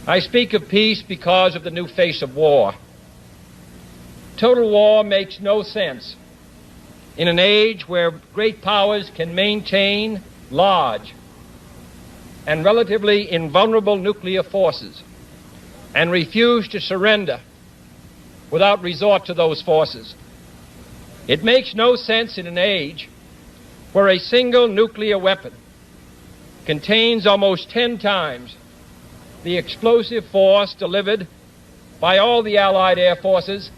I speak of peace because of the new face of war. Total war makes no sense in an age where great powers can maintain large and relatively invulnerable nuclear forces and refuse to surrender without resort to those forces. It makes no sense in an age where a single nuclear weapon contains almost 10 times the explosive force delivered by all the Allied air forces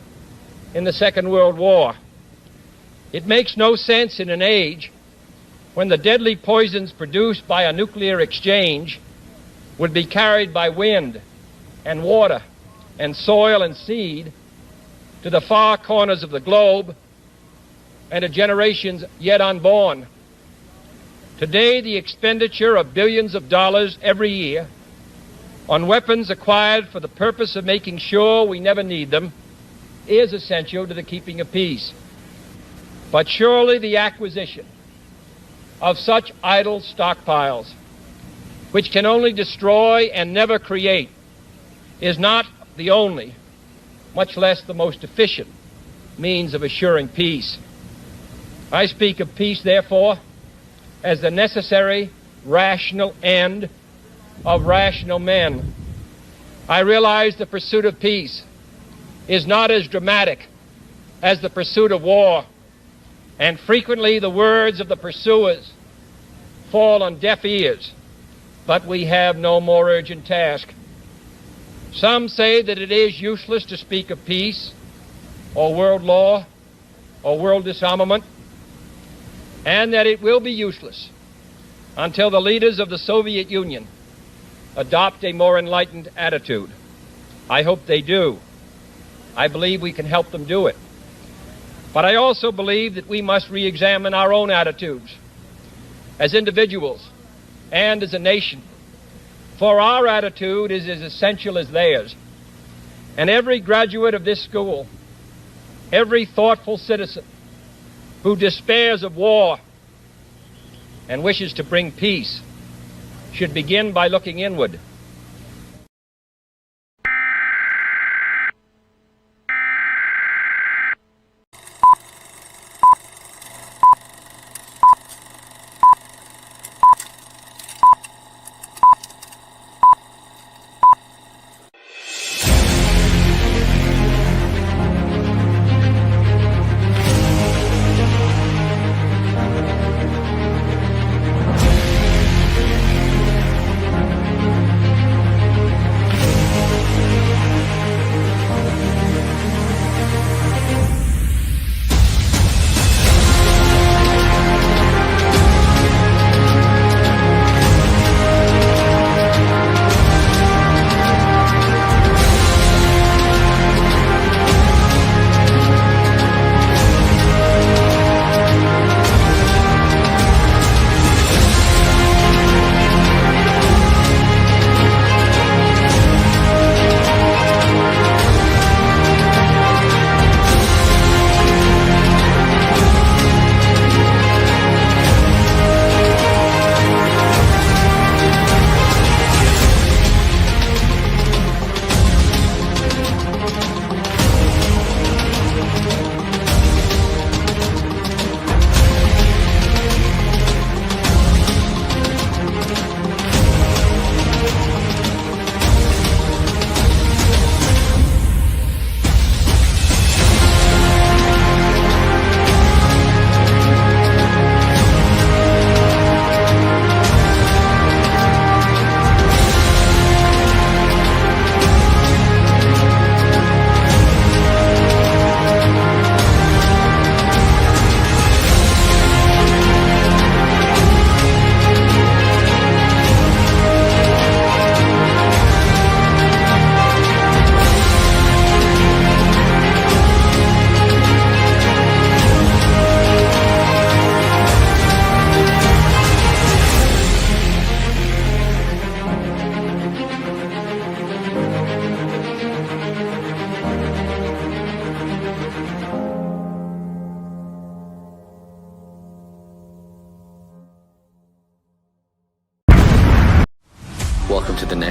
in the Second World War. It makes no sense in an age when the deadly poisons produced by a nuclear exchange would be carried by wind and water and soil and seed to the far corners of the globe and to generations yet unborn. Today, the expenditure of billions of dollars every year on weapons acquired for the purpose of making sure we never need them is essential to the keeping of peace. But surely the acquisition of such idle stockpiles, which can only destroy and never create, is not the only, much less the most efficient, means of assuring peace. I speak of peace, therefore, as the necessary, rational end of rational men. I realize the pursuit of peace is not as dramatic as the pursuit of war, and frequently the words of the pursuers fall on deaf ears, but we have no more urgent task. Some say that it is useless to speak of peace or world law or world disarmament, and that it will be useless until the leaders of the Soviet Union adopt a more enlightened attitude. I hope they do. I believe we can help them do it. But I also believe that we must re-examine our own attitudes as individuals and as a nation, for our attitude is as essential as theirs. And every graduate of this school, every thoughtful citizen who despairs of war and wishes to bring peace should begin by looking inward.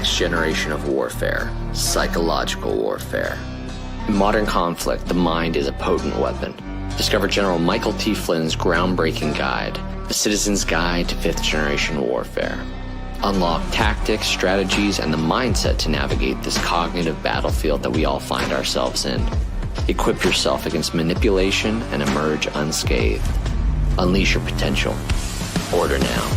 next generation of warfare, psychological warfare. In modern conflict, the mind is a potent weapon. Discover General Michael T. Flynn's groundbreaking guide, The Citizen's Guide to Fifth Generation Warfare. Unlock tactics, strategies, and the mindset to navigate this cognitive battlefield that we all find ourselves in. Equip yourself against manipulation and emerge unscathed. Unleash your potential. Order now.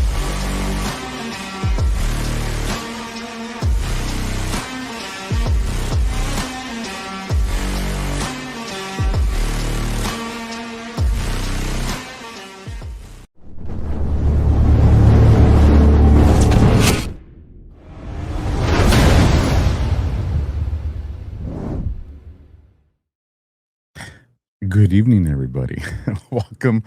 Good evening, everybody. Welcome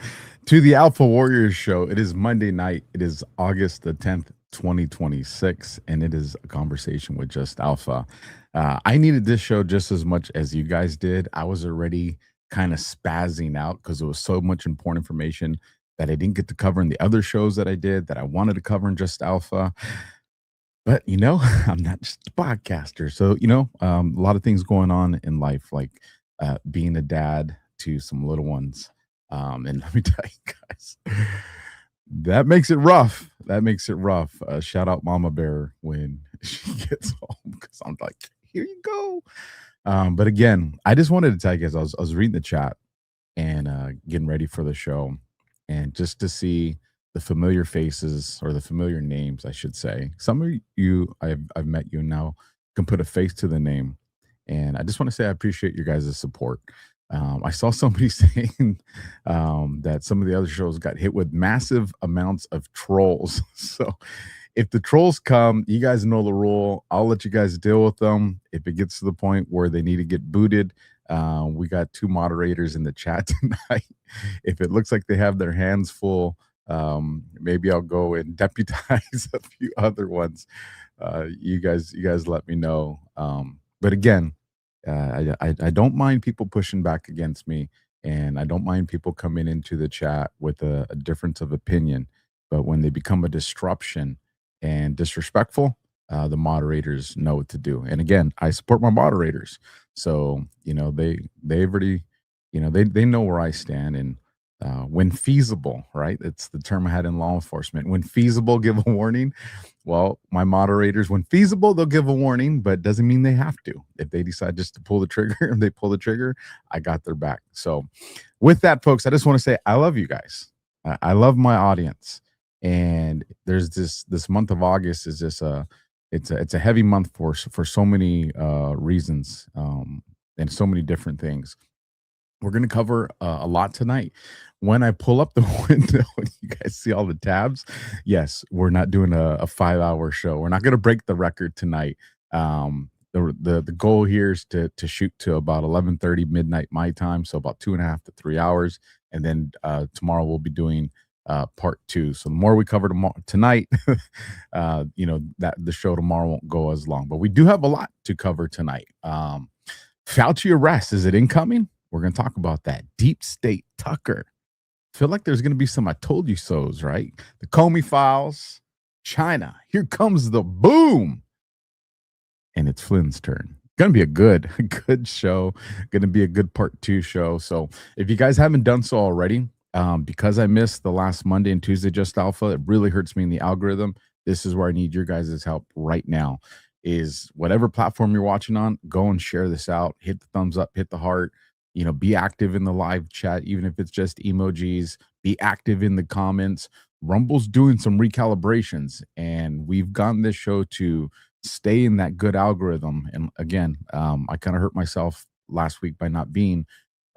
to the AlphaWarrior Show. It is Monday night. It is August the 10th, 2026, and it is a conversation with just Alpha. I needed this show just as much as you guys did. I was already kind of spazzing out because it was so much important information that I didn't get to cover in the other shows that I did that I wanted to cover in just Alpha. But, I'm not just a podcaster. So, a lot of things going on in life, like being a dad to some little ones. And let me tell you guys, that makes it rough. Shout out Mama Bear when she gets home, because I'm like, here you go. But again, I just wanted to tell you guys, I was reading the chat and getting ready for the show, and just to see the familiar faces, or the familiar names, I should say. Some of you, I've met you now, can put a face to the name. And I just want to say I appreciate your guys' support. I saw somebody saying that some of the other shows got hit with massive amounts of trolls. So if the trolls come, you guys know the rule. I'll let you guys deal with them. If it gets to the point where they need to get booted, we got 2 moderators in the chat tonight. If it looks like they have their hands full, maybe I'll go and deputize a few other ones. You guys let me know. But again, I don't mind people pushing back against me, and I don't mind people coming into the chat with a difference of opinion. But when they become a disruption and disrespectful, the moderators know what to do. And again, I support my moderators, so they already, they know where I stand. And when feasible, right? It's the term I had in law enforcement. When feasible, give a warning. Well, my moderators, when feasible, they'll give a warning, but doesn't mean they have to. If they decide just to pull the trigger, they pull the trigger, I got their back. So with that, folks, I just want to say I love you guys. I love my audience. And there's this month of August is just it's a heavy month for so many reasons, and so many different things. We're going to cover a lot tonight. When I pull up the window and you guys see all the tabs, yes, we're not doing a 5-hour show. We're not going to break the record tonight. The goal here is to shoot to about 11:30 midnight my time, so about 2.5 to 3 hours. And then tomorrow we'll be doing part 2. So the more we cover tonight, that the show tomorrow won't go as long. But we do have a lot to cover tonight. Fauci arrest, is it incoming? We're going to talk about that. Deep State Tucker. Feel like there's going to be some I told you so's, right? The Comey files, China. Here comes the boom. And it's Flynn's turn. Going to be a good show. Going to be a good part 2 show. So if you guys haven't done so already, because I missed the last Monday and Tuesday Just Alpha, it really hurts me in the algorithm. This is where I need your guys' help right now. Is whatever platform you're watching on, go and share this out. Hit the thumbs up, hit the heart. Be active in the live chat, even if it's just emojis. Be active in the comments. Rumble's doing some recalibrations, and we've gotten this show to stay in that good algorithm. And again, I kind of hurt myself last week by not being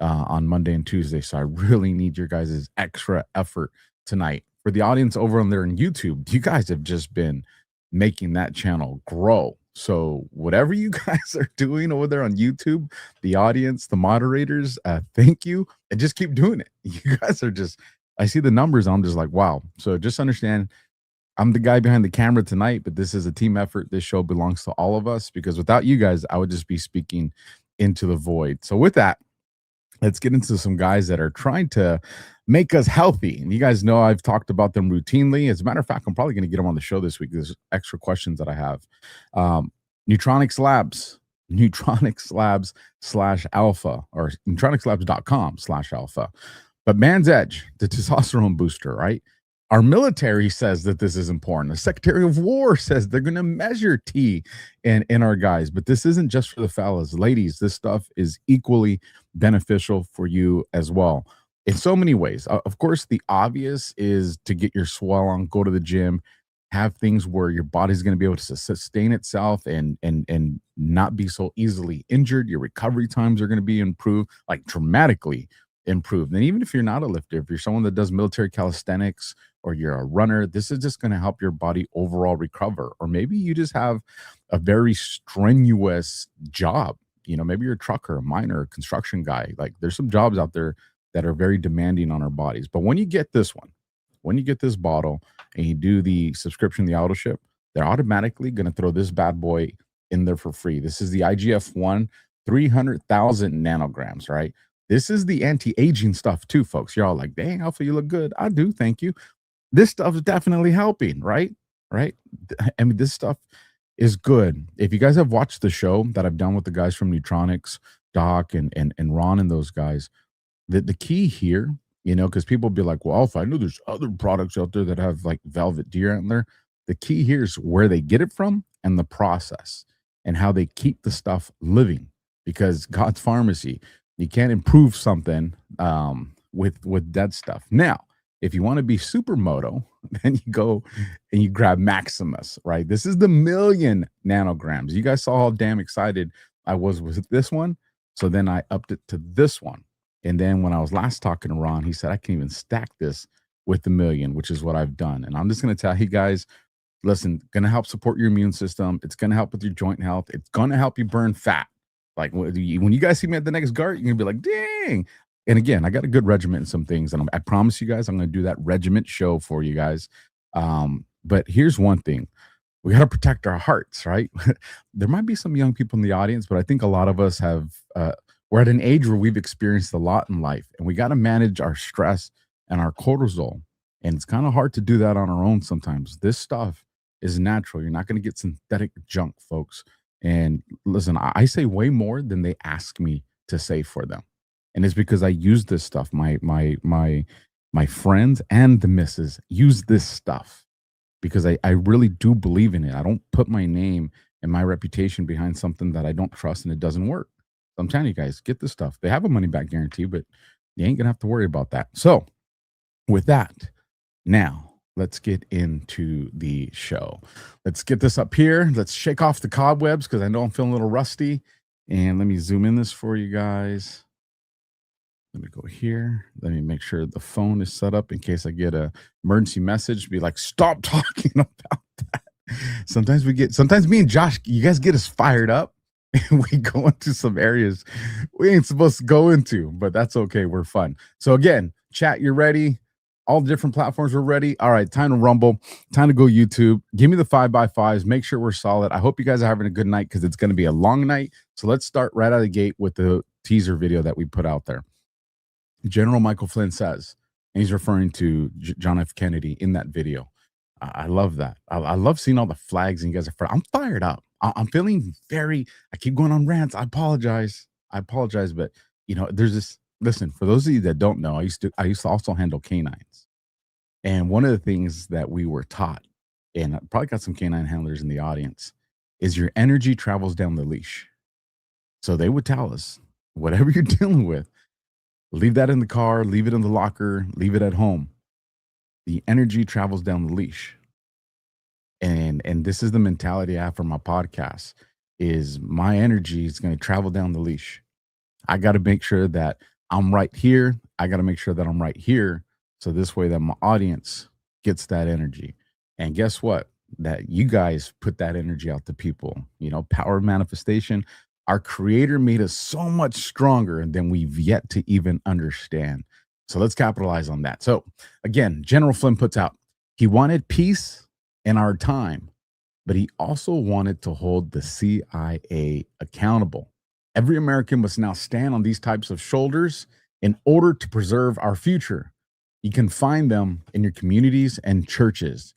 on Monday and Tuesday, so I really need your guys' extra effort tonight. For the audience over on there on YouTube, you guys have just been making that channel grow. So whatever you guys are doing over there on YouTube, the audience, the moderators, thank you. And just keep doing it. You guys are just, I see the numbers. I'm just like, wow. So just understand, I'm the guy behind the camera tonight, but this is a team effort. This show belongs to all of us, because without you guys, I would just be speaking into the void. So with that, let's get into some guys that are trying to make us healthy. And you guys know I've talked about them routinely. As a matter of fact, I'm probably going to get them on the show this week. There's extra questions that I have. Neutronics Labs, Neutronics Labs /alpha, or neutronicslabs.com/alpha. But Man's Edge, the testosterone booster, right? Our military says that this is important. The Secretary of War says they're going to measure T in our guys. But this isn't just for the fellas. Ladies, this stuff is equally beneficial for you as well in so many ways. Of course, the obvious is to get your swell on, go to the gym, have things where your body's going to be able to sustain itself and not be so easily injured. Your recovery times are going to be improved, like dramatically improved. And even if you're not a lifter, if you're someone that does military calisthenics or you're a runner, this is just going to help your body overall recover. Or maybe you just have a very strenuous job. Maybe you're a trucker, a miner, a construction guy. Like there's some jobs out there that are very demanding on our bodies. But when you get this one, when you get this bottle and you do the subscription, the auto ship, they're automatically going to throw this bad boy in there for free. This is the IGF-1, 300,000 nanograms, right? This is the anti-aging stuff too, folks. You're all like, dang, Alpha, you look good. I do, thank you. This stuff is definitely helping, right? I mean, this stuff is good. If you guys have watched the show that I've done with the guys from Neutronics, Doc and Ron and those guys, the key here, because people be like, well, Alpha, I know there's other products out there that have like velvet deer antler. The key here is where they get it from and the process and how they keep the stuff living, because God's pharmacy, you can't improve something with dead stuff. Now, if you want to be supermoto, then you go and you grab Maximus, right? This is the 1,000,000 nanograms. You guys saw how damn excited I was with this one. So then I upped it to this one. And then when I was last talking to Ron, he said, I can even stack this with the 1,000,000, which is what I've done. And I'm just going to tell you guys, listen, going to help support your immune system. It's going to help with your joint health. It's going to help you burn fat. Like when you guys see me at the next GART, you're going to be like, dang. And again, I got a good regiment and some things. And I promise you guys, I'm going to do that regiment show for you guys. But here's one thing. We got to protect our hearts, right? There might be some young people in the audience, but I think a lot of us have, we're at an age where we've experienced a lot in life, and we got to manage our stress and our cortisol. And it's kind of hard to do that on our own sometimes. This stuff is natural. You're not going to get synthetic junk, folks. And listen, I say way more than they ask me to say for them. And it's because I use this stuff. My friends and the missus use this stuff because I really do believe in it. I don't put my name and my reputation behind something that I don't trust and it doesn't work. So I'm telling you guys, get this stuff. They have a money back guarantee, but you ain't gonna have to worry about that. So with that, now let's get into the show. Let's get this up here. Let's shake off the cobwebs because I know I'm feeling a little rusty. And let me zoom in this for you guys. Let me go here. Let me make sure the phone is set up in case I get a emergency message. Be like, stop talking about that. Sometimes me and Josh, you guys get us fired up and we go into some areas we ain't supposed to go into, but that's okay. We're fun. So again, chat, you're ready. All the different platforms are ready. All right, time to rumble. Time to go YouTube. Give me the 5x5s. Make sure we're solid. I hope you guys are having a good night because it's going to be a long night. So let's start right out of the gate with the teaser video that we put out there. General Michael Flynn says, and he's referring to John F. Kennedy in that video. I love that. I love seeing all the flags and you guys are I'm fired up. I'm feeling I keep going on rants. I apologize, but there's this, listen, for those of you that don't know, I used to also handle canines. And one of the things that we were taught, and I probably got some canine handlers in the audience, is your energy travels down the leash. So they would tell us, whatever you're dealing with, leave that in the car, leave it in the locker, leave it at home. The energy travels down the leash. And this is the mentality I have for my podcast, is my energy is going to travel down the leash. I got to make sure that I'm right here. I got to make sure that I'm right here. So this way that my audience gets that energy. And guess what? That you guys put that energy out to people. Power of manifestation. Our creator made us so much stronger than we've yet to even understand. So let's capitalize on that. So again, General Flynn puts out, he wanted peace in our time, but he also wanted to hold the CIA accountable. Every American must now stand on these types of shoulders in order to preserve our future. You can find them in your communities and churches.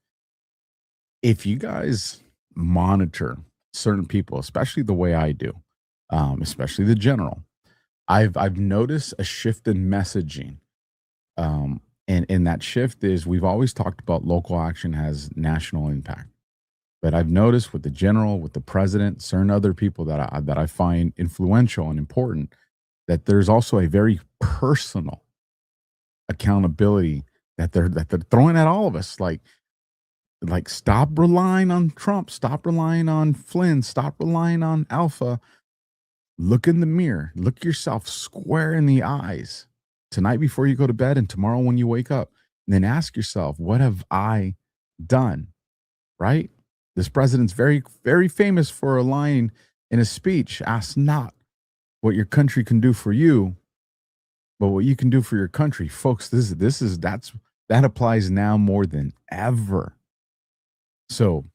If you guys monitor certain people, especially the way I do, especially the general, I've noticed a shift in messaging. And that shift is, we've always talked about local action has national impact. But I've noticed with the general, with the president, certain other people that I find influential and important, that there's also a very personal accountability that they're throwing at all of us. Like stop relying on Trump, stop relying on Flynn, stop relying on Alpha. Look in the mirror, look yourself square in the eyes tonight before you go to bed and tomorrow when you wake up, and then ask yourself, what have I done? Right? This president's very, very famous for a line in a speech: ask not what your country can do for you, but what you can do for your country. Folks, that applies now more than ever. So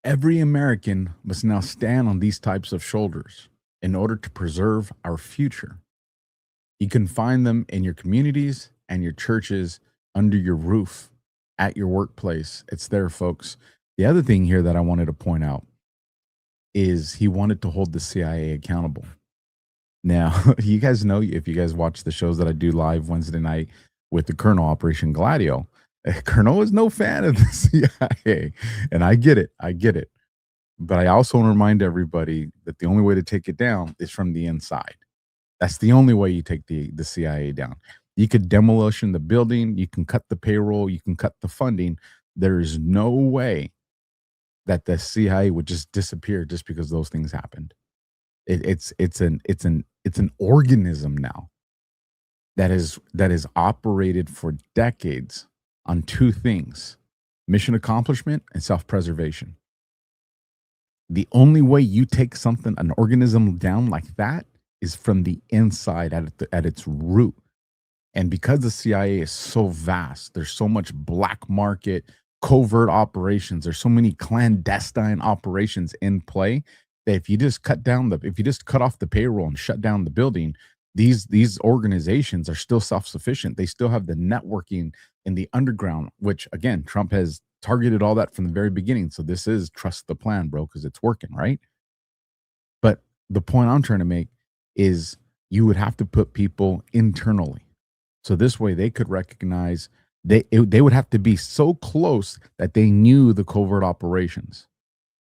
every American must now stand on these types of shoulders in order to preserve our future. You can find them in your communities and your churches, under your roof, at your workplace. It's there, folks. The other thing here that I wanted to point out is he wanted to hold the CIA accountable. Now, you guys know, if you guys watch the shows that I do live Wednesday night with the Colonel, Operation Gladio, Colonel is no fan of the CIA. And I get it. But I also want to remind everybody that the only way to take it down is from the inside. That's the only way you take the CIA down. You could demolition the building, you can cut the payroll, you can cut the funding. There is no way that the CIA would just disappear just because those things happened. It's an organism now that is operated for decades on two things: mission accomplishment and self-preservation. The only way you take an organism down like that, is from the inside, at its root. And because the CIA is so vast, there's so much black market, covert operations, there's so many clandestine operations in play, that if you just cut off the payroll and shut down the building, these organizations are still self-sufficient. They still have the networking in the underground, which again, Trump has targeted all that from the very beginning. So this is trust the plan, bro, because it's working, right? But the point I'm trying to make is you would have to put people internally. So this way they could recognize, they would have to be so close that they knew the covert operations.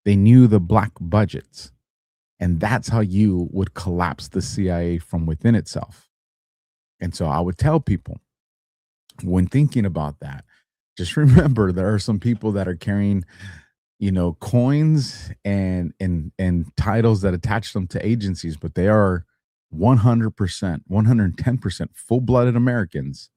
They knew the black budgets. And that's how you would collapse the CIA from within itself. And so I would tell people, when thinking about that, just remember there are some people that are carrying, coins and titles that attach them to agencies, but they are 100%, 110% full-blooded Americans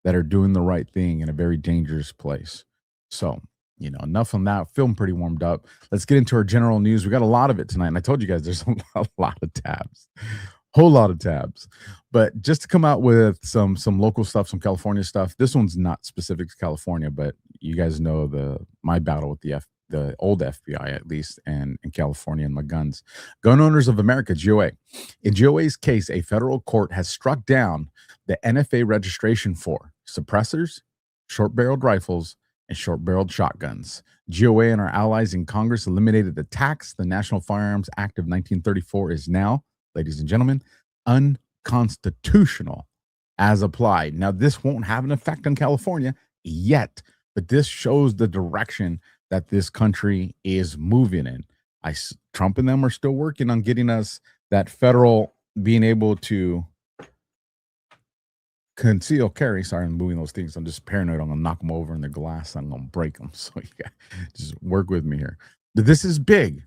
that are doing the right thing in a very dangerous place. So, enough on that. Feeling pretty warmed up. Let's get into our general news. We got a lot of it tonight. And I told you guys there's a lot of tabs, whole lot of tabs. But just to come out with some local stuff, some California stuff. This one's not specific to California, but you guys know my battle with the old FBI, at least, and in California, and my guns. Gun Owners of America, GOA. In GOA's case, a federal court has struck down the NFA registration for suppressors, short-barreled rifles, and short-barreled shotguns. GOA and our allies in Congress eliminated the tax. The National Firearms Act of 1934 is now, ladies and gentlemen, unconstitutional as applied. Now, this won't have an effect on California yet, but this shows the direction that this country is moving in. Trump and them are still working on getting us that federal being able to conceal carry. Sorry, I'm moving those things. I'm just paranoid. I'm going to knock them over in the glass. I'm going to break them. So yeah, just work with me here. But this is big.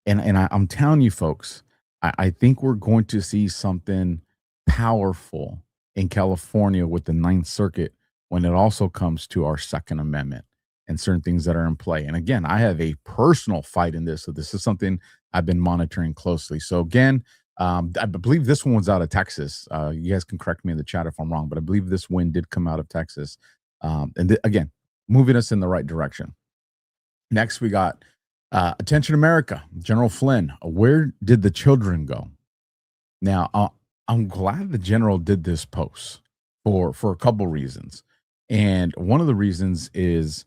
And I'm telling you, folks, I think we're going to see something powerful in California with the Ninth Circuit when it also comes to our Second Amendment and certain things that are in play. And again, I have a personal fight in this. So this is something I've been monitoring closely. So again, I believe this one was out of Texas. You guys can correct me in the chat if I'm wrong, but I believe this win did come out of Texas. Again, moving us in the right direction. Next, we got Attention America, General Flynn. Where did the children go? Now, I'm glad the general did this post for a couple reasons. And one of the reasons is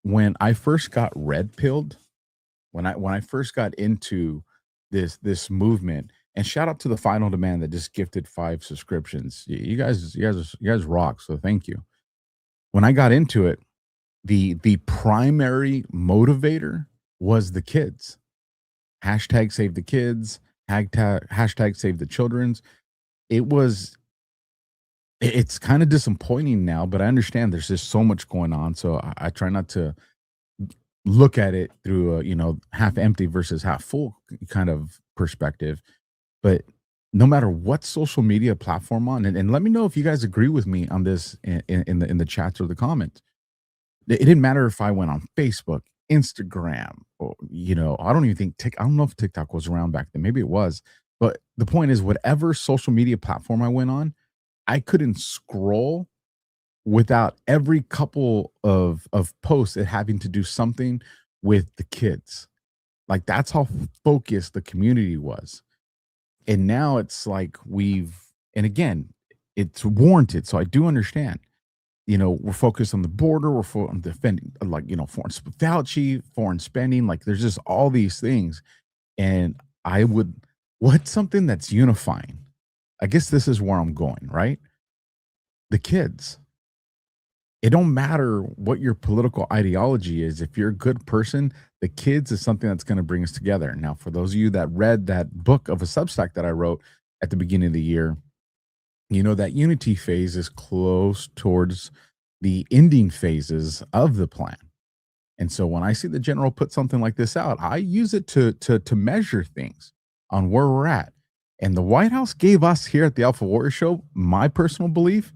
when I first got red pilled, when I first got into this movement, and shout out to the Final Demand that just gifted 5 subscriptions. You guys rock. So thank you. When I got into it, the primary motivator was the kids. Hashtag save the kids, hashtag save the children's. It's kind of disappointing now, but I understand there's just so much going on. So I try not to look at it through a, half empty versus half full kind of perspective. But no matter what social media platform on, and let me know if you guys agree with me on this in the chats or the comments. It didn't matter if I went on Facebook, Instagram, or I don't even think I don't know if TikTok was around back then. Maybe it was. But the point is, whatever social media platform I went on, I couldn't scroll without every couple of posts it having to do something with the kids. Like, that's how focused the community was. And now it's like and again, it's warranted. So I do understand. We're focused on the border. We're on defending, foreign Fauci, foreign spending. Like, there's just all these things. And what's something that's unifying? I guess this is where I'm going, right? The kids. It don't matter what your political ideology is. If you're a good person, the kids is something that's going to bring us together. Now, for those of you that read that book of a Substack that I wrote at the beginning of the year, that unity phase is close towards the ending phases of the plan. And so when I see the general put something like this out, I use it to measure things on where we're at. And the White House gave us here at the AlphaWarrior Show, my personal belief,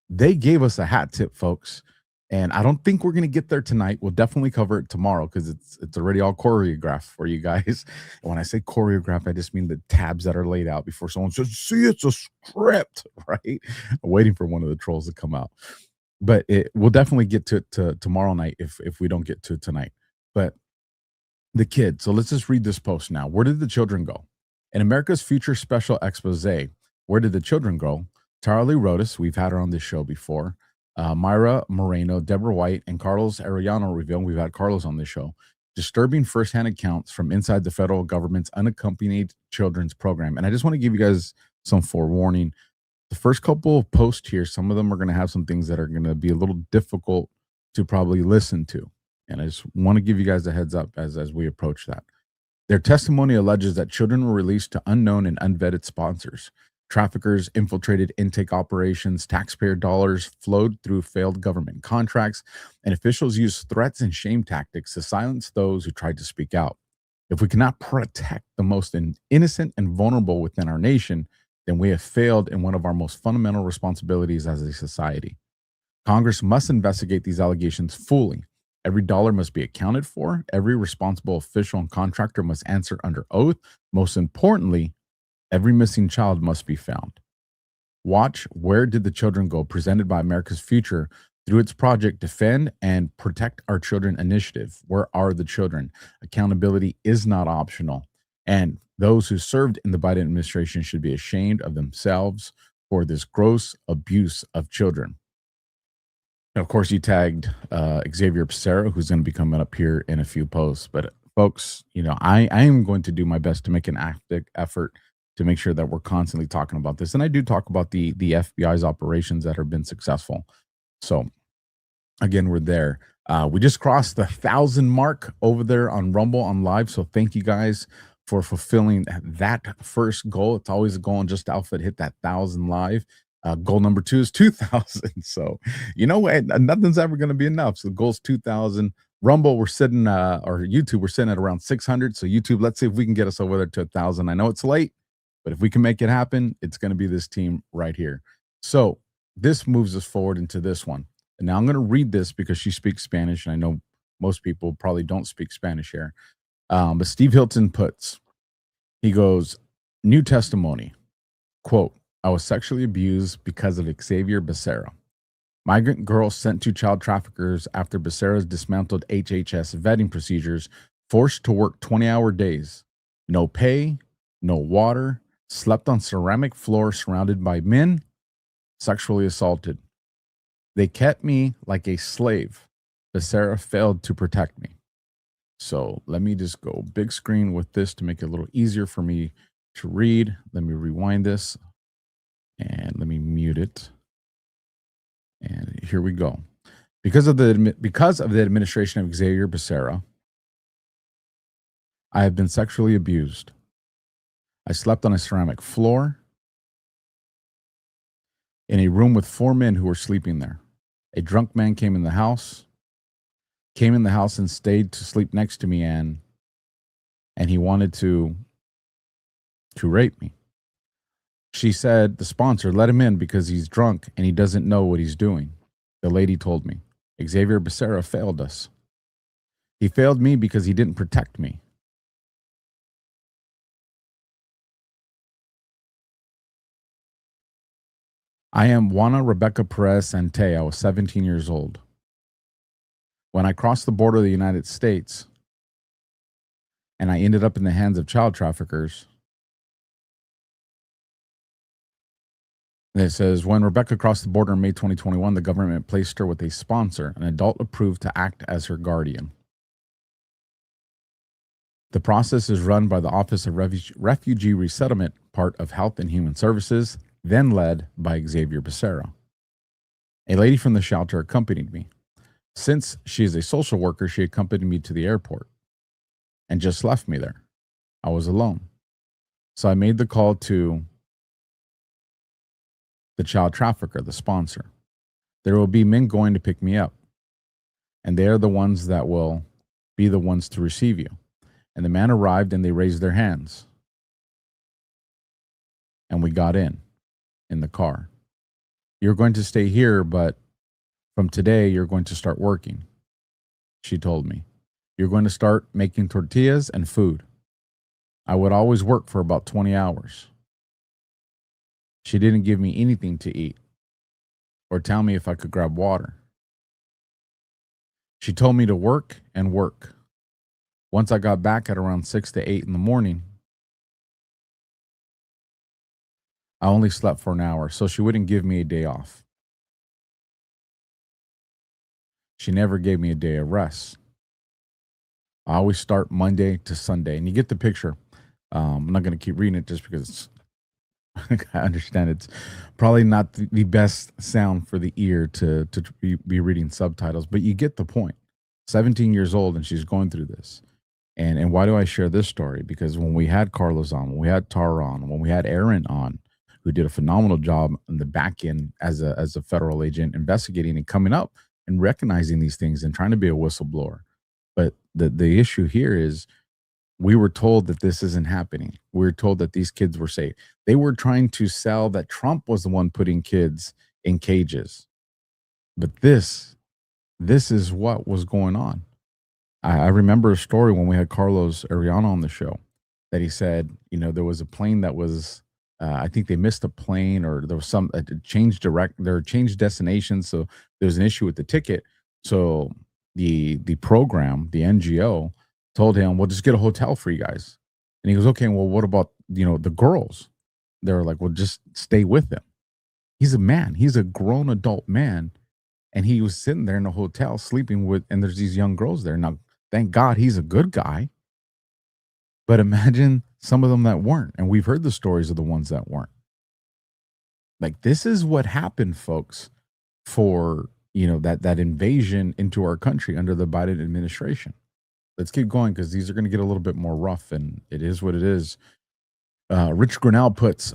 they gave us a hat tip, folks. And I don't think we're going to get there tonight. We'll definitely cover it tomorrow because it's already all choreographed for you guys. And when I say choreographed, I just mean the tabs that are laid out before someone says, see, it's a script, right? I'm waiting for one of the trolls to come out. But we'll definitely get to tomorrow night if we don't get to tonight. But the kids. So let's just read this post now. Where did the children go? In America's Future Special Expose, Where Did the Children Go? Tara Lee Rodas, we've had her on this show before. Myra Moreno, Deborah White, and Carlos Arellano reveal, we've had Carlos on this show, disturbing firsthand accounts from inside the federal government's unaccompanied children's program. And I just want to give you guys some forewarning. The first couple of posts here, some of them are going to have some things that are going to be a little difficult to probably listen to. And I just want to give you guys a heads up as we approach that. Their testimony alleges that children were released to unknown and unvetted sponsors. Traffickers infiltrated intake operations, taxpayer dollars flowed through failed government contracts, and officials used threats and shame tactics to silence those who tried to speak out. If we cannot protect the most innocent and vulnerable within our nation, then we have failed in one of our most fundamental responsibilities as a society. Congress must investigate these allegations fully. Every dollar must be accounted for. Every responsible official and contractor must answer under oath. Most importantly, every missing child must be found. Watch Where Did the Children Go? Presented by America's Future through its project Defend and Protect Our Children initiative. Where are the children? Accountability is not optional. And those who served in the Biden administration should be ashamed of themselves for this gross abuse of children. And of course, you tagged Xavier Becerra, who's going to be coming up here in a few posts. But folks, I am going to do my best to make an active effort to make sure that we're constantly talking about this. And I do talk about the FBI's operations that have been successful. So again, we're there. We just crossed the 1,000 mark over there on Rumble on Live. So thank you guys for fulfilling that first goal. It's always a goal on Just Alpha to hit that 1,000 live. Goal number 2 is 2,000. So, nothing's ever going to be enough. So the goal is 2,000. Rumble, we're sitting, or YouTube, we're sitting at around 600. So YouTube, let's see if we can get us over there to 1,000. I know it's late, but if we can make it happen, it's going to be this team right here. So this moves us forward into this one. And now I'm going to read this because she speaks Spanish, and I know most people probably don't speak Spanish here. But Steve Hilton he goes, new testimony, quote, I was sexually abused because of Xavier Becerra. Migrant girl sent to child traffickers after Becerra's dismantled HHS vetting procedures, forced to work 20-hour days. No pay, no water, slept on ceramic floor surrounded by men, sexually assaulted. They kept me like a slave, but Sarah failed to protect me. So let me just go big screen with this to make it a little easier for me to read. Let me rewind this and let me mute it. And here we go. Because of the administration of Xavier Becerra, I have been sexually abused. I slept on a ceramic floor in a room with 4 men who were sleeping there. A drunk man came in the house and stayed to sleep next to me, and he wanted to rape me. She said, the sponsor, let him in because he's drunk and he doesn't know what he's doing. The lady told me, Xavier Becerra failed us. He failed me because he didn't protect me. I am Juana Rebecca Perez Sante. I was 17 years old. When I crossed the border of the United States and I ended up in the hands of child traffickers, it says, when Rebecca crossed the border in May 2021, the government placed her with a sponsor, an adult approved to act as her guardian. The process is run by the Office of Refugee Resettlement, part of Health and Human Services, then led by Xavier Becerra. A lady from the shelter accompanied me. Since she is a social worker, she accompanied me to the airport and just left me there. I was alone. So I made the call to the child trafficker, the sponsor. There will be men going to pick me up, and they are the ones that will be the ones to receive you. And the man arrived and they raised their hands. And we got in the car. You're going to stay here, but from today, you're going to start working. She told me, you're going to start making tortillas and food. I would always work for about 20 hours. She didn't give me anything to eat or tell me if I could grab water. She told me to work and work. Once I got back at around 6 to 8 in the morning, I only slept for an hour, so she wouldn't give me a day off. She never gave me a day of rest. I always start Monday to Sunday, and you get the picture. I'm not going to keep reading it just because I understand it's probably not the best sound for the ear to be reading subtitles, but you get the point. 17 years old, and she's going through this. And why do I share this story? Because when we had Carlos on, when we had Tara on, when we had Aaron on, who did a phenomenal job in the back end as a federal agent, investigating and coming up and recognizing these things and trying to be a whistleblower. But the issue here is we were told that this isn't happening. We were told that these kids were safe. They were trying to sell that Trump was the one putting kids in cages. But this is what was going on. I remember a story when we had Carlos Ariano on the show that he said, there was a plane that was, I think they missed a plane, or there was some changed destination. So there was an issue with the ticket. So the program, the NGO, told him, well, just get a hotel for you guys. And he goes, okay, well, what about, the girls? They were like, well, just stay with them. He's a man. He's a grown adult man. And he was sitting there in a hotel sleeping with, and there's these young girls there. Now, thank God he's a good guy. But imagine some of them that weren't. And we've heard the stories of the ones that weren't. Like, this is what happened, folks, for, that invasion into our country under the Biden administration. Let's keep going, because these are going to get a little bit more rough, and it is what it is. Rich Grinnell puts,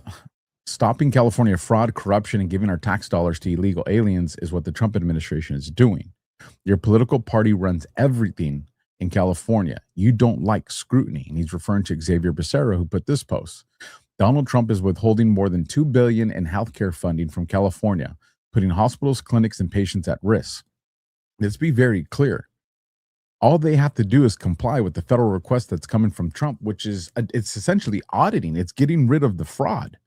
stopping California fraud, corruption, and giving our tax dollars to illegal aliens is what the Trump administration is doing. Your political party runs everything in California. You don't like scrutiny. And he's referring to Xavier Becerra, who put this post. Donald Trump is withholding more than $2 billion in healthcare funding from California, putting hospitals, clinics, and patients at risk. Let's be very clear. All they have to do is comply with the federal request that's coming from Trump, which is, it's essentially auditing. It's getting rid of the fraud.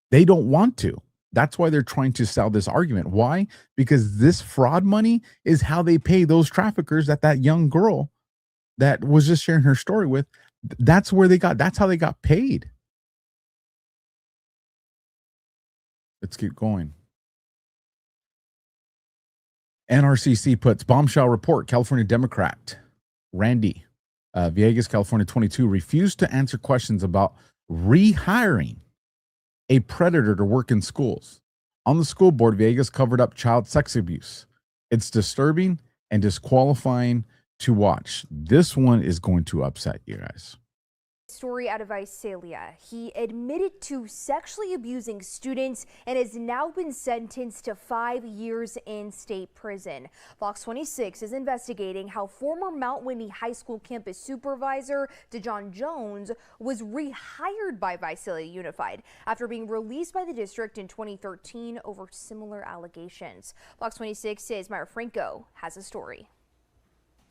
They don't want to. That's why they're trying to sell this argument. Why? Because this fraud money is how they pay those traffickers that young girl that was just sharing her story with. That's how they got paid. Let's keep going. NRCC puts bombshell report. California Democrat Randy Villegas, California 22, refused to answer questions about rehiring a predator to work in schools. On the school board, Villegas covered up child sex abuse. It's disturbing and disqualifying to watch. This one is going to upset you guys. Story out of Visalia. He admitted to sexually abusing students and has now been sentenced to 5 years in state prison. Fox 26 is investigating how former Mount Whitney High School campus supervisor DeJohn Jones was rehired by Visalia Unified after being released by the district in 2013 over similar allegations. Fox 26's Myra Franco has a story.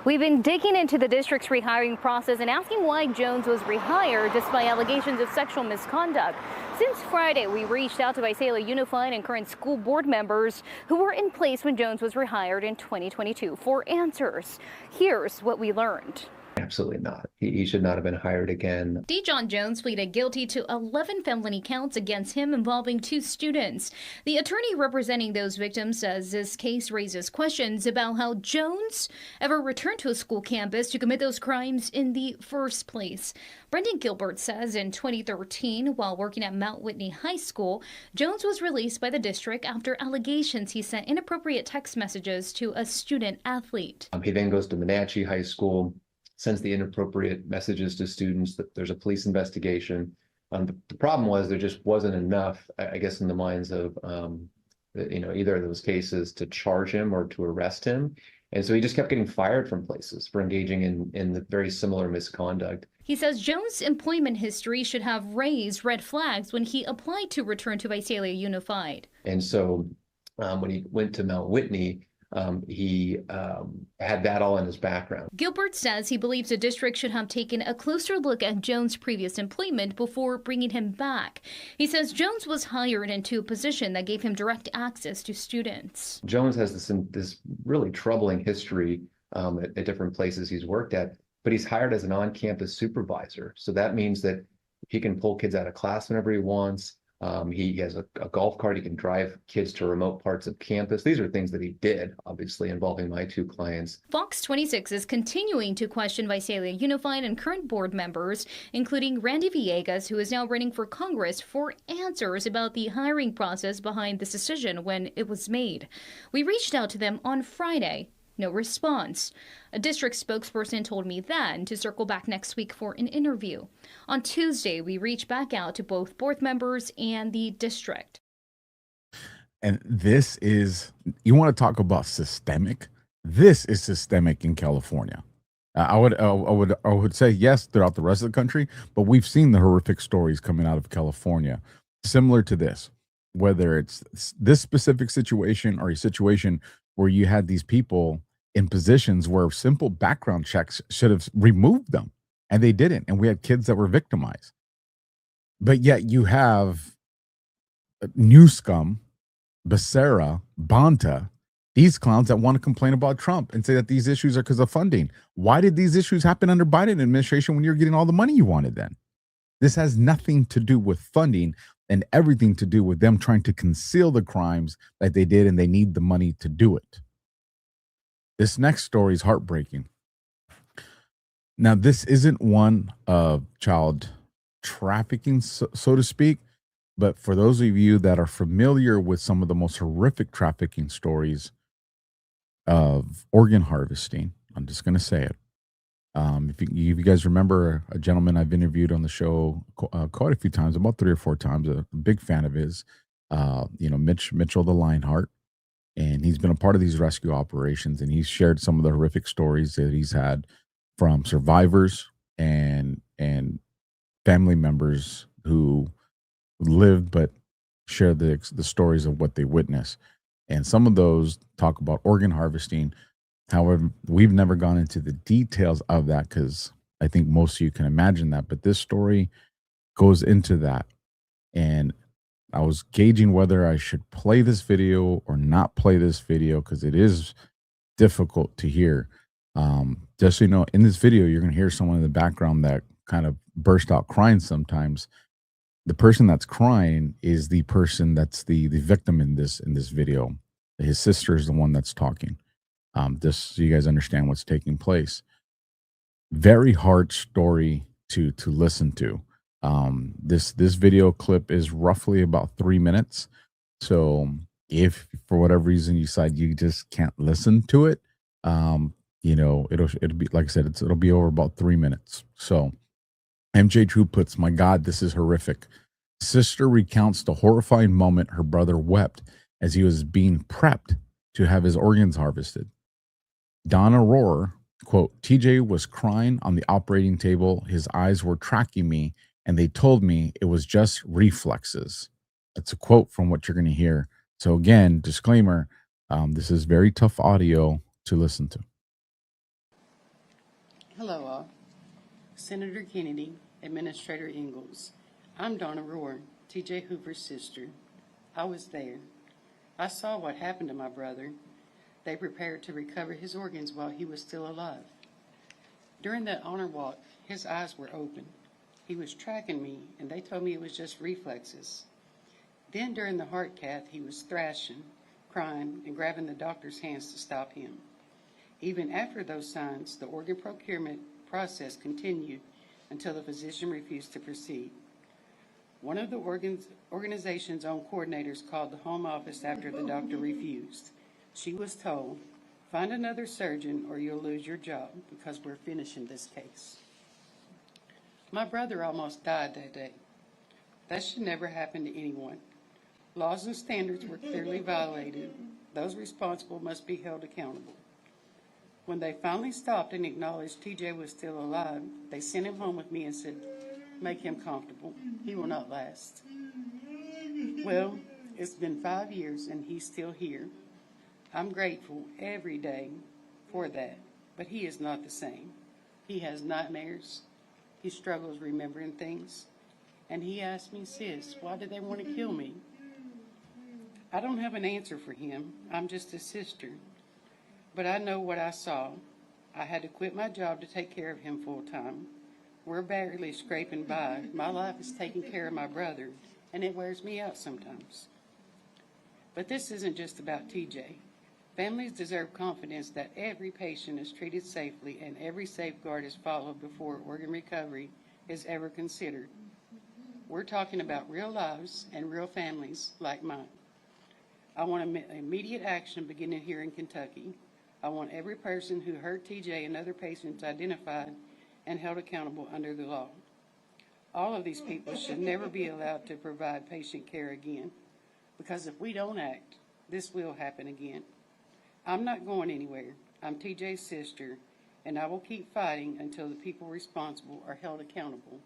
We've been digging into the district's rehiring process and asking why Jones was rehired despite allegations of sexual misconduct. Since Friday, we reached out to Visalia Unified and current school board members who were in place when Jones was rehired in 2022 for answers. Here's what we learned. Absolutely not. He should not have been hired again. DeJohn Jones pleaded guilty to 11 felony counts against him involving 2 students. The attorney representing those victims says this case raises questions about how Jones ever returned to a school campus to commit those crimes in the first place. Brendan Gilbert says in 2013, while working at Mount Whitney High School, Jones was released by the district after allegations he sent inappropriate text messages to a student athlete. He then goes to Wenatchee High School, sends the inappropriate messages to students. That there's a police investigation. The problem was there just wasn't enough, I guess, in the minds of either of those cases to charge him or to arrest him. And so he just kept getting fired from places for engaging in the very similar misconduct. He says Jones' employment history should have raised red flags when he applied to return to Visalia Unified. And so when he went to Mount Whitney, he had that all in his background. Gilbert says he believes the district should have taken a closer look at Jones' previous employment before bringing him back. He says Jones was hired into a position that gave him direct access to students. Jones has this really troubling history at different places he's worked at, but he's hired as an on-campus supervisor. So that means that he can pull kids out of class whenever he wants. He has a golf cart. He can drive kids to remote parts of campus. These are things that he did, obviously, involving my 2 clients. Fox 26 is continuing to question Visalia Unified and current board members, including Randy Villegas, who is now running for Congress, for answers about the hiring process behind this decision when it was made. We reached out to them on Friday. No response. A district spokesperson told me then to circle back next week for an interview. On Tuesday, we reached back out to both board members and the district. And this is, you want to talk about systemic? This is systemic in California. I would say yes throughout the rest of the country, but we've seen the horrific stories coming out of California similar to this, whether it's this specific situation or a situation where you had these people in positions where simple background checks should have removed them, and they didn't. And we had kids that were victimized. But yet you have New Scum, Becerra, Bonta, these clowns that want to complain about Trump and say that these issues are because of funding. Why did these issues happen under Biden administration when you're getting all the money you wanted then? This has nothing to do with funding and everything to do with them trying to conceal the crimes that they did, and they need the money to do it. This next story is heartbreaking. Now, this isn't one of child trafficking, so to speak, but for those of you that are familiar with some of the most horrific trafficking stories of organ harvesting, I'm just going to say it. If you guys remember a gentleman I've interviewed on the show quite a few times, about 3 or 4 times, a big fan of his, Mitchell the Lionheart. And he's been a part of these rescue operations, and he's shared some of the horrific stories that he's had from survivors and family members who lived but share the stories of what they witnessed. And some of those talk about organ harvesting. However, we've never gone into the details of that because I think most of you can imagine that. But this story goes into that. And I was gauging whether I should play this video or not play this video because it is difficult to hear. Just so you know, in this video, you're going to hear someone in the background that kind of burst out crying sometimes. The person that's crying is the person that's the victim in this video. His sister is the one that's talking. Just so you guys understand what's taking place. Very hard story to listen to. This video clip is roughly about 3 minutes. So if for whatever reason you decide you just can't listen to it, it'll be, like I said, it'll be over about 3 minutes. So MJ True puts, "My God, this is horrific. Sister recounts the horrifying moment her brother wept as he was being prepped to have his organs harvested." Donna Rohr, quote, "TJ was crying on the operating table. His eyes were tracking me, and they told me it was just reflexes." That's a quote from what you're going to hear. So again, disclaimer, this is very tough audio to listen to. Hello all. Senator Kennedy, Administrator Ingalls. I'm Donna Rohr, TJ Hoover's sister. I was there. I saw what happened to my brother. They prepared to recover his organs while he was still alive. During that honor walk, his eyes were open. He was tracking me, and they told me it was just reflexes. Then during the heart cath, he was thrashing, crying, and grabbing the doctor's hands to stop him. Even after those signs, the organ procurement process continued until the physician refused to proceed. One of the organization's own coordinators called the home office after the doctor refused. She was told, "Find another surgeon or you'll lose your job because we're finishing this case." My brother almost died that day. That should never happen to anyone. Laws and standards were clearly violated. Those responsible must be held accountable. When they finally stopped and acknowledged TJ was still alive, they sent him home with me and said, "Make him comfortable. He will not last." Well, it's been 5 years and he's still here. I'm grateful every day for that, but he is not the same. He has nightmares. He struggles remembering things. And he asked me, "Sis, why did they want to kill me?" I don't have an answer for him. I'm just a sister. But I know what I saw. I had to quit my job to take care of him full time. We're barely scraping by. My life is taking care of my brother, and it wears me out sometimes. But this isn't just about TJ. Families deserve confidence that every patient is treated safely and every safeguard is followed before organ recovery is ever considered. We're talking about real lives and real families like mine. I want immediate action beginning here in Kentucky. I want every person who hurt TJ and other patients identified and held accountable under the law. All of these people should never be allowed to provide patient care again, because if we don't act, this will happen again. I'm not going anywhere. I'm TJ's sister, and I will keep fighting until the people responsible are held accountable,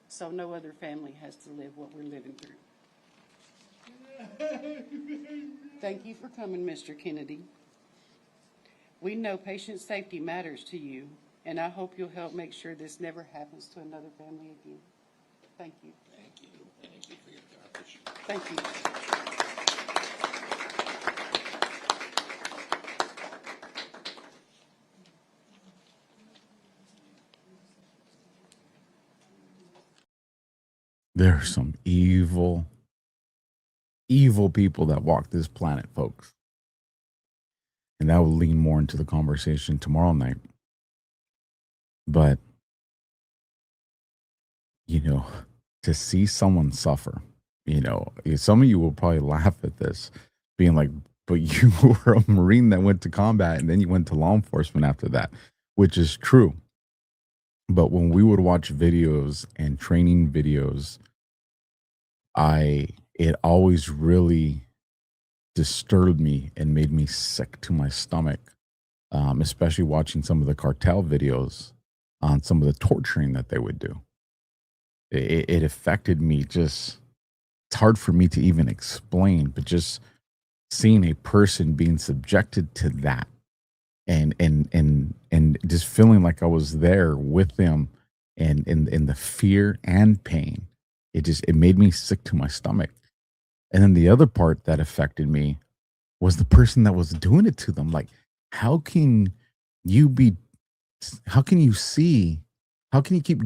so no other family has to live what we're living through. Thank you for coming, Mr. Kennedy. We know patient safety matters to you, and I hope you'll help make sure this never happens to another family again. Thank you. Thank you. Thank you for your coverage. Thank you. There are some evil people that walk this planet, folks. And that will lean more into the conversation tomorrow night. But, to see someone suffer, some of you will probably laugh at this, being like, but you were a Marine that went to combat and then you went to law enforcement after that, which is true. But when we would watch videos and training videos, it always really disturbed me and made me sick to my stomach, especially watching some of the cartel videos on some of the torturing that they would do. It affected me. It's hard for me to even explain, but just seeing a person being subjected to that and just feeling like I was there with them and in the fear and pain, it made me sick to my stomach. And then the other part that affected me was the person that was doing it to them. Like, how can you keep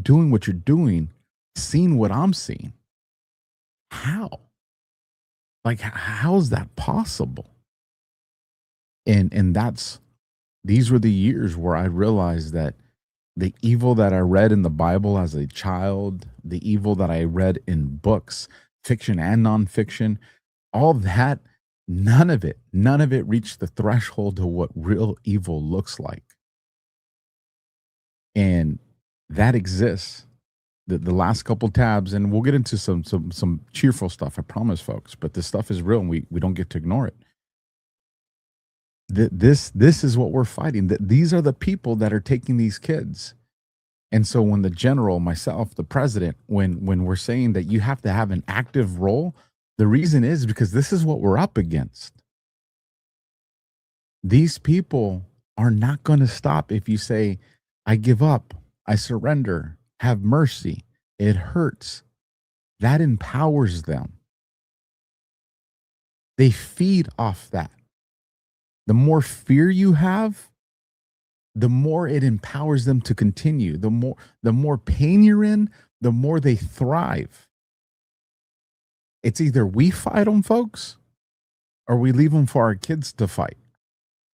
doing what you're doing, seeing what I'm seeing? How? Like, how is that possible? And these were the years where I realized that the evil that I read in the Bible as a child, the evil that I read in books, fiction and nonfiction, all that, none of it reached the threshold of what real evil looks like. And that exists. The last couple tabs, and we'll get into some cheerful stuff, I promise, folks, but this stuff is real and we don't get to ignore it. This is what we're fighting. These are the people that are taking these kids. And so when the general, myself, the president, when we're saying that you have to have an active role, the reason is because this is what we're up against. These people are not going to stop if you say, I give up, I surrender, have mercy. It hurts. That empowers them. They feed off that. The more fear you have, the more it empowers them to continue. The more pain you're in, the more they thrive. It's either we fight them, folks, or we leave them for our kids to fight,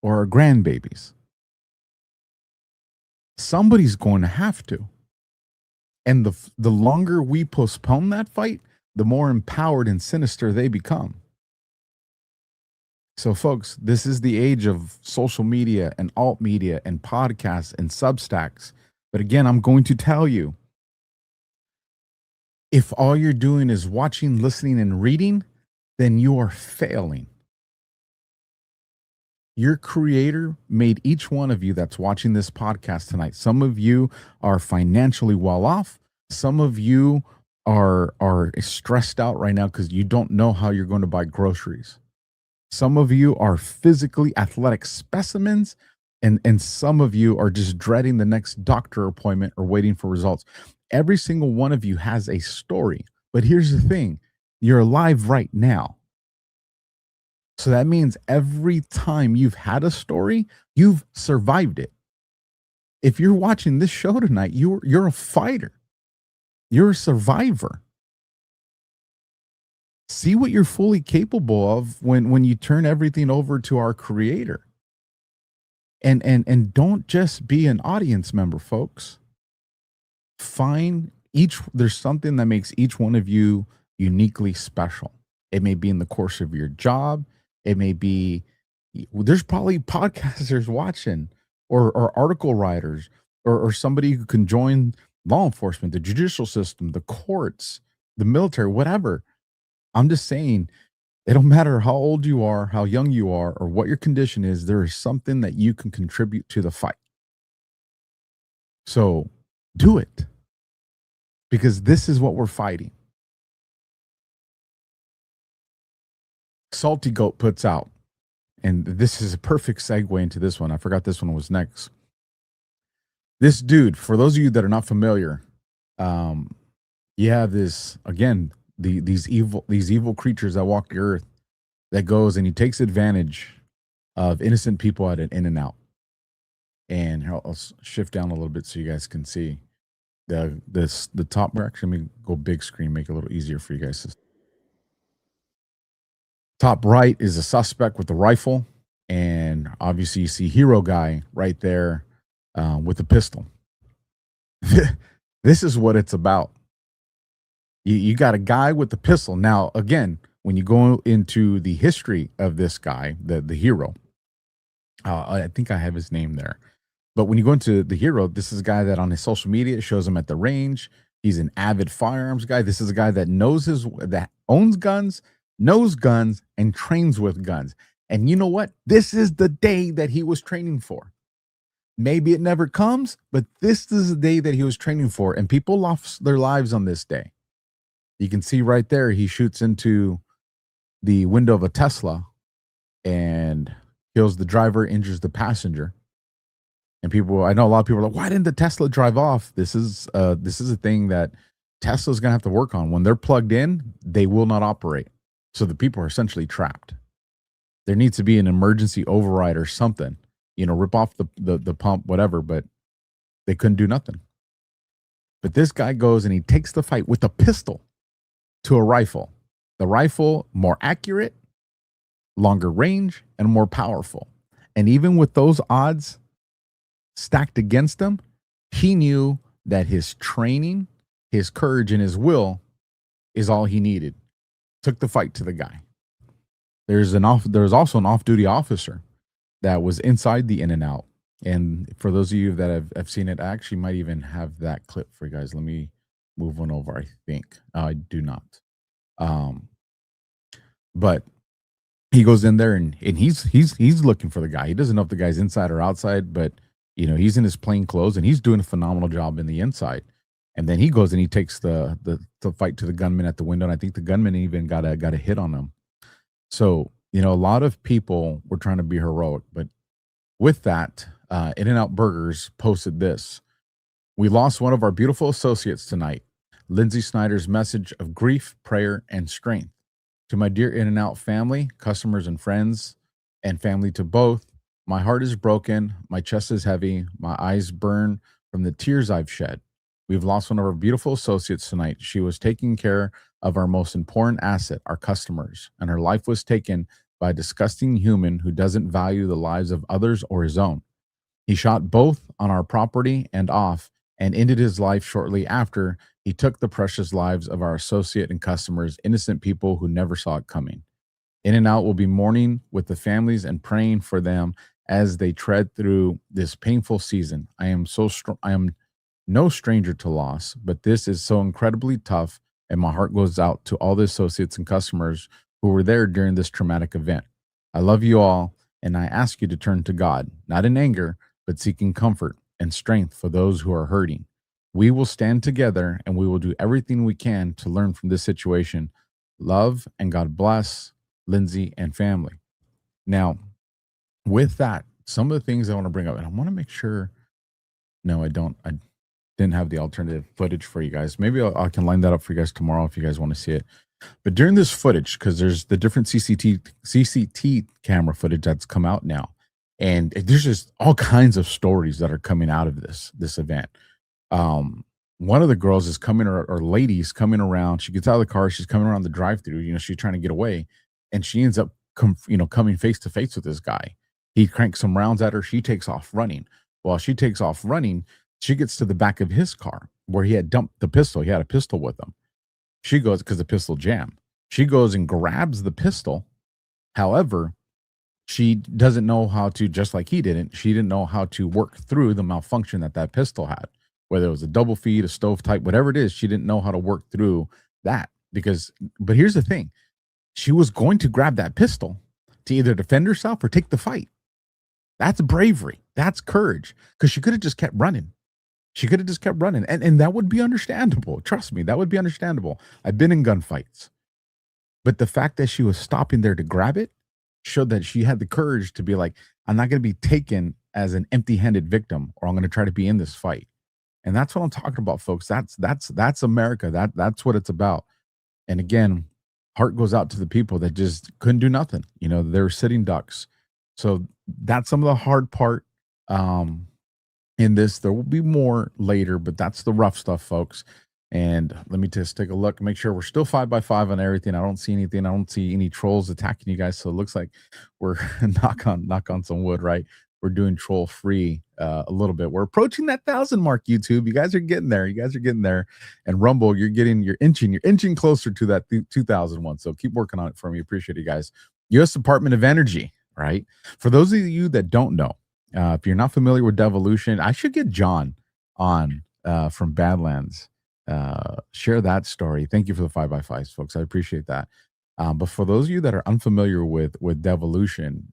or our grandbabies. Somebody's going to have to. And the longer we postpone that fight, the more empowered and sinister they become. So, folks, this is the age of social media and alt media and podcasts and Substacks. But again, I'm going to tell you, if all you're doing is watching, listening, and reading, then you are failing. Your creator made each one of you that's watching this podcast tonight. Some of you are financially well off. Some of you are stressed out right now because you don't know how you're going to buy groceries. Some of you are physically athletic specimens, and some of you are just dreading the next doctor appointment or waiting for results. Every single one of you has a story. But here's the thing. You're alive right now. So that means every time you've had a story, you've survived it. If you're watching this show tonight, you're a fighter. You're a survivor. See what you're fully capable of when you turn everything over to our creator. And don't just be an audience member, folks. There's something that makes each one of you uniquely special. It may be in the course of your job. It may be, there's probably podcasters watching or article writers or somebody who can join law enforcement, the judicial system, the courts, the military, whatever. I'm just saying, it don't matter how old you are, how young you are, or what your condition is, there is something that you can contribute to the fight. So do it, because this is what we're fighting. Salty Goat puts out, and this is a perfect segue into this one. I forgot this one was next. This dude, for those of you that are not familiar, you have this, again, these evil creatures that walk the earth, that goes and he takes advantage of innocent people at an In-N-Out. And I'll shift down a little bit so you guys can see the top. Actually, let me go big screen, make it a little easier for you guys to see. Top right is a suspect with a rifle, and obviously you see hero guy right there with a pistol. This is what it's about. You got a guy with a pistol. Now, again, when you go into the history of this guy, the hero, I think I have his name there. But when you go into the hero, this is a guy that on his social media shows him at the range. He's an avid firearms guy. This is a guy that that owns guns, knows guns, and trains with guns. And you know what? This is the day that he was training for. Maybe it never comes, but this is the day that he was training for. And people lost their lives on this day. You can see right there, he shoots into the window of a Tesla and kills the driver, injures the passenger. And I know a lot of people are like, why didn't the Tesla drive off? This is a thing that Tesla's going to have to work on. When they're plugged in, they will not operate. So the people are essentially trapped. There needs to be an emergency override or something, rip off the pump, whatever, but they couldn't do nothing. But this guy goes and he takes the fight with a pistol to a rifle. The rifle, more accurate, longer range, and more powerful. And even with those odds stacked against him, he knew that his training, his courage, and his will is all he needed. Took the fight to the guy. There's also an off-duty officer that was inside the In-N-Out. And for those of you that have seen it, I actually might even have that clip for you guys. Let me move one over, I think. I do not. But he goes in there and he's looking for the guy. He doesn't know if the guy's inside or outside, but he's in his plain clothes and he's doing a phenomenal job in the inside. And then he goes and he takes the fight to the gunman at the window. And I think the gunman even got a hit on him. So, a lot of people were trying to be heroic, but with that, In-N-Out Burgers posted this. We lost one of our beautiful associates tonight. Lindsay Snyder's message of grief, prayer, and strength. To my dear In-N-Out family, customers and friends, and family to both, my heart is broken, my chest is heavy, my eyes burn from the tears I've shed. We've lost one of our beautiful associates tonight. She was taking care of our most important asset, our customers, and her life was taken by a disgusting human who doesn't value the lives of others or his own. He shot both on our property and off, and ended his life shortly after he took the precious lives of our associate and customers, innocent people who never saw it coming. In-N-Out will be mourning with the families and praying for them as they tread through this painful season. I am no stranger to loss, but this is so incredibly tough, and my heart goes out to all the associates and customers who were there during this traumatic event. I love you all, and I ask you to turn to God, not in anger, but seeking comfort and strength for those who are hurting. We will stand together, and we will do everything we can to learn from this situation. Love and God bless Lindsay and family. Now, with that, some of the things I want to bring up, and I want to make sure, no, I didn't have the alternative footage for you guys. Maybe I can line that up for you guys tomorrow if you guys want to see it. But during this footage, because there's the different CCT camera footage that's come out now, and there's just all kinds of stories that are coming out of this event. One of the girls is coming, or ladies coming around. She gets out of the car. She's coming around the drive-thru. She's trying to get away, and she ends up coming face to face with this guy. He cranks some rounds at her. She takes off running. While she takes off running, she gets to the back of his car where he had dumped the pistol. He had a pistol with him. She goes, because the pistol jammed. She goes and grabs the pistol. However, she doesn't know how to, just like he didn't, she didn't know how to work through the malfunction that pistol had. Whether it was a double feed, a stove type, whatever it is, she didn't know how to work through that. But here's the thing. She was going to grab that pistol to either defend herself or take the fight. That's bravery. That's courage. Because she could have just kept running. And that would be understandable. Trust me, that would be understandable. I've been in gunfights. But the fact that she was stopping there to grab it showed that she had the courage to be like, I'm not going to be taken as an empty-handed victim, or I'm going to try to be in this fight. And that's what I'm talking about, folks. That's America. That's what it's about. And again, heart goes out to the people that just couldn't do nothing. They're sitting ducks. So that's some of the hard part. In this, there will be more later, but that's the rough stuff, folks. And let me just take a look, make sure we're still 5x5 on everything. I don't see anything. I don't see any trolls attacking you guys. So it looks like we're knock on some wood, right? We're doing troll free a little bit. We're approaching that 1,000 mark. YouTube, you guys are getting there. And Rumble, you're inching closer to that 2001. So keep working on it for me. Appreciate it, guys. U.S. Department of Energy, right? For those of you that don't know, if you're not familiar with devolution, I should get John on from Badlands. Share that story. Thank you for the 5x5s, folks. I appreciate that. But for those of you that are unfamiliar with devolution,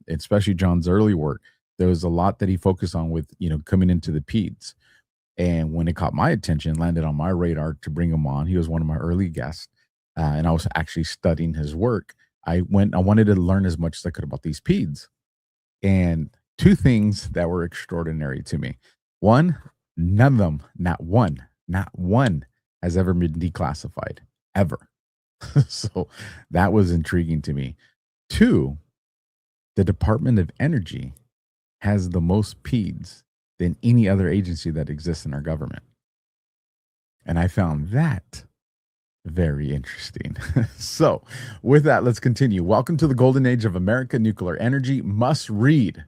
especially John's early work, there was a lot that he focused on with coming into the PEDS. And when it caught my attention, landed on my radar to bring him on, he was one of my early guests, and I was actually studying his work. I wanted to learn as much as I could about these PEDS. And two things that were extraordinary to me. One, none of them, not one has ever been declassified, ever. So that was intriguing to me. Two, the Department of Energy has the most PEDS than any other agency that exists in our government. And I found that Very interesting. So, with that, let's continue. Welcome to the golden age of America nuclear energy. Must read.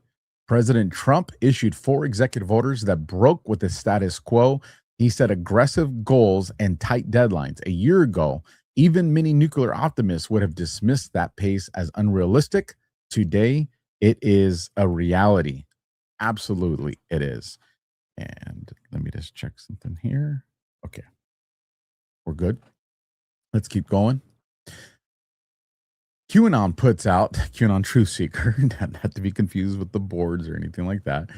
President Trump issued 4 executive orders that broke with the status quo. He set aggressive goals and tight deadlines. A year ago, even many nuclear optimists would have dismissed that pace as unrealistic. Today, it is a reality. Absolutely, it is. And let me just check something here. Okay, we're good. Let's keep going. QAnon puts out, QAnon Truth Seeker, not to be confused with the boards or anything like that,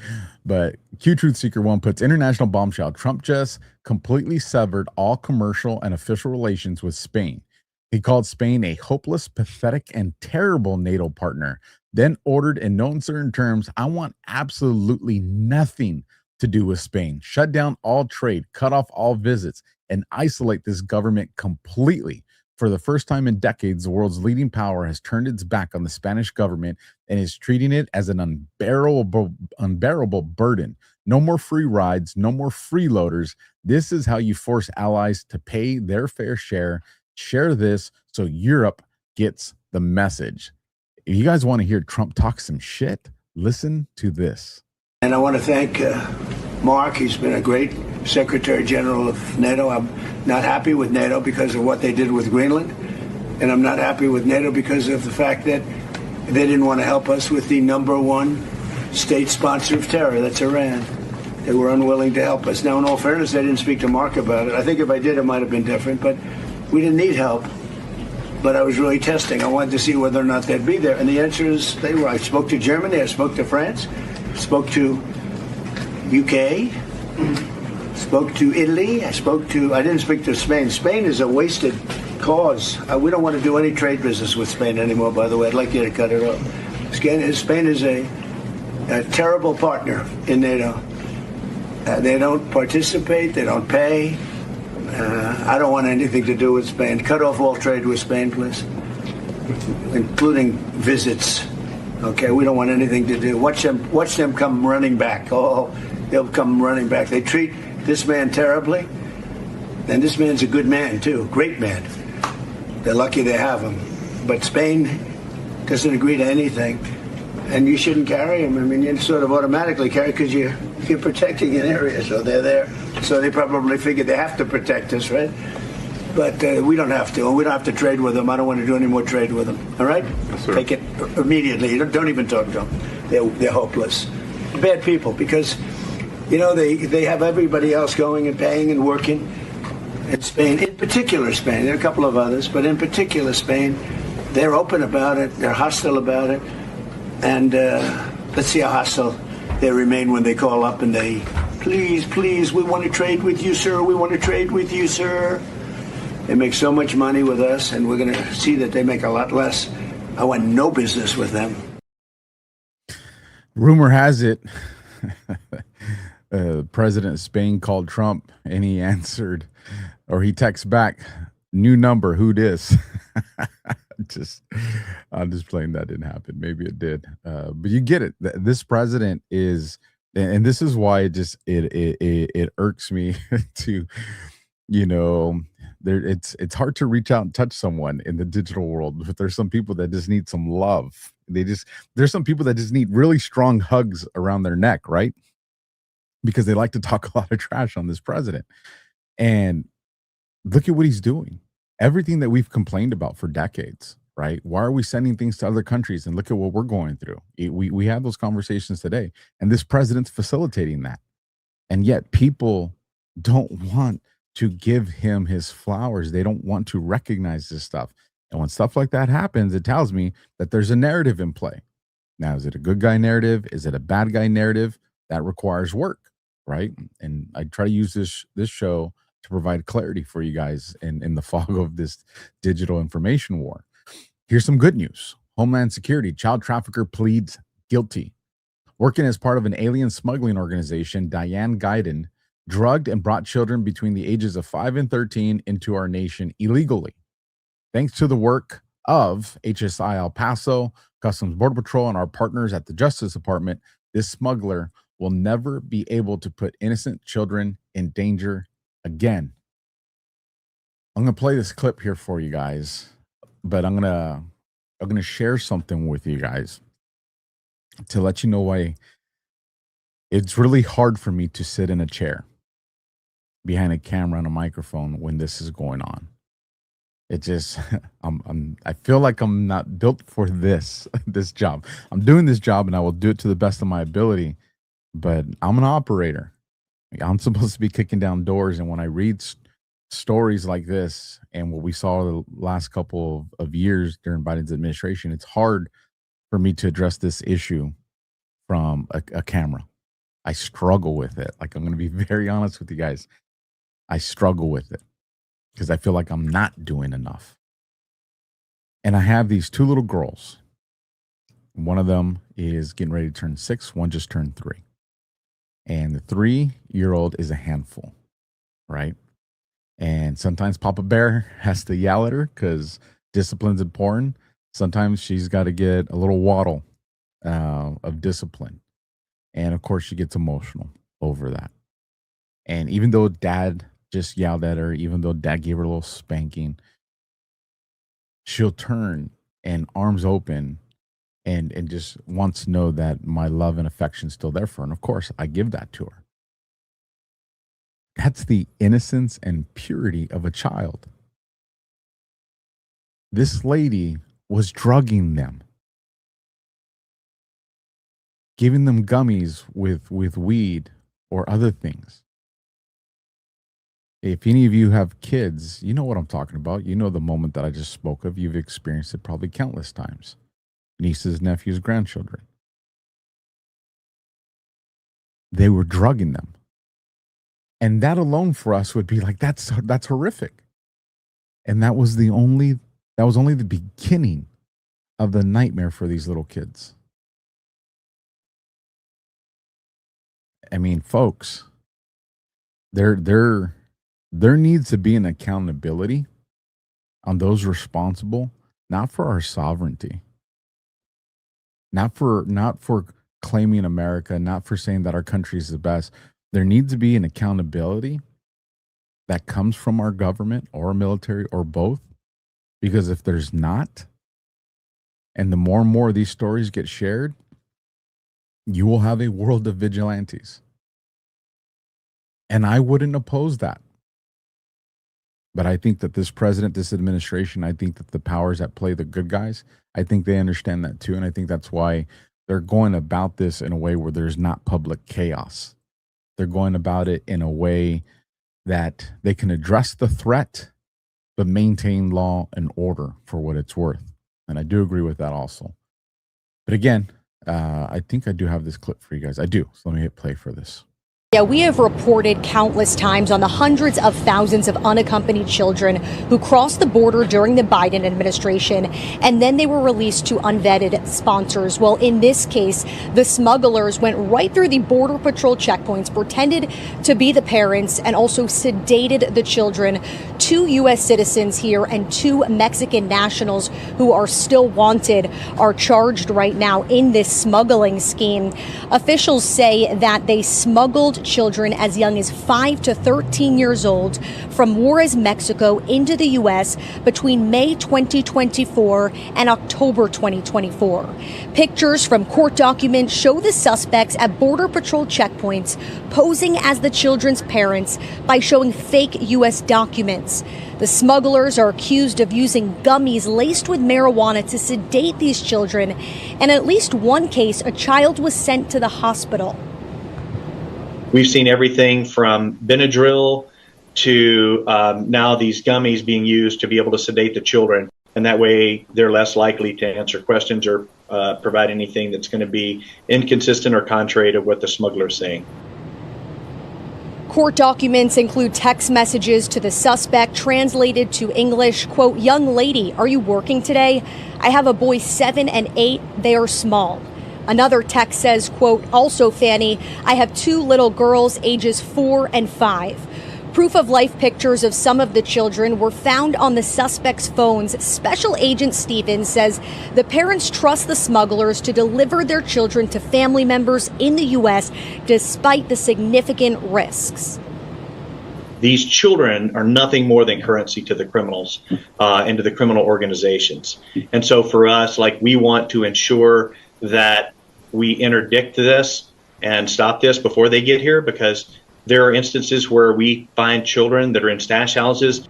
but Q Truth Seeker 1 puts international bombshell. Trump just completely severed all commercial and official relations with Spain. He called Spain a hopeless, pathetic, and terrible NATO partner, then ordered in no uncertain terms, I want absolutely nothing to do with Spain. Shut down all trade, cut off all visits, and isolate this government completely. For the first time in decades, the world's leading power has turned its back on the Spanish government and is treating it as an unbearable burden. No more free rides, no more freeloaders. This is how you force allies to pay their fair share. Share this so Europe gets the message. If you guys want to hear Trump talk some shit, listen to this. And I want to thank Mark. He's been a great Secretary General of NATO. I'm not happy with NATO because of what they did with Greenland. And I'm not happy with NATO because of the fact that they didn't want to help us with the #1 state sponsor of terror, that's Iran. They were unwilling to help us. Now, in all fairness, I didn't speak to Mark about it. I think if I did, it might have been different, but we didn't need help. But I was really testing. I wanted to see whether or not they'd be there. And the answer is they were. I spoke to Germany, I spoke to France, spoke to UK, spoke to Italy, I didn't speak to Spain. Spain is a wasted cause. We don't want to do any trade business with Spain anymore, by the way. I'd like you to cut it off. Spain is a terrible partner in NATO. They don't participate, they don't pay. I don't want anything to do with Spain. Cut off all trade with Spain, please, including visits. Okay, we don't want anything to do. Watch them come running back. Oh, they'll come running back. They treat this man terribly, and this man's a good man too, great man. They're lucky they have him. But Spain doesn't agree to anything, and you shouldn't carry him. I mean, you sort of automatically carry because you're protecting an area, so they're there. So they probably figured they have to protect us, right? But we don't have to, and we don't have to trade with them. I don't want to do any more trade with them. All right? Yes, take it immediately. Don't even talk to them. They're hopeless. Bad people, because they have everybody else going and paying and working. In Spain, in particular Spain, there are a couple of others, but in particular Spain, they're open about it. They're hostile about it, and let's see how hostile they remain when they call up and they, please, we want to trade with you, sir. We want to trade with you, sir. They make so much money with us, and we're going to see that they make a lot less. I want no business with them. Rumor has it, President of Spain called Trump, and he answered, or he texts back, new number, who dis? I'm just playing that didn't happen. Maybe it did. But you get it. This president is, and this is why it irks me to, it's hard to reach out and touch someone in the digital world, but there's some people that just need some love. There's some people that just need really strong hugs around their neck, right? Because they like to talk a lot of trash on this president. And look at what he's doing. Everything that we've complained about for decades, right? Why are we sending things to other countries? And look at what we're going through. We have those conversations today, and this president's facilitating that. And yet people don't want to give him his flowers. They don't want to recognize this stuff. And when stuff like that happens, it tells me that there's a narrative in play. Now, is it a good guy narrative? Is it a bad guy narrative? That requires work, right? And I try to use this show to provide clarity for you guys in the fog of this digital information war. Here's some good news. Homeland Security, child trafficker pleads guilty. Working as part of an alien smuggling organization, Diane Guyton drugged and brought children between the ages of 5 and 13 into our nation illegally. Thanks to the work of HSI El Paso, Customs Border Patrol, and our partners at the Justice Department, this smuggler will never be able to put innocent children in danger again. I'm gonna play this clip here for you guys, but I'm gonna share something with you guys to let you know why it's really hard for me to sit in a chair behind a camera and a microphone when this is going on. It just I feel like I'm not built for this job. I'm doing this job and I will do it to the best of my ability, but I'm an operator. I'm supposed to be kicking down doors, and when I read stories like this and what we saw the last couple of years during Biden's administration, it's hard for me to address this issue from a camera. I struggle with it. Like, I'm going to be very honest with you guys. I struggle with it because I feel like I'm not doing enough. And I have these two little girls. One of them is getting ready to turn 6. One just turned 3. And the 3-year-old is a handful, right? And sometimes Papa Bear has to yell at her because discipline's important. Sometimes she's got to get a little waddle of discipline. And of course, she gets emotional over that. And even though dad just yelled at her, even though dad gave her a little spanking, she'll turn and arms open and just wants to know that my love and affection is still there for her. And of course, I give that to her. That's the innocence and purity of a child. This lady was drugging them, giving them gummies with weed or other things. If any of you have kids, you know what I'm talking about. You know the moment that I just spoke of. You've experienced it probably countless times. Nieces, nephews, grandchildren. They were drugging them. And that alone for us would be like, that's horrific. And that was only the beginning of the nightmare for these little kids. I mean, folks, there needs to be an accountability on those responsible, not for our sovereignty, not for claiming America, not for saying that our country is the best. There needs to be an accountability that comes from our government or our military or both, because if there's not, and the more and more of these stories get shared, you will have a world of vigilantes. And I wouldn't oppose that. But I think that this president, this administration, I think that the powers that play, the good guys, I think they understand that too. And I think that's why they're going about this in a way where there's not public chaos. They're going about it in a way that they can address the threat, but maintain law and order for what it's worth. And I do agree with that also. But again, I think I do have this clip for you guys. I do. So let me hit play for this. Yeah, we have reported countless times on the hundreds of thousands of unaccompanied children who crossed the border during the Biden administration, and then they were released to unvetted sponsors. Well, in this case, the smugglers went right through the Border Patrol checkpoints, pretended to be the parents, and also sedated the children. 2 U.S. citizens here and 2 Mexican nationals who are still wanted are charged right now in this smuggling scheme. Officials say that they smuggled children as young as 5 to 13 years old from Juarez, Mexico into the U.S. between May 2024 and October 2024. Pictures from court documents show the suspects at Border Patrol checkpoints posing as the children's parents by showing fake U.S. documents. The smugglers are accused of using gummies laced with marijuana to sedate these children, and in at least one case, a child was sent to the hospital. We've seen everything from Benadryl to now these gummies being used to be able to sedate the children. And that way they're less likely to answer questions or provide anything that's going to be inconsistent or contrary to what the smuggler is saying. Court documents include text messages to the suspect translated to English, quote, "Young lady, are you working today? I have a boy 7 and 8. They are small." Another text says, quote, "Also, Fanny, I have 2 little girls ages 4 and 5. Proof of life pictures of some of the children were found on the suspect's phones. Special Agent Stevens says the parents trust the smugglers to deliver their children to family members in the U.S. despite the significant risks. these children are nothing more than currency to the criminals and to the criminal organizations. And so for us, like, we want to ensure that we interdict this and stop this before they get here, because there are instances where we find children that are in stash houses.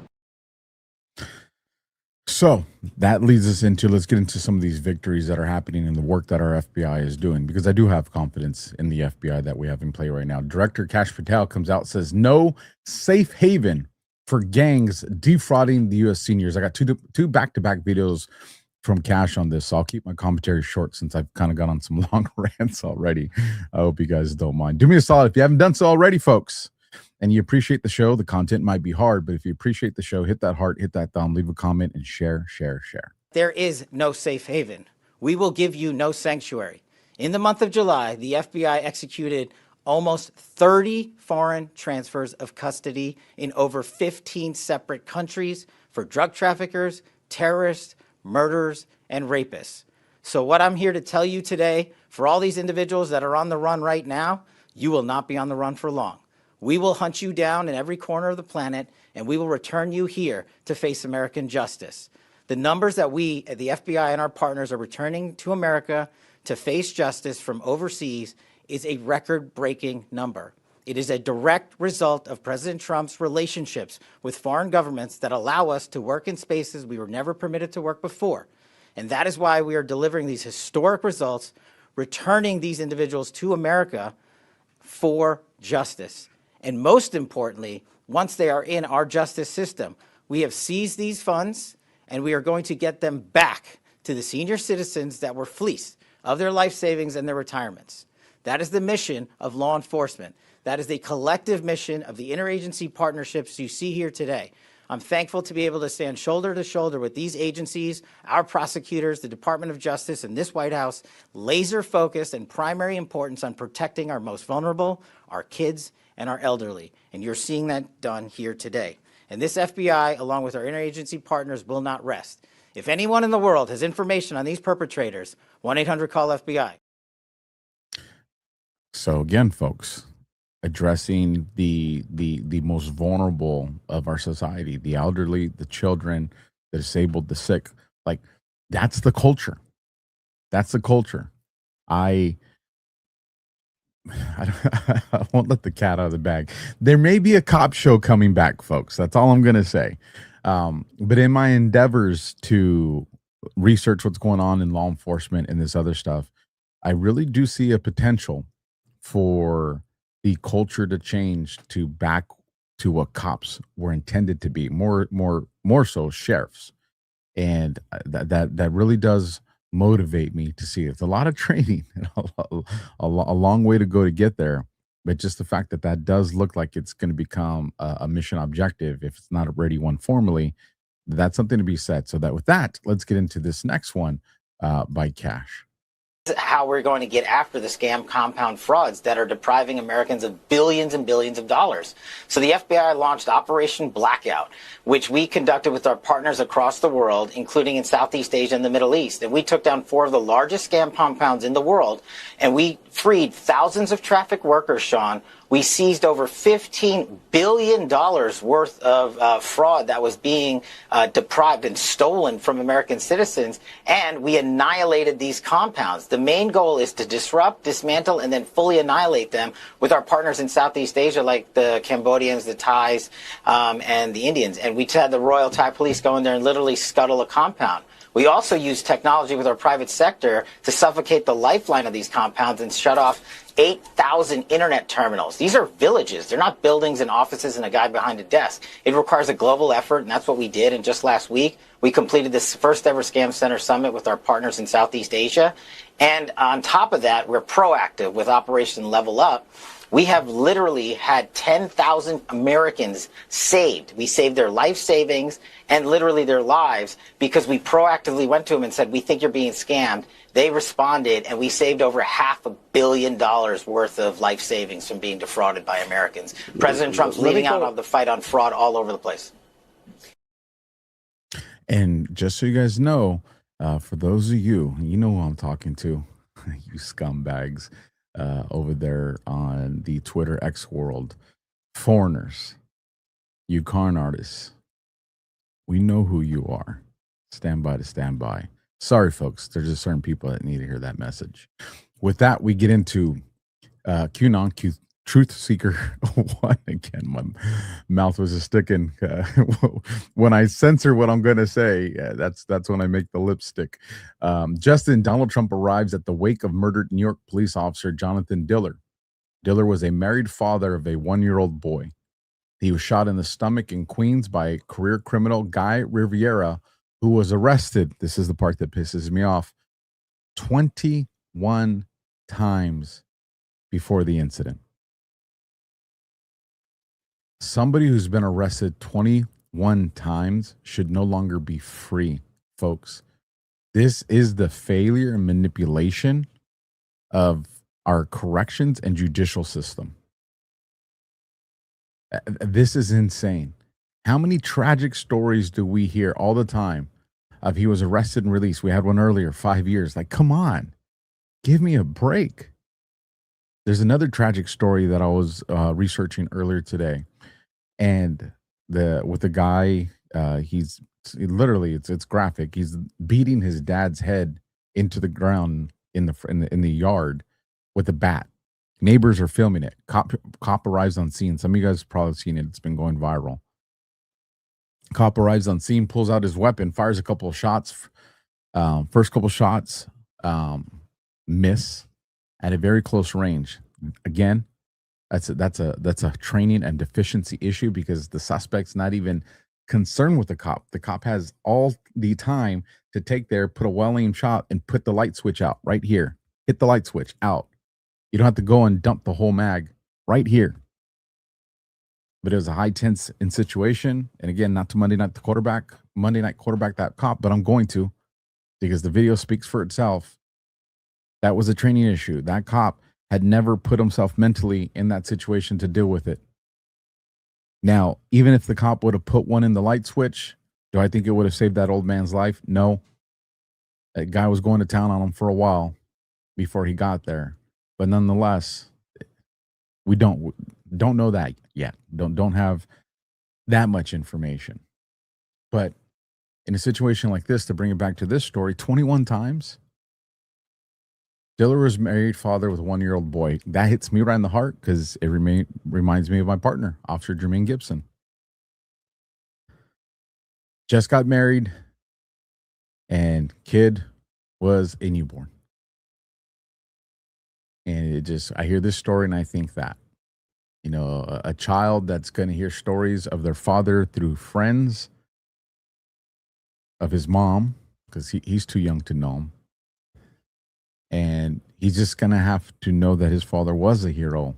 So that leads us into, let's get into some of these victories that are happening in the work that our FBI is doing, because I do have confidence in the FBI that we have in play right now. Director Kash Patel comes out, says no safe haven for gangs defrauding the U.S. seniors. I got two back-to-back videos from Kash on this, so I'll keep my commentary short since I've kind of gone on some long rants already. I hope you guys don't mind. Do me a solid if you haven't done so already, folks, and you appreciate the show. The content might be hard, but if you appreciate the show, hit that heart, hit that thumb, leave a comment, and share. There is no safe haven. We will give you no sanctuary. In the month of July, the FBI executed almost 30 foreign transfers of custody in over 15 separate countries for drug traffickers, terrorists, murderers, and rapists. So what I'm here to tell you today, for all these individuals that are on the run right now, you will not be on the run for long. We will hunt you down in every corner of the planet, and we will return you here to face American justice. The numbers that we at the FBI and our partners are returning to America to face justice from overseas is a record-breaking number. It is a direct result of President Trump's relationships with foreign governments that allow us to work in spaces we were never permitted to work before. And that is why we are delivering these historic results, returning these individuals to America for justice. And most importantly, once they are in our justice system, we have seized these funds and we are going to get them back to the senior citizens that were fleeced of their life savings and their retirements. That is the mission of law enforcement. That is the collective mission of the interagency partnerships you see here today. I'm thankful to be able to stand shoulder to shoulder with these agencies, our prosecutors, the Department of Justice, and this White House, laser focused and primary importance on protecting our most vulnerable, our kids, and our elderly. And you're seeing that done here today. And this FBI, along with our interagency partners, will not rest. If anyone in the world has information on these perpetrators, 1-800-CALL-FBI. So again, folks, addressing the most vulnerable of our society, the elderly, the children, the disabled, the sick, like, that's the culture. That's the culture. I won't let the cat out of the bag. There may be a cop show coming back, folks. That's all I'm going to say. But in my endeavors to research what's going on in law enforcement and this other stuff, I really do see a potential for the culture to change to back to what cops were intended to be, more so sheriffs. And that really does motivate me to see it's a lot of training and a long way to go to get there. But just the fact that does look like it's going to become a mission objective, if it's not already one formally, that's something to be said. So that with that, let's get into this next one by Kash. How we're going to get after the scam compound frauds that are depriving Americans of billions and billions of dollars. So the FBI launched Operation Blackout, which we conducted with our partners across the world, including in Southeast Asia and the Middle East. And we took down 4 of the largest scam compounds in the world, and we freed thousands of traffic workers, Sean. We seized over $15 billion worth of fraud that was being deprived and stolen from American citizens, and we annihilated these compounds. The main goal is to disrupt, dismantle, and then fully annihilate them with our partners in Southeast Asia, like the Cambodians, the Thais, and the Indians. And we had the Royal Thai Police go in there and literally scuttle a compound. We also use technology with our private sector to suffocate the lifeline of these compounds and shut off 8,000 internet terminals. These are villages. They're not buildings and offices and a guy behind a desk. It requires a global effort, and that's what we did. And just last week, we completed this first ever Scam Center Summit with our partners in Southeast Asia. And on top of that, we're proactive with Operation Level Up. We have literally had 10,000 Americans saved. We saved their life savings and literally their lives because we proactively went to them and said, we think you're being scammed. They responded, and we saved over $500 million worth of life savings from being defrauded by Americans. President Trump's leading out on the fight on fraud all over the place. And just so you guys know, for those of you, you know who I'm talking to, you scumbags over there on the Twitter X world, foreigners, You con artists, we know who you are. Stand by to stand by. Sorry, folks. There's just certain people that need to hear that message. With that, we get into QAnon, Truth Seeker 1. Again, my mouth was just sticking. When I censor what I'm going to say, that's when I make the lipstick. Justin, Donald Trump arrives at the wake of murdered New York police officer Jonathan Diller. Diller was a married father of a 1-year-old boy. He was shot in the stomach in Queens by career criminal Guy Riviera, who was arrested. This is the part that pisses me off. 21 times before the incident. Somebody who's been arrested 21 times should no longer be free, folks. This is the failure and manipulation of our corrections and judicial system. This is insane. How many tragic stories do we hear all the time of he was arrested and released? We had one earlier, 5 years. Like, come on, give me a break. There's another tragic story that I was researching earlier today, and with the guy, he's literally it's graphic. He's beating his dad's head into the ground in the yard with a bat. Neighbors are filming it. Cop arrives on scene. Some of you guys have probably seen it. It's been going viral. Cop arrives on scene, pulls out his weapon, fires a couple of shots. First couple shots miss at a very close range. Again, that's a training and deficiency issue, because the suspect's not even concerned with the cop. The cop has all the time to take there, put a well-aimed shot, and put the light switch out right here. Hit the light switch out. You don't have to go and dump the whole mag right here. But it was a high tense situation. And again, not to Monday night quarterback that cop, but I'm going to, because the video speaks for itself. That was a training issue. That cop had never put himself mentally in that situation to deal with it. Now, even if the cop would have put one in the light switch, do I think it would have saved that old man's life? No. That guy was going to town on him for a while before he got there. But nonetheless, we don't know that yet. Don't have that much information. But in a situation like this, to bring it back to this story, 21 times, Diller was married father with a 1-year-old boy. That hits me right in the heart, because it reminds me of my partner, Officer Jermaine Gibson. Just got married, and kid was a newborn. And I hear this story and I think that, a child that's going to hear stories of their father through friends, of his mom, because he's too young to know him. And he's just going to have to know that his father was a hero.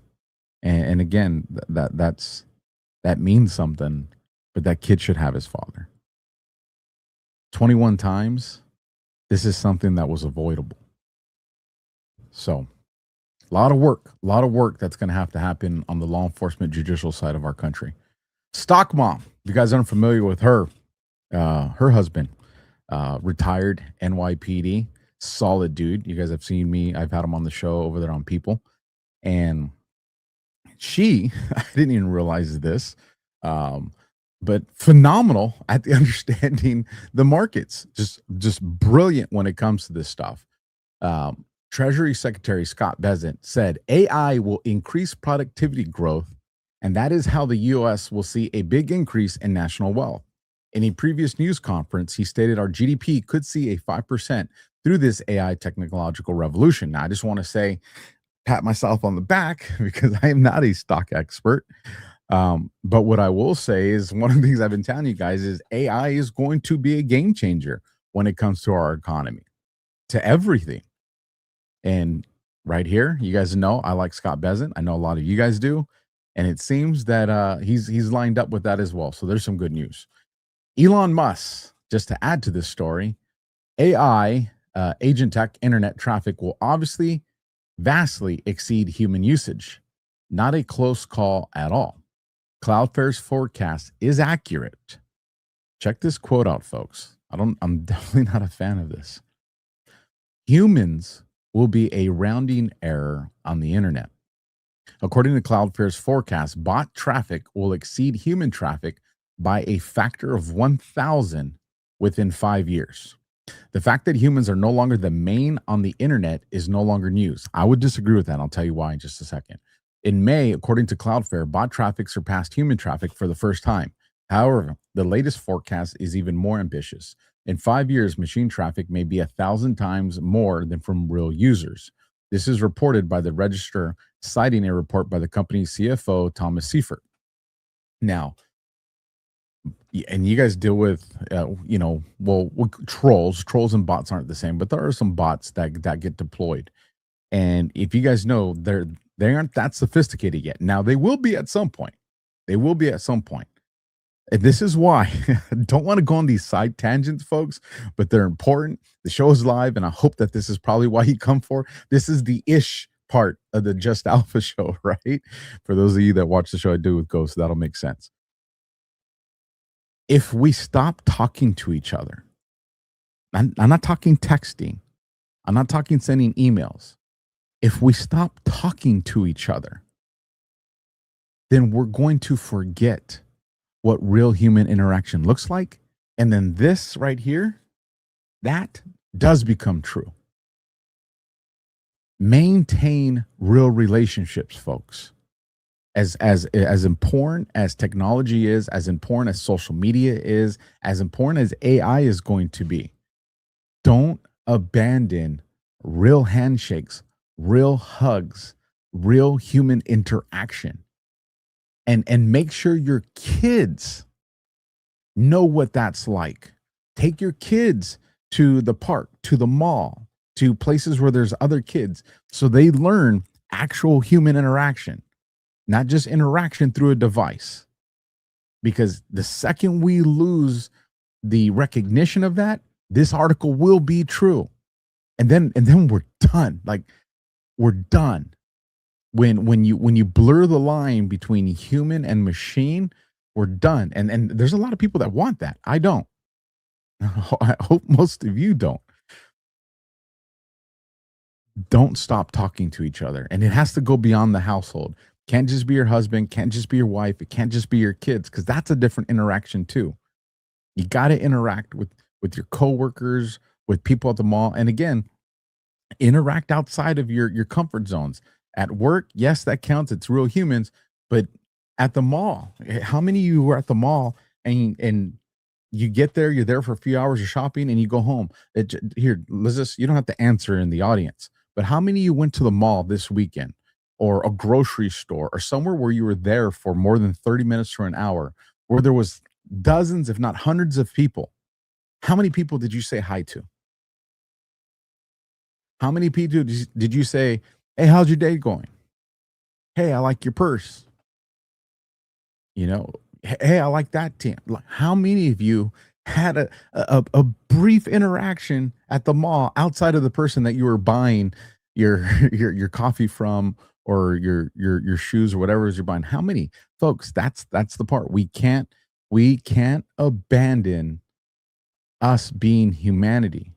And again, that means something, but that kid should have his father. 21 times, this is something that was avoidable. So, a lot of work that's going to have to happen on the law enforcement judicial side of our country. Stock Mom, if you guys aren't familiar with her, her husband, retired NYPD, solid dude. You guys have seen me. I've had him on the show over there on People. And I didn't even realize this, but phenomenal at the understanding the markets. Just brilliant when it comes to this stuff. Treasury Secretary Scott Bessent said AI will increase productivity growth, and that is how the U.S. will see a big increase in national wealth. In a previous news conference, he stated our GDP could see a 5% through this AI technological revolution. Now, I just want to pat myself on the back, because I am not a stock expert. But what I will say is, one of the things I've been telling you guys is AI is going to be a game changer when it comes to our economy, to everything. And right here, you guys know I like Scott Bessent. I know a lot of you guys do. And it seems that he's lined up with that as well. So there's some good news. Elon Musk, just to add to this story, AI, agent tech, internet traffic will obviously vastly exceed human usage. Not a close call at all. Cloudflare's forecast is accurate. Check this quote out, folks. I'm definitely not a fan of this. Humans will be a rounding error on the internet. According to Cloudflare's forecast, bot traffic will exceed human traffic by a factor of 1,000 within 5 years. The fact that humans are no longer the main on the internet is no longer news. I would disagree with that. I'll tell you why in just a second. In May, according to Cloudflare, bot traffic surpassed human traffic for the first time. However, the latest forecast is even more ambitious. In 5 years, machine traffic may be 1,000 times more than from real users. This is reported by the Register, citing a report by the company's CFO, Thomas Seifert. Now, and you guys deal with, trolls. Trolls and bots aren't the same, but there are some bots that get deployed. And if you guys know, they aren't that sophisticated yet. Now, they will be at some point. And this is why I don't want to go on these side tangents, folks, but they're important. The show is live, and I hope that this is probably why you come for. This is the ish part of the Just Alpha show, right? For those of you that watch the show I do with Ghost, that'll make sense. If we stop talking to each other, I'm not talking texting, I'm not talking sending emails. If we stop talking to each other, then we're going to forget what real human interaction looks like. And then this right here, that does become true. Maintain real relationships, folks. As important as technology is, as important as social media is, as important as AI is going to be, don't abandon real handshakes, real hugs, real human interaction. And make sure your kids know what that's like. Take your kids to the park, to the mall, to places where there's other kids, so they learn actual human interaction, not just interaction through a device. Because the second we lose the recognition of that, this article will be true. And then we're done. Like, we're done. When you blur the line between human and machine, we're done. And there's a lot of people that want that. I don't. I hope most of you don't. Don't stop talking to each other. And it has to go beyond the household. Can't just be your husband, can't just be your wife, it can't just be your kids, because that's a different interaction too. You got to interact with your coworkers, with people at the mall. And again, interact outside of your comfort zones. At work, yes, that counts. It's real humans. But at the mall, how many of you were at the mall and you get there, you're there for a few hours of shopping and you go home? Here, Liz, you don't have to answer in the audience. But how many of you went to the mall this weekend, or a grocery store, or somewhere where you were there for more than 30 minutes or an hour, where there was dozens, if not hundreds of people? How many people did you say hi to? How many people did you say, hey, how's your day going? Hey, I like your purse. Hey, I like that team. How many of you had a brief interaction at the mall outside of the person that you were buying your coffee from, or your shoes, or whatever it is you're buying? How many? Folks, that's the part. We can't abandon us being humanity.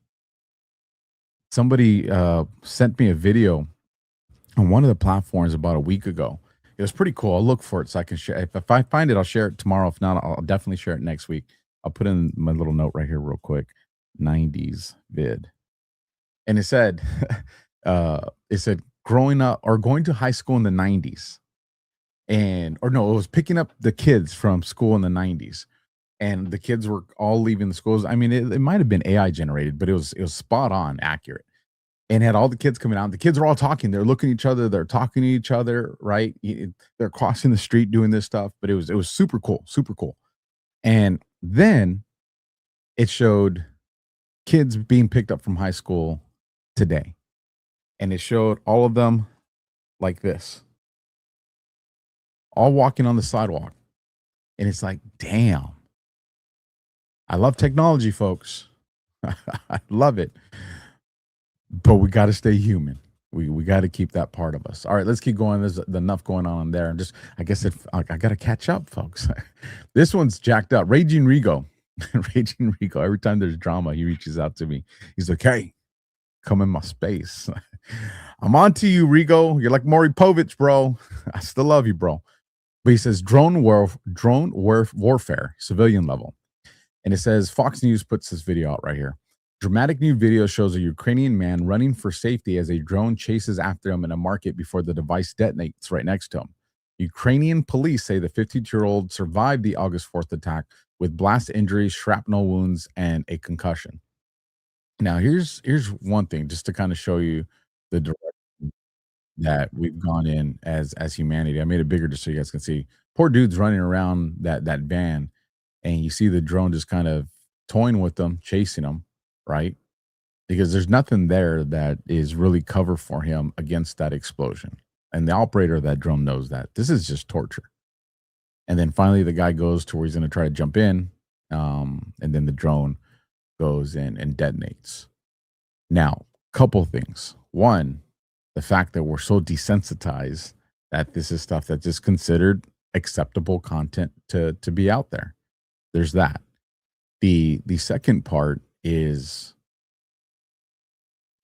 Somebody sent me a video on one of the platforms about a week ago. It was pretty cool. I'll look for it so I can share. If I find it, I'll share it tomorrow. If not, I'll definitely share it next week. I'll put in my little note right here real quick. 90s vid. And it said, growing up or going to high school in the 90s. It was picking up the kids from school in the 90s. And the kids were all leaving the schools. I mean, it might have been AI generated, but it was spot on accurate. And had all the kids coming out. The kids are all talking. They're looking at each other. They're talking to each other, right? They're crossing the street doing this stuff. But it was super cool, super cool. And then it showed kids being picked up from high school today. And it showed all of them like this, all walking on the sidewalk. And it's like, damn. I love technology, folks. I love it. But we got to stay human. We got to keep that part of us. All right, let's keep going. There's enough going on there. And I got to catch up, folks. This one's jacked up. Raging Rigo. Raging Rigo. Every time there's drama, he reaches out to me. He's like, hey, come in my space. I'm on to you, Rigo. You're like Maury Povich, bro. I still love you, bro. But he says drone warfare, civilian level. And it says Fox News puts this video out right here. Dramatic new video shows a Ukrainian man running for safety as a drone chases after him in a market before the device detonates right next to him. Ukrainian police say the 52-year-old survived the August 4th attack with blast injuries, shrapnel wounds, and a concussion. Now, here's one thing just to kind of show you the direction that we've gone in as humanity. I made it bigger just so you guys can see. Poor dude's running around that van, and you see the drone just kind of toying with them, chasing them, right? Because there's nothing there that is really cover for him against that explosion. And the operator of that drone knows that. This is just torture. And then finally the guy goes to where he's going to try to jump in, and then the drone goes in and detonates. Now, couple things. One, the fact that we're so desensitized that this is stuff that's just considered acceptable content to be out there. There's that. The second part is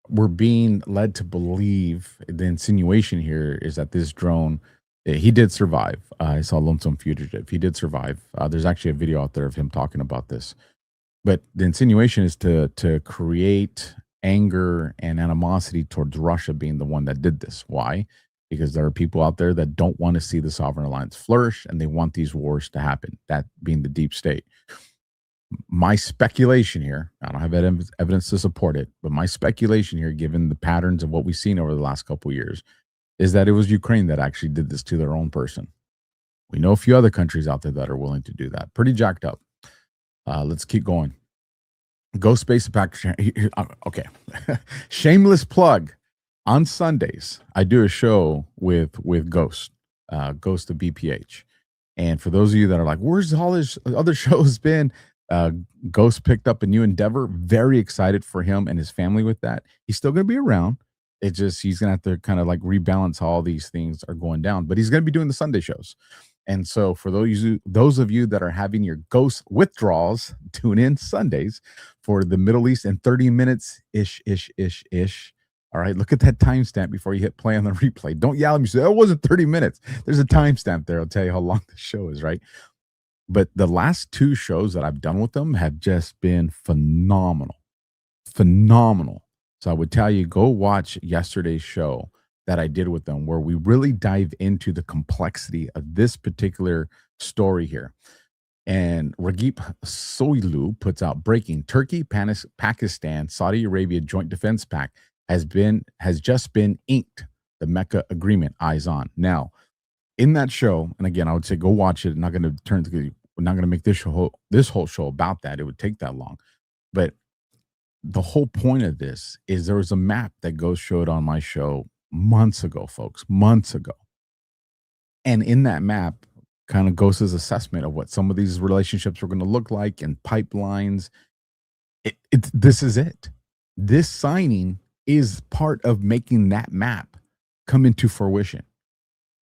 we're being led to believe, the insinuation here is that this drone, he did survive. I saw Lonesome Fugitive. He did survive. There's actually a video out there of him talking about this. But the insinuation is to create anger and animosity towards Russia being the one that did this. Why? Because there are people out there that don't want to see the sovereign alliance flourish, and they want these wars to happen, that being the deep state. My speculation here, I don't have evidence to support it, but my speculation here, given the patterns of what we've seen over the last couple of years, is that it was Ukraine that actually did this to their own person. We know a few other countries out there that are willing to do that. Pretty jacked up. Let's keep going. Ghost Space Pack. Okay. Shameless plug. On Sundays, I do a show with Ghost of BPH. And for those of you that are like, where's all his other shows been? Ghost picked up a new endeavor. Very excited for him and his family with that. He's still going to be around. It's just he's going to have to kind of like rebalance how all these things are going down. But he's going to be doing the Sunday shows. And so for those of you that are having your ghost withdrawals, tune in Sundays for the Middle East in 30 minutes ish. All right, look at that timestamp before you hit play on the replay. Don't yell at me. Say, oh, it wasn't 30 minutes. There's a timestamp there. I'll tell you how long the show is, right? But the last two shows that I've done with them have just been phenomenal. Phenomenal. So I would tell you, go watch yesterday's show that I did with them, where we really dive into the complexity of this particular story here. And Raghib Soilu puts out breaking: Turkey, Pakistan, Saudi Arabia Joint Defense Pact has just been inked. The Mecca Agreement, eyes on. Now, in that show, and again, I would say go watch it. I'm not going to make this whole show about that. It would take that long. But the whole point of this is there was a map that Ghost showed on my show months ago, folks, months ago. And in that map, kind of Ghost's assessment of what some of these relationships were going to look like and pipelines. This is it. This signing is part of making that map come into fruition.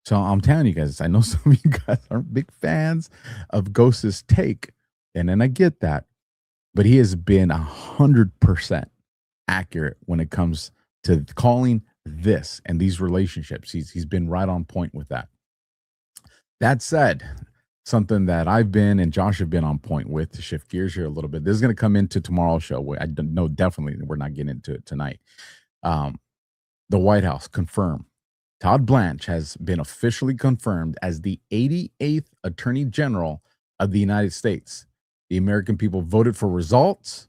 So I'm telling you guys, I know some of you guys aren't big fans of Ghost's take, and then I get that, but he has been 100% accurate when it comes to calling this and these relationships. He's been right on point with that. That said, something that I've been and Josh have been on point with, to shift gears here a little bit. This is going to come into tomorrow's show. I don't know, definitely we're not getting into it tonight. The White House confirmed Todd Blanche has been officially confirmed as the 88th Attorney General of the United States. The American people voted for results.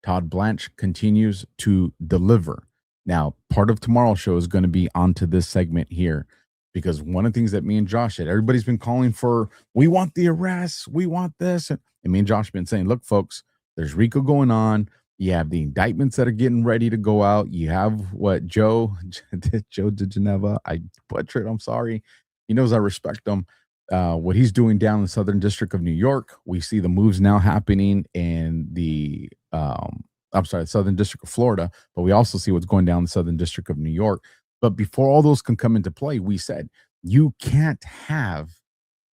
Todd Blanche continues to deliver. Now, part of tomorrow's show is going to be onto this segment here, because one of the things that me and Josh said, everybody's been calling for, we want the arrests, we want this. And me and Josh have been saying, look, folks, there's RICO going on. You have the indictments that are getting ready to go out. You have what Joe de Geneva, I butchered, I'm sorry. He knows I respect him. What he's doing down in the Southern District of New York. We see the moves now happening in the Southern District of Florida, but we also see what's going down in the Southern District of New York. But before all those can come into play, we said, you can't have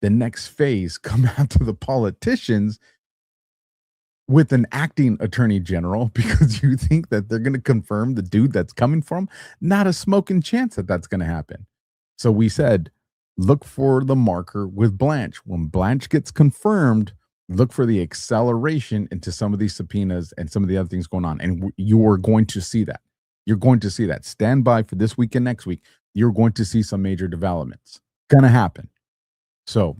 the next phase come out to the politicians with an acting attorney general because you think that they're going to confirm the dude that's coming from? Not a smoking chance that that's going to happen. So we said, look for the marker with Blanche. When Blanche gets confirmed, look for the acceleration into some of these subpoenas and some of the other things going on. And you are going to see that. You're going to see that. Stand by for this week and next week. You're going to see some major developments. Going to happen. So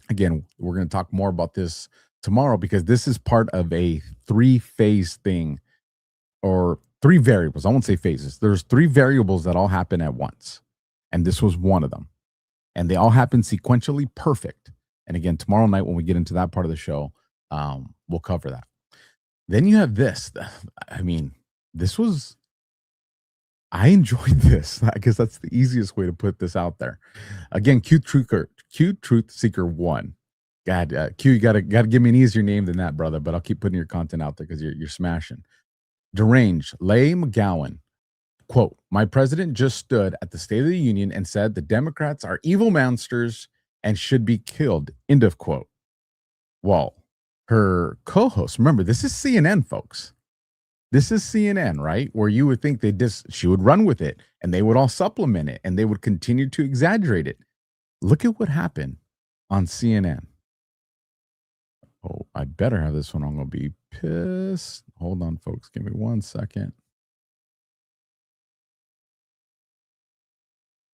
again, we're going to talk more about this tomorrow because this is part of a 3-phase thing, or 3 variables. I won't say phases. There's 3 variables that all happen at once. And this was one of them. And they all happen sequentially perfect. And again, tomorrow night, when we get into that part of the show, we'll cover that. Then you have this. I mean, I enjoyed this. I guess that's the easiest way to put this out there. Again, Q Truth Seeker 1. God, Q, you gotta give me an easier name than that, brother. But I'll keep putting your content out there because you're smashing. Deranged Leigh McGowan. Quote, my president just stood at the State of the Union and said the Democrats are evil monsters and should be killed. End of quote. Well, her co-host, remember, this is CNN, folks. This is CNN, right? Where you would think she would run with it and they would all supplement it and they would continue to exaggerate it. Look at what happened on CNN. Oh, I better have this one. I'm going to be pissed. Hold on, folks. Give me 1 second.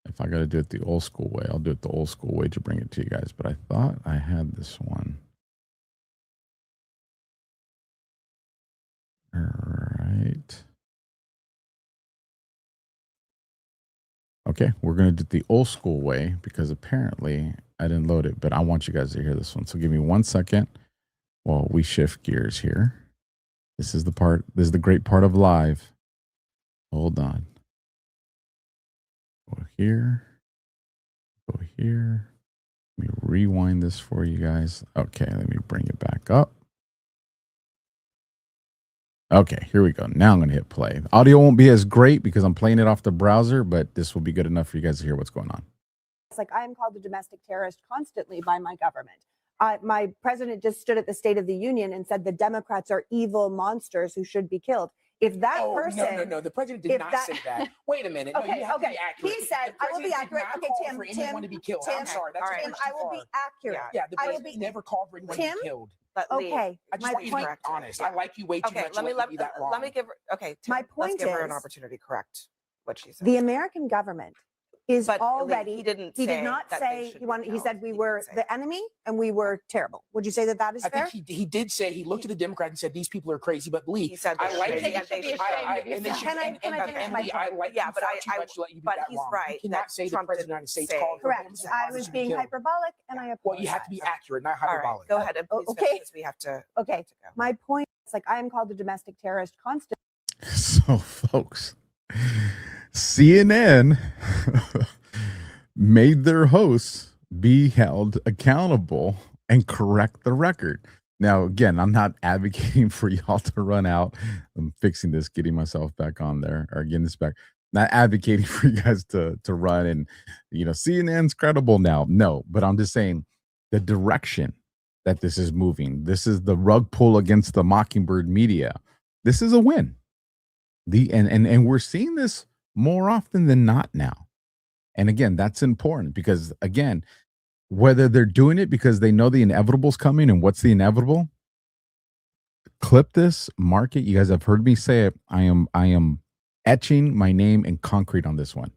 If I got to do it the old school way, I'll do it the old school way to bring it to you guys. But I thought I had this one. All right. Okay, we're going to do it the old school way because apparently I didn't load it, but I want you guys to hear this one. So give me 1 second while we shift gears here. This is the great part of live. Hold on. Go here. Go here. Let me rewind this for you guys. Okay, let me bring it back up. Okay, here we go. Now I'm going to hit play. Audio won't be as great because I'm playing it off the browser, but this will be good enough for you guys to hear what's going on. It's like I am called a domestic terrorist constantly by my government. My president just stood at the State of the Union and said the Democrats are evil monsters who should be killed. If that person... No, the president did not say that. Wait a minute. Okay, no, you have to be accurate. He said, I will be accurate. Okay, Tim, for anyone to be killed. Tim, I'm sorry. That's Tim, I will be accurate. Yeah, the president never called for anyone to be killed. Okay, I just want you to be honest. I like you way too much. Let me be that wrong. Let me give her, okay, Tim, my point let's give her an is, opportunity to correct what she said. the American government is But already... he didn't He say did not that say... He said we were the enemy and we were terrible. Would you say that that is fair? I think he did say, he looked at the Democrats and said, these people are crazy. But Lee, He said I like they you. should be ashamed. Can I finish my Lee, I point? like Yeah, you but far too much to let you be but that he's wrong. right You cannot that say the Trump president of the United didn't States say- called for Correct. Flynns I was being hyperbolic and I apologize. Well, you have to be accurate, not All right, hyperbolic. go ahead and please Okay. finish, 'cause we have to. Okay, my point is like I am called a domestic terrorist constantly. So, folks, CNN made their hosts be held accountable and correct the record. Now, again, I'm not advocating for y'all to run out. I'm fixing this, getting myself back on there, or getting this back. Not advocating for you guys to run and, CNN's credible now. No, but I'm just saying the direction that this is moving. This is the rug pull against the Mockingbird media. This is a win. And we're seeing this more often than not now. And again, that's important because, again, whether they're doing it because they know the inevitable's coming, and what's the inevitable? Clip this, mark it. You guys have heard me say it. I am etching my name in concrete on this one.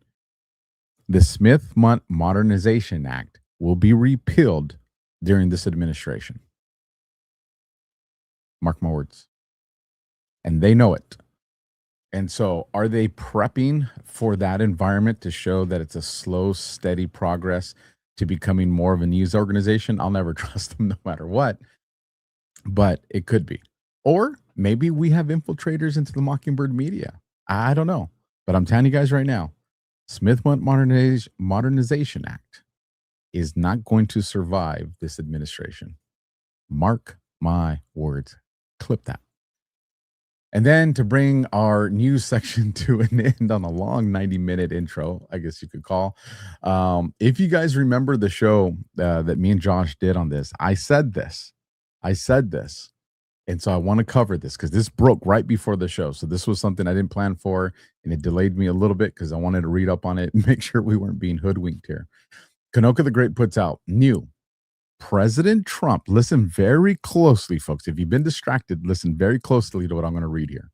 The Smith-Mundt Modernization Act will be repealed during this administration. Mark my words. And they know it. And so are they prepping for that environment to show that it's a slow, steady progress to becoming more of a news organization? I'll never trust them no matter what, but it could be. Or maybe we have infiltrators into the Mockingbird media. I don't know, but I'm telling you guys right now, Smith-Mundt Modernization Act is not going to survive this administration. Mark my words. Clip that. And then to bring our news section to an end on a long 90-minute intro, I guess you could call. If you guys remember the show that me and Josh did on this, I said this. And so I want to cover this because this broke right before the show. So this was something I didn't plan for, and it delayed me a little bit because I wanted to read up on it and make sure we weren't being hoodwinked here. Kanoka the Great puts out new. President Trump, listen very closely, folks. If you've been distracted, listen very closely to what I'm going to read here.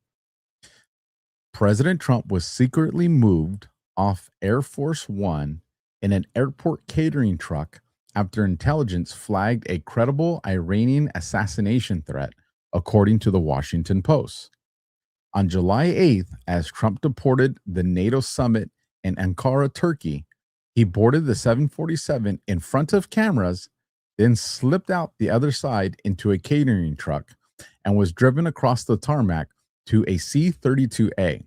President Trump was secretly moved off Air Force One in an airport catering truck after intelligence flagged a credible Iranian assassination threat, according to the Washington Post. On July 8th, as Trump departed the NATO summit in Ankara, Turkey, he boarded the 747 in front of cameras, then slipped out the other side into a catering truck and was driven across the tarmac to a C-32A.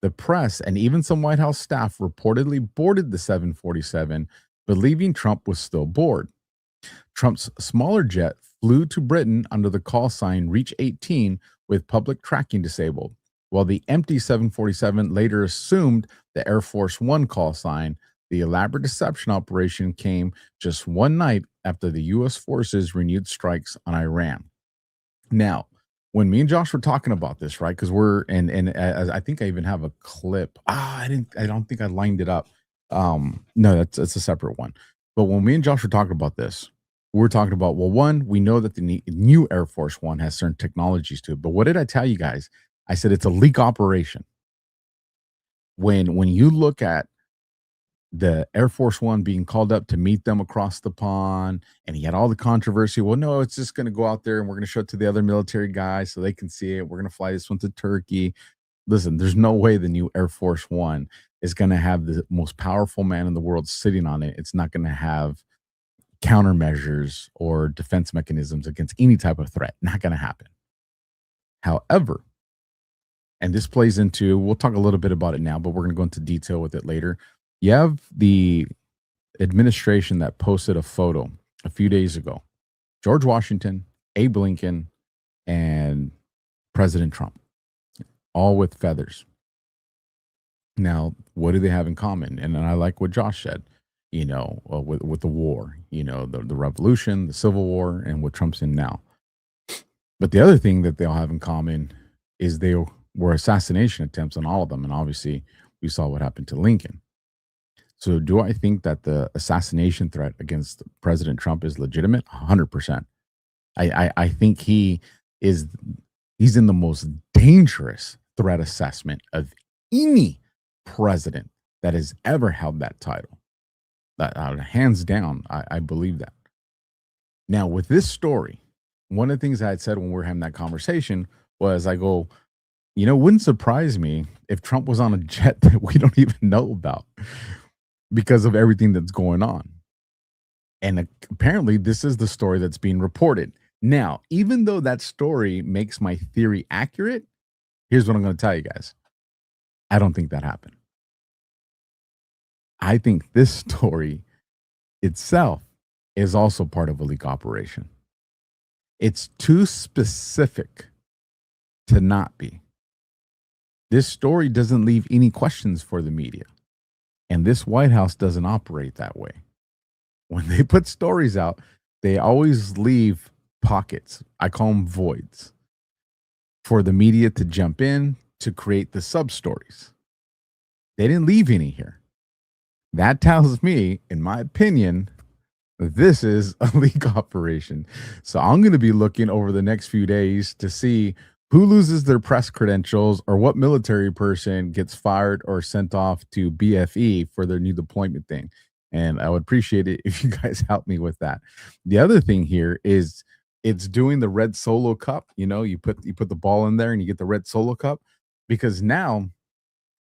The press and even some White House staff reportedly boarded the 747, believing Trump was still aboard. Trump's smaller jet flew to Britain under the call sign Reach 18 with public tracking disabled, while the empty 747 later assumed the Air Force One call sign. The elaborate deception operation came just one night after the U.S. forces renewed strikes on Iran. Now, when me and Josh were talking about this, right? Because I think I even have a clip. I don't think I lined it up. No, that's a separate one. But when me and Josh were talking about this, we're talking about, well, one, we know that the new Air Force One has certain technologies to it. But what did I tell you guys? I said it's a leak operation. When you look at the Air Force One being called up to meet them across the pond, and he had all the controversy. Well, no, it's just going to go out there and we're going to show it to the other military guys so they can see it. We're going to fly this one to Turkey. Listen, there's no way the new Air Force One is going to have the most powerful man in the world sitting on it. It's not going to have countermeasures or defense mechanisms against any type of threat. Not going to happen. However, and this plays into, we'll talk a little bit about it now, but we're going to go into detail with it later. You have the administration that posted a photo a few days ago. George Washington, Abe Lincoln, and President Trump, all with feathers. Now, what do they have in common? And I like what Josh said, with the war, the revolution, the Civil War, and what Trump's in now. But the other thing that they all have in common is they were assassination attempts on all of them. And obviously, we saw what happened to Lincoln. So do I think that the assassination threat against President Trump is legitimate? 100%. I think he's in the most dangerous threat assessment of any president that has ever held that title. Hands down, I believe that. Now, with this story, one of the things I had said when we were having that conversation was, I go, wouldn't surprise me if Trump was on a jet that we don't even know about, because of everything that's going on. And apparently this is the story that's being reported. Now, even though that story makes my theory accurate, here's what I'm going to tell you guys. I don't think that happened. I think this story itself is also part of a leak operation. It's too specific to not be. This story doesn't leave any questions for the media. And this White House doesn't operate that way. When they put stories out, they always leave pockets. I call them voids, for the media to jump in to create the sub-stories. They didn't leave any here. That tells me, in my opinion, this is a leak operation. So I'm going to be looking over the next few days to see who loses their press credentials or what military person gets fired or sent off to BFE for their new deployment thing. And I would appreciate it if you guys help me with that. The other thing here is it's doing the red solo cup. You put the ball in there and you get the red solo cup, because now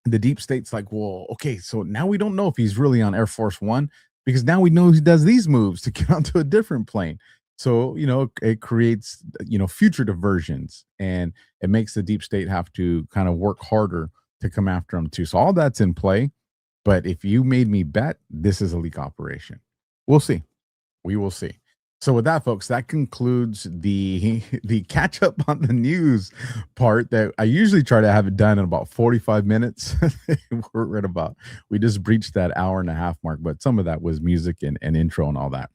the deep state's like, well, okay, so now we don't know if he's really on Air Force One, because now we know he does these moves to get onto a different plane. So, it creates, future diversions, and it makes the deep state have to kind of work harder to come after them too. So all that's in play. But if you made me bet, this is a leak operation. We'll see. We will see. So with that, folks, that concludes the catch up on the news part that I usually try to have it done in about 45 minutes. We just breached that hour and a half mark, but some of that was music and intro and all that.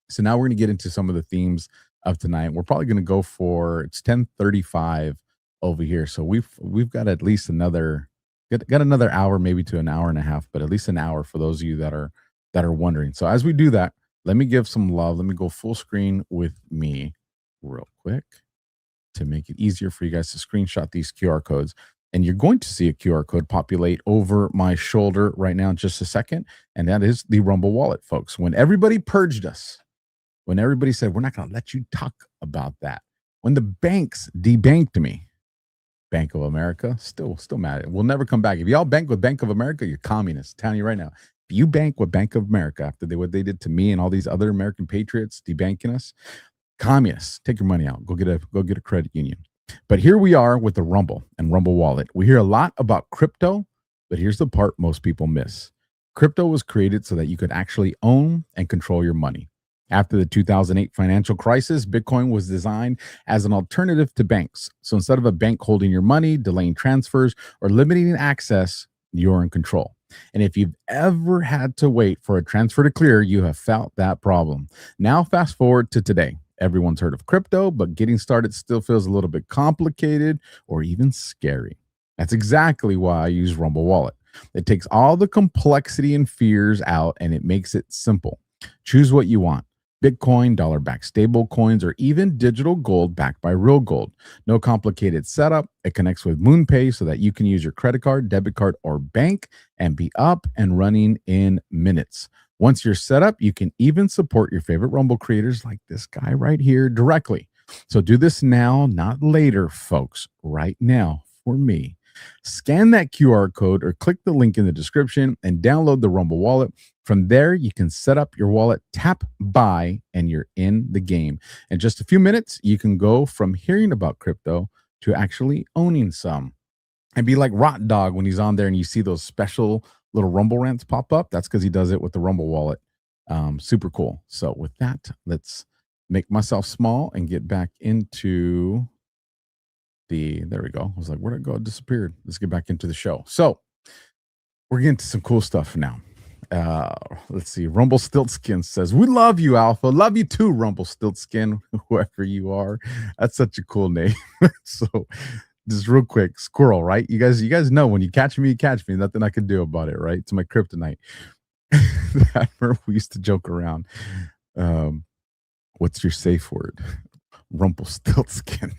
So now we're going to get into some of the themes of tonight. We're probably going to go for, it's 10:35 over here. So we've got at least another hour, maybe to an hour and a half, but at least an hour for those of you that are wondering. So as we do that, let me give some love. Let me go full screen with me real quick to make it easier for you guys to screenshot these QR codes. And you're going to see a QR code populate over my shoulder right now in just a second. And that is the Rumble wallet, folks. When everybody purged us, when everybody said, we're not going to let you talk about that. When the banks debanked me, Bank of America, still mad. We'll never come back. If y'all bank with Bank of America, you're communists. I'm telling you right now. If you bank with Bank of America after what they did to me and all these other American patriots debanking us, communists, take your money out. Go get a credit union. But here we are with the Rumble and Rumble wallet. We hear a lot about crypto, but here's the part most people miss. Crypto was created so that you could actually own and control your money. After the 2008 financial crisis, Bitcoin was designed as an alternative to banks. So instead of a bank holding your money, delaying transfers, or limiting access, you're in control. And if you've ever had to wait for a transfer to clear, you have felt that problem. Now, fast forward to today. Everyone's heard of crypto, but getting started still feels a little bit complicated or even scary. That's exactly why I use Rumble Wallet. It takes all the complexity and fears out, and it makes it simple. Choose what you want. Bitcoin, dollar-backed stable coins, or even digital gold backed by real gold. No complicated setup. It connects with MoonPay so that you can use your credit card, debit card, or bank and be up and running in minutes. Once you're set up, you can even support your favorite Rumble creators like this guy right here directly. So do this now, not later, folks. Right now for me. Scan that QR code or click the link in the description and download the Rumble wallet. From there, you can set up your wallet, tap buy, and you're in the game. In just a few minutes, you can go from hearing about crypto to actually owning some. And be like Rot Dog when he's on there and you see those special little Rumble rants pop up. That's because he does it with the Rumble wallet. Super cool. So with that, let's make myself small and get back into there we go. I was like, where'd it go? It disappeared. Let's get back into the show. So we're getting to some cool stuff now. Let's see. Rumble Stiltskin says, we love you, Alpha. Love you too, Rumble Stiltskin, whoever you are. That's such a cool name. So just real quick, squirrel, right? You guys know when you catch me, nothing I can do about it, right? It's my kryptonite. I remember we used to joke around. What's your safe word? Rumpelstiltskin.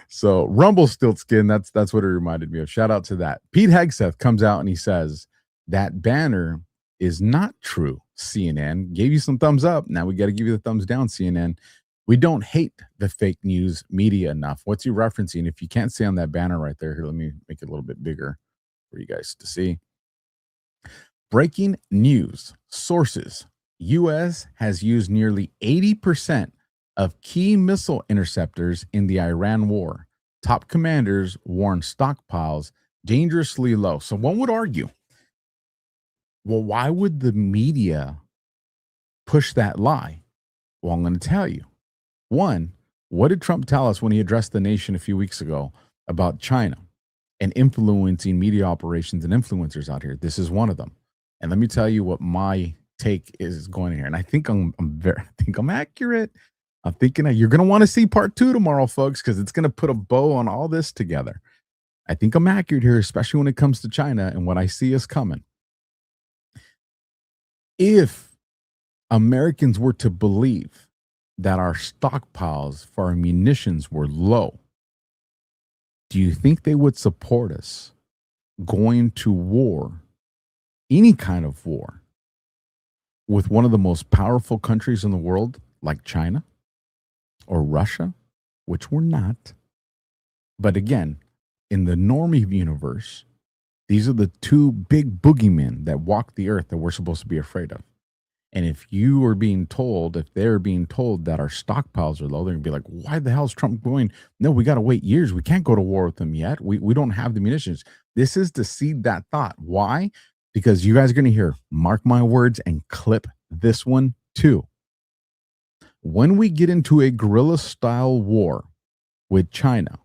So Rumpelstiltskin, that's what it reminded me of. Shout out to that. Pete Hegseth comes out and he says that banner is not true. CNN gave you some thumbs up. Now we got to give you the thumbs down, CNN. We don't hate the fake news media enough. What's he referencing? If you can't see on that banner right there, here, let me make it a little bit bigger for you guys to see. Breaking news sources. U.S. has used nearly 80% of key missile interceptors in the Iran war. Top commanders warn stockpiles dangerously low. So one would argue, well, why would the media push that lie? Well, I'm going to tell you. One, what did Trump tell us when he addressed the nation a few weeks ago about China and influencing media operations and influencers out here? This is one of them. And let me tell you what my take is going here. And I think I'm accurate. I'm thinking that you're going to want to see part 2 tomorrow, folks, because it's going to put a bow on all this together. I think I'm accurate here, especially when it comes to China and what I see is coming. If Americans were to believe that our stockpiles for our munitions were low, do you think they would support us going to war, any kind of war, with one of the most powerful countries in the world, like China or Russia, which we're not? But again, in the normie universe, these are the two big boogeymen that walk the earth that we're supposed to be afraid of. And if they're being told that our stockpiles are low, they're going to be like, why the hell is Trump going? No, we got to wait years. We can't go to war with them yet. We don't have the munitions. This is to seed that thought. Why? Because you guys are going to hear, mark my words, and clip this one too. When we get into a guerrilla-style war with China,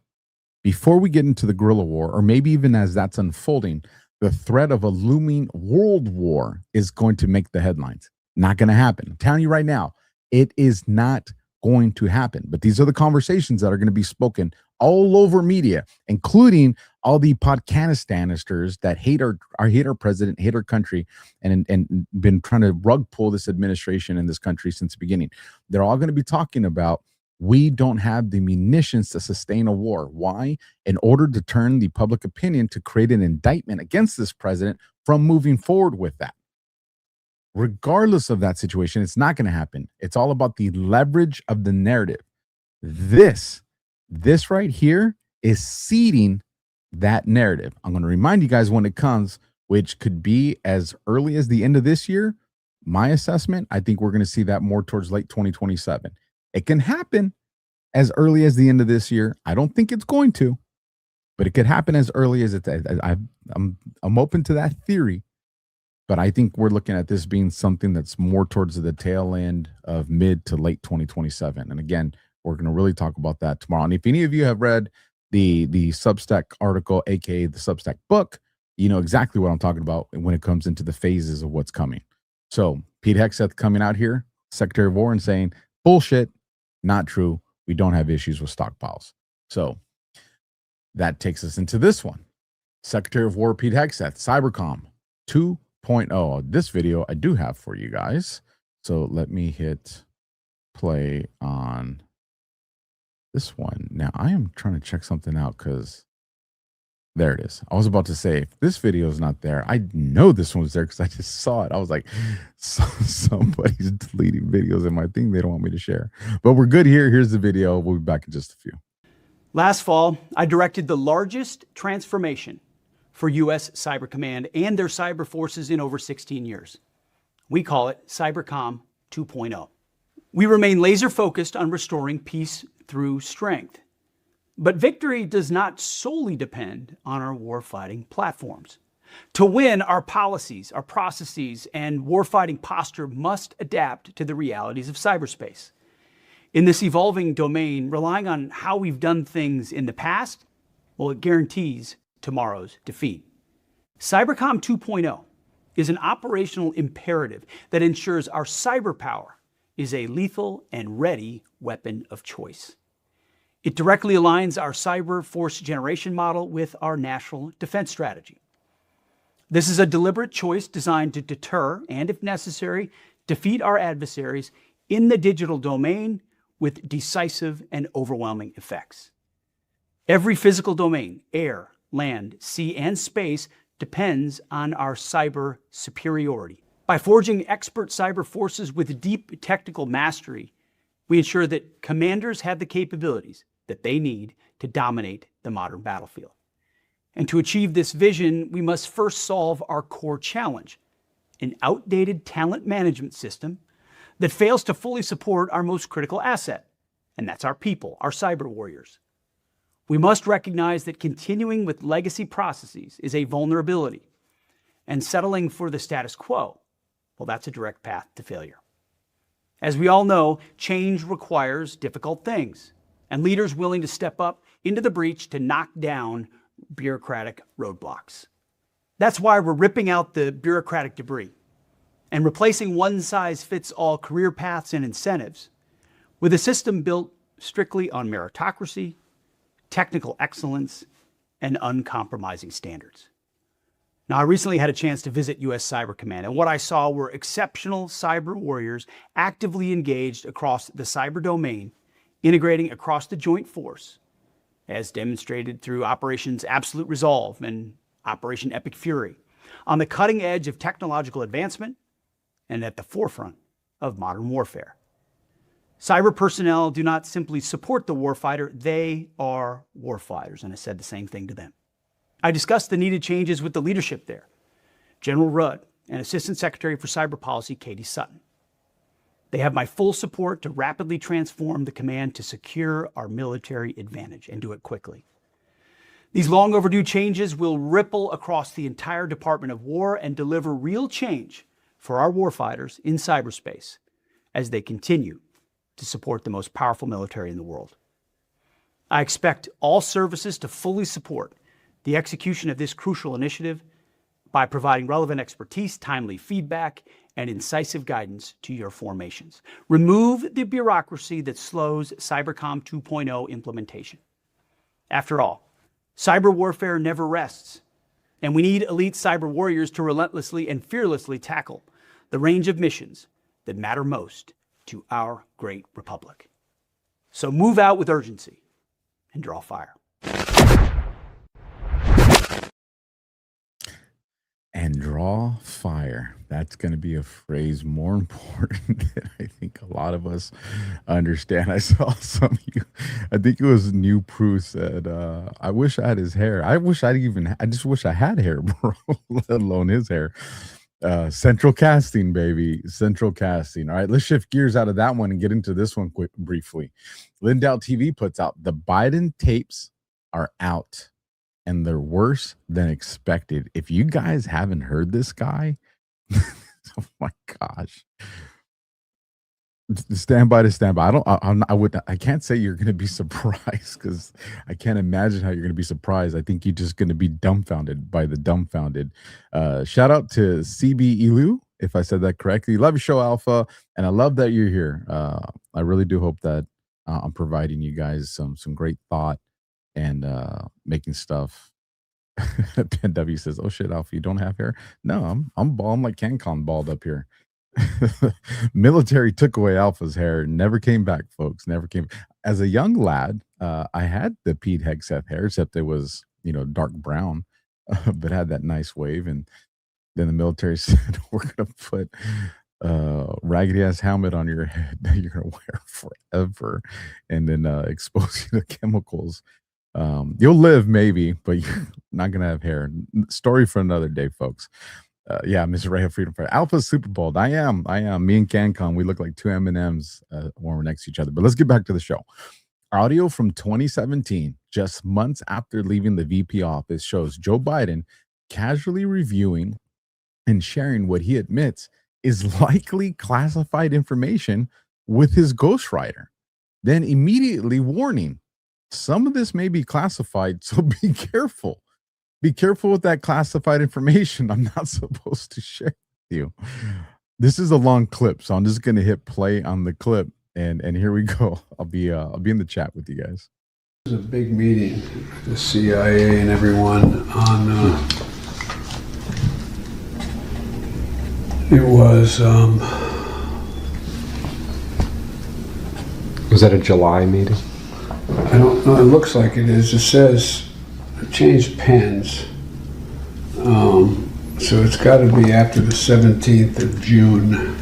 before we get into the guerrilla war, or maybe even as that's unfolding, the threat of a looming world war is going to make the headlines. Not going to happen. I'm telling you right now, it is not going to happen. But these are the conversations that are going to be spoken all over media, including all the Podcastanisters that hate our president, hate our country, and been trying to rug pull this administration in this country since the beginning. They're all going to be talking about, we don't have the munitions to sustain a war. Why? In order to turn the public opinion to create an indictment against this president from moving forward with that. Regardless of that situation, it's not going to happen. It's all about the leverage of the narrative. This right here is seeding that narrative. I'm going to remind you guys when it comes, which could be as early as the end of this year. My assessment, I think we're going to see that more towards late 2027. It can happen as early as the end of this year. I don't think it's going to, but it could happen as early as I'm open to that theory. But I think we're looking at this being something that's more towards the tail end of mid to late 2027. And again, we're going to really talk about that tomorrow. And if any of you have read the Substack article, aka the Substack book, you know exactly what I'm talking about when it comes into the phases of what's coming. So Pete Hegseth coming out here, Secretary of War, and saying, bullshit, not true. We don't have issues with stockpiles. So that takes us into this one. Secretary of War Pete Hegseth, Cybercom 2.0. This video I do have for you guys. So let me hit play on this one. Now I am trying to check something out because there it is. I was about to say, if this video is not there, I know this one was there because I just saw it. I was like, somebody's deleting videos in my thing they don't want me to share. But we're good here. Here's the video. We'll be back in just a few. Last fall, I directed the largest transformation for U.S. Cyber Command and their cyber forces in over 16 years. We call it Cybercom 2.0. We remain laser focused on restoring peace through strength. But victory does not solely depend on our warfighting platforms. To win, our policies, our processes, and warfighting posture must adapt to the realities of cyberspace. In this evolving domain, relying on how we've done things in the past, well, it guarantees tomorrow's defeat. Cybercom 2.0 is an operational imperative that ensures our cyber power is a lethal and ready weapon of choice. It directly aligns our cyber force generation model with our national defense strategy. This is a deliberate choice designed to deter and, if necessary, defeat our adversaries in the digital domain with decisive and overwhelming effects. Every physical domain, air, land, sea, and space, depends on our cyber superiority. By forging expert cyber forces with deep technical mastery, we ensure that commanders have the capabilities that they need to dominate the modern battlefield. And to achieve this vision, we must first solve our core challenge, an outdated talent management system that fails to fully support our most critical asset, and that's our people, our cyber warriors. We must recognize that continuing with legacy processes is a vulnerability, and settling for the status quo, well, that's a direct path to failure. As we all know, change requires difficult things, and leaders willing to step up into the breach to knock down bureaucratic roadblocks. That's why we're ripping out the bureaucratic debris and replacing one-size-fits-all career paths and incentives with a system built strictly on meritocracy, technical excellence, and uncompromising standards. Now, I recently had a chance to visit U.S. Cyber Command, and what I saw were exceptional cyber warriors actively engaged across the cyber domain, integrating across the joint force, as demonstrated through Operations Absolute Resolve and Operation Epic Fury, on the cutting edge of technological advancement and at the forefront of modern warfare. Cyber personnel do not simply support the warfighter, they are warfighters, and I said the same thing to them. I discussed the needed changes with the leadership there, General Rudd and Assistant Secretary for Cyber Policy, Katie Sutton. They have my full support to rapidly transform the command to secure our military advantage and do it quickly. These long overdue changes will ripple across the entire Department of War and deliver real change for our warfighters in cyberspace as they continue to support the most powerful military in the world. I expect all services to fully support the execution of this crucial initiative by providing relevant expertise, timely feedback, and incisive guidance to your formations. Remove the bureaucracy that slows Cybercom 2.0 implementation. After all, cyber warfare never rests, and we need elite cyber warriors to relentlessly and fearlessly tackle the range of missions that matter most to our great republic. So move out with urgency and draw fire. And draw fire. That's going to be a phrase more important than I think a lot of us understand. I saw some of you, I think it was New Proof said, I wish I had his hair. I just wish I had hair, bro, let alone his hair. Central casting, baby. Central casting. All right, let's shift gears out of that one and get into this one briefly. Lindell TV puts out the Biden tapes are out. And they're worse than expected. If you guys haven't heard this guy, oh my gosh. Stand by. I can't say you're going to be surprised because I can't imagine how you're going to be surprised. I think you're just going to be dumbfounded by the dumbfounded. Shout out to CB Elu, if I said that correctly. Love your show, Alpha, and I love that you're here. I really do hope that I'm providing you guys some great thought and making stuff. Ben W says, "Oh shit, Alpha, you don't have hair?" No, I'm bald. I'm like CanCon bald up here. Military took away Alpha's hair. Never came back, folks. Never came. As a young lad, I had the Pete Hegseth hair, except it was dark brown, but had that nice wave. And then the military said, "We're gonna put raggedy ass helmet on your head that you're gonna wear forever, and then expose you to chemicals." You'll live maybe, but you're not gonna have hair. Story for another day, folks. Yeah, Mr. Ray of Freedom Fair. Alpha's super bold. I am. Me and CanCon, we look like two M&Ms when we're next to each other. But let's get back to the show. Audio from 2017, just months after leaving the VP office, shows Joe Biden casually reviewing and sharing what he admits is likely classified information with his ghostwriter. Then immediately warning, some of this may be classified, so be careful. Be careful with that classified information I'm not supposed to share with you. This is a long clip, so I'm just going to hit play on the clip, and here we go. I'll be in the chat with you guys. It was a big meeting, the CIA and everyone on. It was. Was that a July meeting? I don't know. It looks like it is. It says it changed pens, so it's got to be after the 17th of June,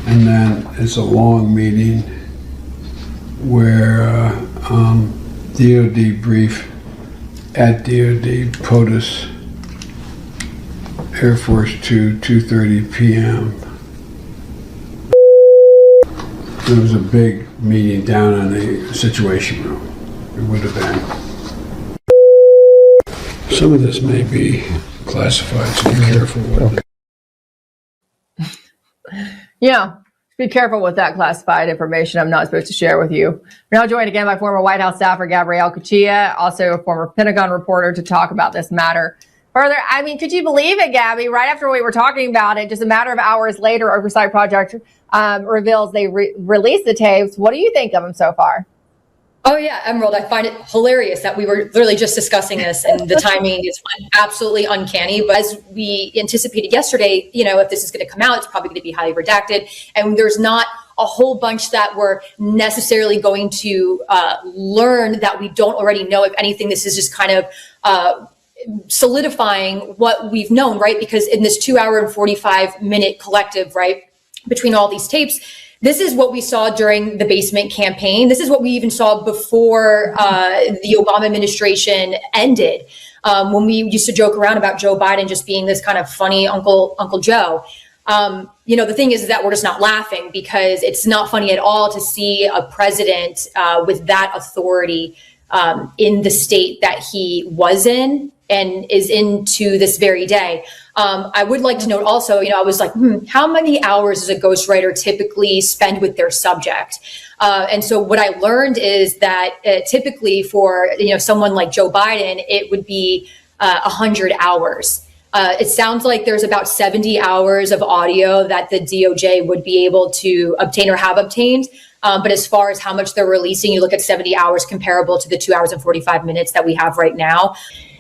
and then it's a long meeting where DoD brief at DoD POTUS Air Force 2, 2:30 p.m. There was a big meeting down in the Situation Room. It would have been. Some of this may be classified, so be careful with it. Yeah, be careful with that classified information I'm not supposed to share with you. We're now joined again by former White House staffer Gabrielle Cuchilla, also a former Pentagon reporter, to talk about this matter further. I mean, could you believe it, Gabby? Right after we were talking about it, just a matter of hours later, Oversight Project reveals they released the tapes. What do you think of them so far? Oh, yeah, Emerald, I find it hilarious that we were literally just discussing this and the timing is absolutely uncanny. But as we anticipated yesterday, if this is going to come out, it's probably going to be highly redacted. And there's not a whole bunch that we're necessarily going to learn that we don't already know. If anything, this is just kind of solidifying what we've known, right? Because in this 2 hour and 45-minute collective, right, between all these tapes, this is what we saw during the basement campaign. This is what we even saw before the Obama administration ended, when we used to joke around about Joe Biden just being this kind of funny Uncle Joe. The thing is that we're just not laughing because it's not funny at all to see a president with that authority in the state that he was in and is into this very day. I would like to note also, I was like, how many hours does a ghostwriter typically spend with their subject? And so what I learned is that typically for, someone like Joe Biden, it would be 100 hours. It sounds like there's about 70 hours of audio that the DOJ would be able to obtain or have obtained. But as far as how much they're releasing, you look at 70 hours comparable to the 2 hours and 45 minutes that we have right now.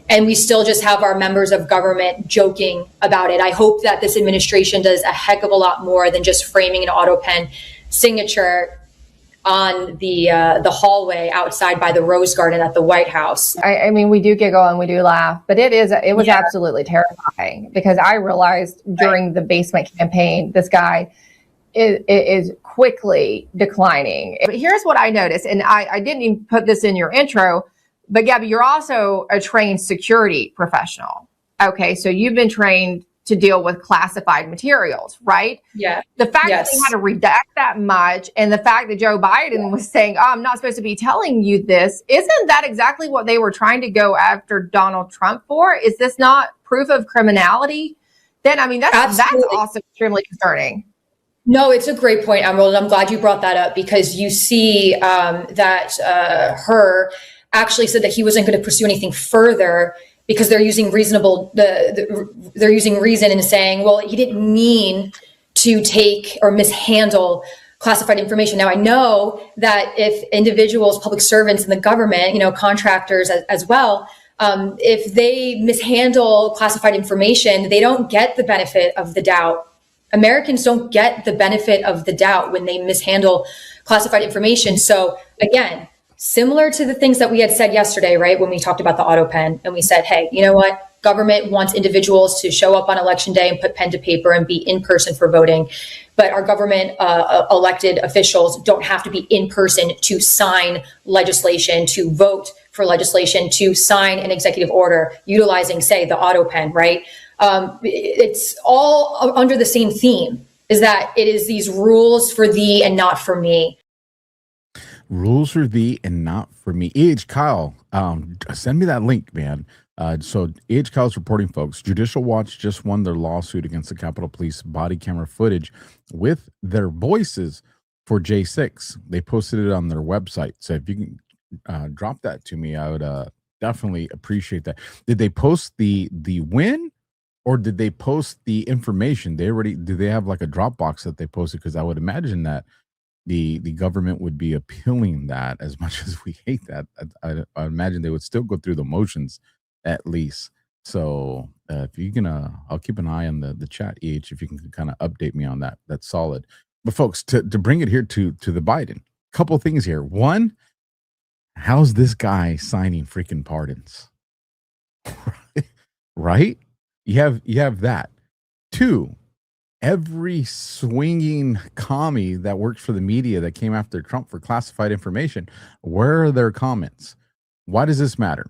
And we still just have our members of government joking about it. I hope that this administration does a heck of a lot more than just framing an auto pen signature on the hallway outside by the Rose Garden at the White House. I mean, we do giggle and we do laugh, but it was absolutely terrifying, because I realized during the basement campaign, this guy is quickly declining. But here's what I noticed, and I didn't even put this in your intro, but Gabby, you're also a trained security professional. Okay, so you've been trained to deal with classified materials, right? Yeah. The fact that they had to redact that much, and the fact that Joe Biden was saying, oh, I'm not supposed to be telling you this, isn't that exactly what they were trying to go after Donald Trump for? Is this not proof of criminality? Then, I mean, that's also extremely concerning. No, it's a great point, Emerald. I'm glad you brought that up, because you see that Her actually said that he wasn't going to pursue anything further because they're using they're using reason in saying, well, he didn't mean to take or mishandle classified information. Now, I know that if individuals, public servants in the government, contractors as well, if they mishandle classified information, they don't get the benefit of the doubt. Americans don't get the benefit of the doubt when they mishandle classified information. So again, similar to the things that we had said yesterday, right? When we talked about the auto pen and we said, hey, you know what? Government wants individuals to show up on election day and put pen to paper and be in person for voting. But our government elected officials don't have to be in person to sign legislation, to vote for legislation, to sign an executive order utilizing, say, the auto pen, right? It's all under the same theme, is that it is these rules for thee and not for me. Rules for thee and not for me. Kyle, send me that link, man. So Kyle's reporting, folks, Judicial Watch just won their lawsuit against the Capitol Police body camera footage with their voices for J6. They posted it on their website. So if you can drop that to me, I would definitely appreciate that. Did they post the win, or did they post the information? Do they have like a Dropbox that they posted? Because I would imagine that the government would be appealing that. As much as we hate that, I imagine they would still go through the motions at least. So if you can, I'll keep an eye on the chat, if you can kind of update me on that, that's solid. But folks, to bring it here to the Biden, couple things here. One, how's this guy signing freaking pardons? Right? You have that. Two, every swinging commie that works for the media that came after Trump for classified information, where are their comments? Why does this matter?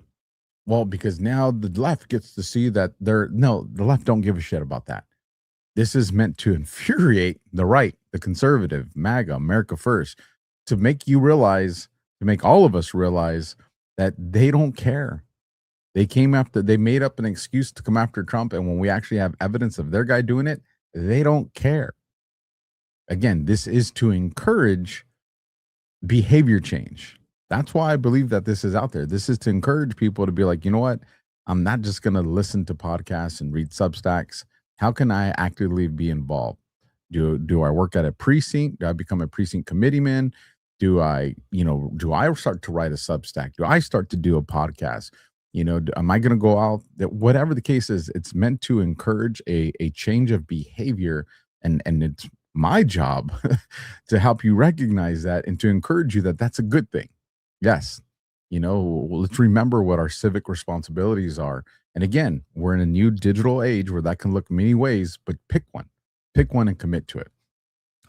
Well, because now the left gets to see that the left don't give a shit about that. This is meant to infuriate the right, the conservative, MAGA, America First, to make you realize, to make all of us realize that they don't care. They made up an excuse to come after Trump. And when we actually have evidence of their guy doing it, they don't care. Again, this is to encourage behavior change. That's why I believe that this is out there. This is to encourage people to be like, you know what? I'm not just going to listen to podcasts and read Substacks. How can I actively be involved? Do I work at a precinct? Do I become a precinct committeeman? Do I start to write a Substack? Do I start to do a podcast? Am I going to go out? Whatever the case is, it's meant to encourage a change of behavior. And it's my job to help you recognize that and to encourage you that that's a good thing. Yes. Let's remember what our civic responsibilities are. And again, we're in a new digital age where that can look many ways, but pick one and commit to it.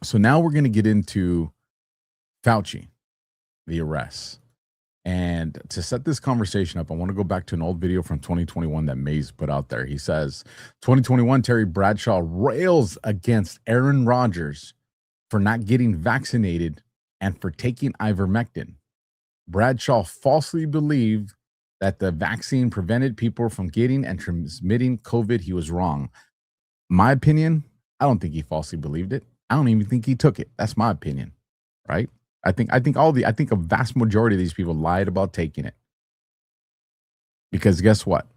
So now we're going to get into Fauci, the arrests. And to set this conversation up, I want to go back to an old video from 2021 that Mays put out there. He says, 2021, Terry Bradshaw rails against Aaron Rodgers for not getting vaccinated and for taking ivermectin. Bradshaw falsely believed that the vaccine prevented people from getting and transmitting COVID. He was wrong. My opinion, I don't think he falsely believed it. I don't even think he took it. That's my opinion, right? I think a vast majority of these people lied about taking it. Because guess what?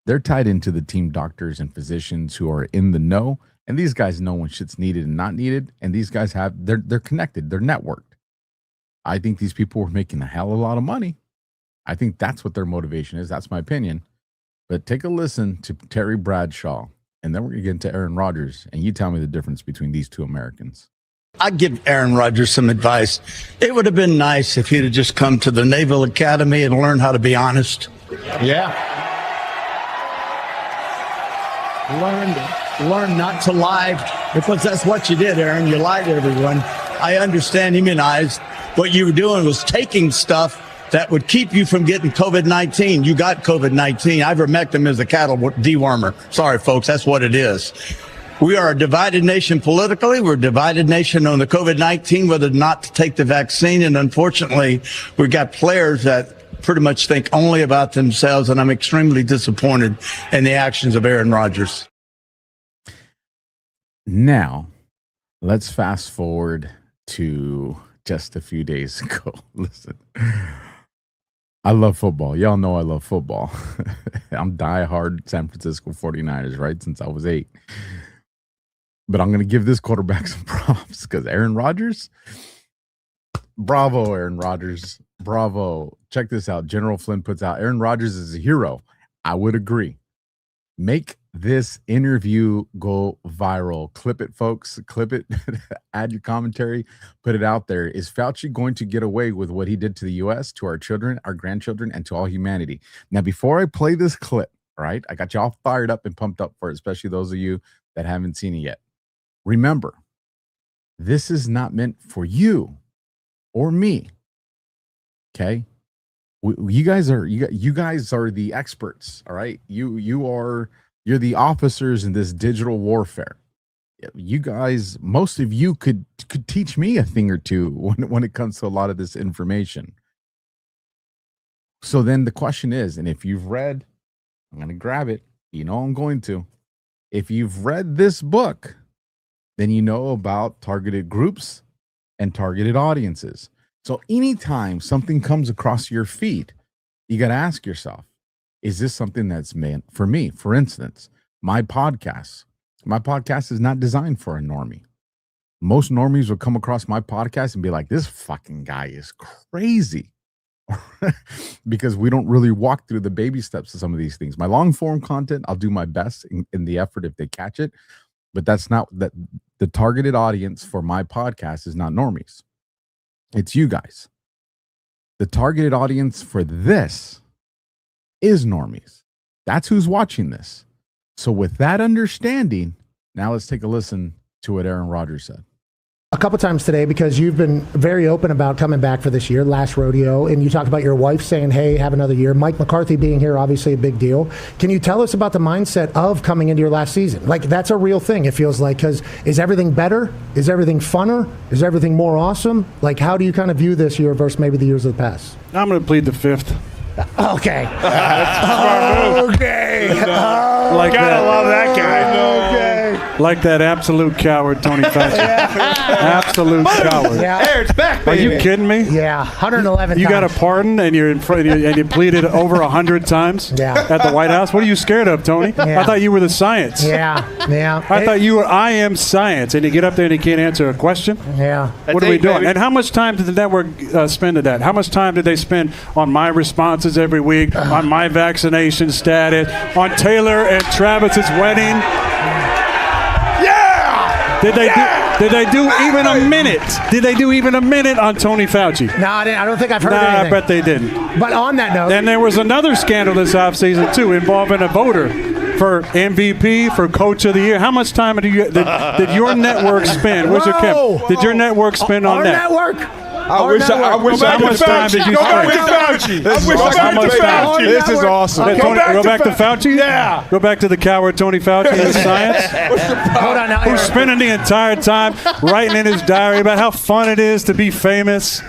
They're tied into the team doctors and physicians who are in the know. And these guys know when shit's needed and not needed. And these guys they're connected. They're networked. I think these people were making a hell of a lot of money. I think that's what their motivation is. That's my opinion. But take a listen to Terry Bradshaw, and then we're going to get into Aaron Rodgers, and you tell me the difference between these two Americans. I'd give Aaron Rodgers some advice. It would have been nice if he'd have just come to the Naval Academy and learned how to be honest. Yeah. Learn not to lie, because that's what you did, Aaron. You lied to everyone. I understand, immunized. What you were doing was taking stuff that would keep you from getting COVID-19. You got COVID-19. Ivermectin is a cattle dewormer. Sorry, folks, that's what it is. We are a divided nation politically. We're a divided nation on the COVID-19, whether or not to take the vaccine. And unfortunately, we've got players that pretty much think only about themselves. And I'm extremely disappointed in the actions of Aaron Rodgers. Now, let's fast forward to just a few days ago. Listen, I love football. Y'all know I love football. I'm diehard San Francisco 49ers, right? Since I was 8. But I'm going to give this quarterback some props because Aaron Rodgers, bravo, Aaron Rodgers. Bravo. Check this out. General Flynn puts out, Aaron Rodgers is a hero. I would agree. Make this interview go viral. Clip it, folks. Clip it. Add your commentary. Put it out there. Is Fauci going to get away with what he did to the U.S., to our children, our grandchildren, and to all humanity? Now, before I play this clip, right, I got you all fired up and pumped up for it, especially those of you that haven't seen it yet. Remember, this is not meant for you or me. Okay? You guys are the experts, all right? You're the officers in this digital warfare. You guys, most of you could teach me a thing or two when it comes to a lot of this information. So then the question is, and if you've read, I'm going to grab it. You know I'm going to. If you've read this book, then you know about targeted groups and targeted audiences. So anytime something comes across your feed, you got to ask yourself, is this something that's meant for me? For instance, my podcast is not designed for a normie. Most normies will come across my podcast and be like, this fucking guy is crazy. Because we don't really walk through the baby steps of some of these things. My long form content, I'll do my best in the effort if they catch it. But that's not that the targeted audience for my podcast is not normies. It's you guys. The targeted audience for this is normies. That's who's watching this. So with that understanding, now let's take a listen to what Aaron Rodgers said. A couple times today, because you've been very open about coming back for this year, last rodeo, and you talked about your wife saying, hey, have another year. Mike McCarthy being here, obviously a big deal. Can you tell us about the mindset of coming into your last season? Like, that's a real thing, it feels like, because is everything better? Is everything funner? Is everything more awesome? Like, how do you kind of view this year versus maybe the years of the past? I'm going to plead the fifth. Okay. Okay. Like gotta love that guy. Okay. Like that absolute coward, Tony Fauci. Absolute coward. Yeah. Hey, it's back, baby. Are you kidding me? Yeah, 111 You times. got a pardon and you're in front and you pleaded over 100 times at the White House? What are you scared of, Tony? Yeah. I thought you were the science. Yeah. I thought you were I am science, and you get up there and you can't answer a question? Yeah. What are we doing? Baby. And how much time did the network spend at that? How much time did they spend on my responses every week, on my vaccination status, on Taylor and Travis's wedding? Did they do even a minute? Did they do even a minute on Tony Fauci? No, I don't think I've heard anything. I bet they didn't. But on that note, then there was another scandal this offseason too, involving a voter for MVP, for Coach of the Year. How much time did your network spend? Where's your Kev? Did your network spend on that? Our network. I wish I could Fauci. This is awesome. Go back to Fauci? Yeah. Go back to the coward Tony Fauci and his science? Hold on now. Who's spending the entire time writing in his diary about how fun it is to be famous?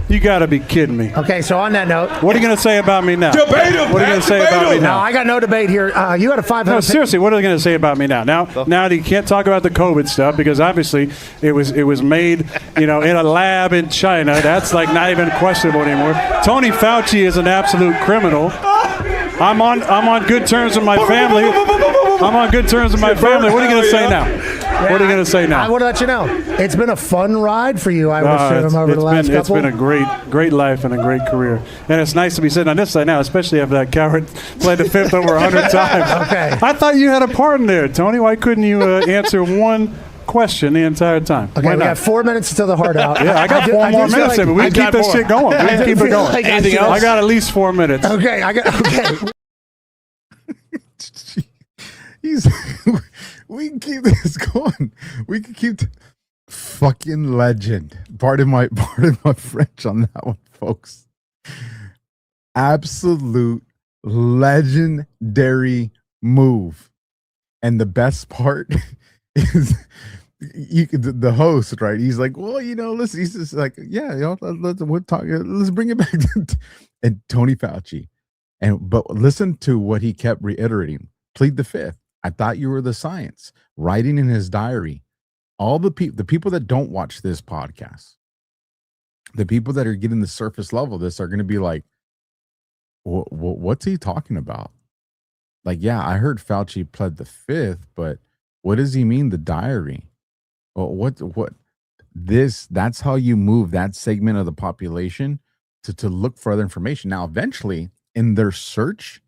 You got to be kidding me. Okay, so on that note. What are you going to say about me now? Debate him. What are you going to say about me now? No, I got no debate here. You had a 500. No, seriously, what are they going to say about me now? Now you can't talk about the COVID stuff because obviously it was made, in a lab in China. That's like not even questionable anymore. Tony Fauci is an absolute criminal. I'm on good terms with my family. I'm on good terms with my family. What are you going to say now? What are you going to say now? I want to let you know, it's been a fun ride for you, I would assume, over the last couple. It's been a great life and a great career. And it's nice to be sitting on this side now, especially after that coward played the fifth over 100 times. Okay. I thought you had a part in there, Tony. Why couldn't you answer one question the entire time? Okay, we got 4 minutes until the heart out. Yeah, I got 4 more minutes in, but we can keep this shit going. We can keep it going. Like Anything else? I got at least 4 minutes. Okay, okay. We can keep this going. We can keep fucking legend. Pardon my French on that one, folks. Absolute legendary move. And the best part is the host, right? He's like, well, listen, he's just like, yeah, we'll talk. Let's bring it back to and Tony Fauci. But listen to what he kept reiterating. Plead the fifth. I thought you were the science. Writing in his diary. All the people that don't watch this podcast, the people that are getting the surface level of this are going to be like, what's he talking about? Like, yeah, I heard Fauci pled the fifth, but what does he mean, the diary? Well, that's how you move that segment of the population to look for other information. Now, eventually, in their search,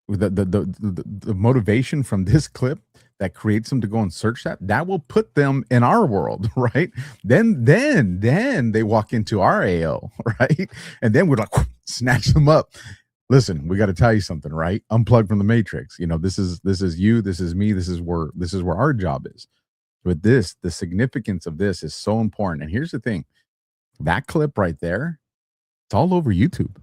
the motivation from this clip that creates them to go and search that will put them in our world, right? Then they walk into our AO, right? And then we're like, snatch them up. Listen, we got to tell you something, right? Unplug from the matrix. This is you, this is me, this is where our job is. But the significance of this is so important. And here's the thing, that clip right there, it's all over YouTube.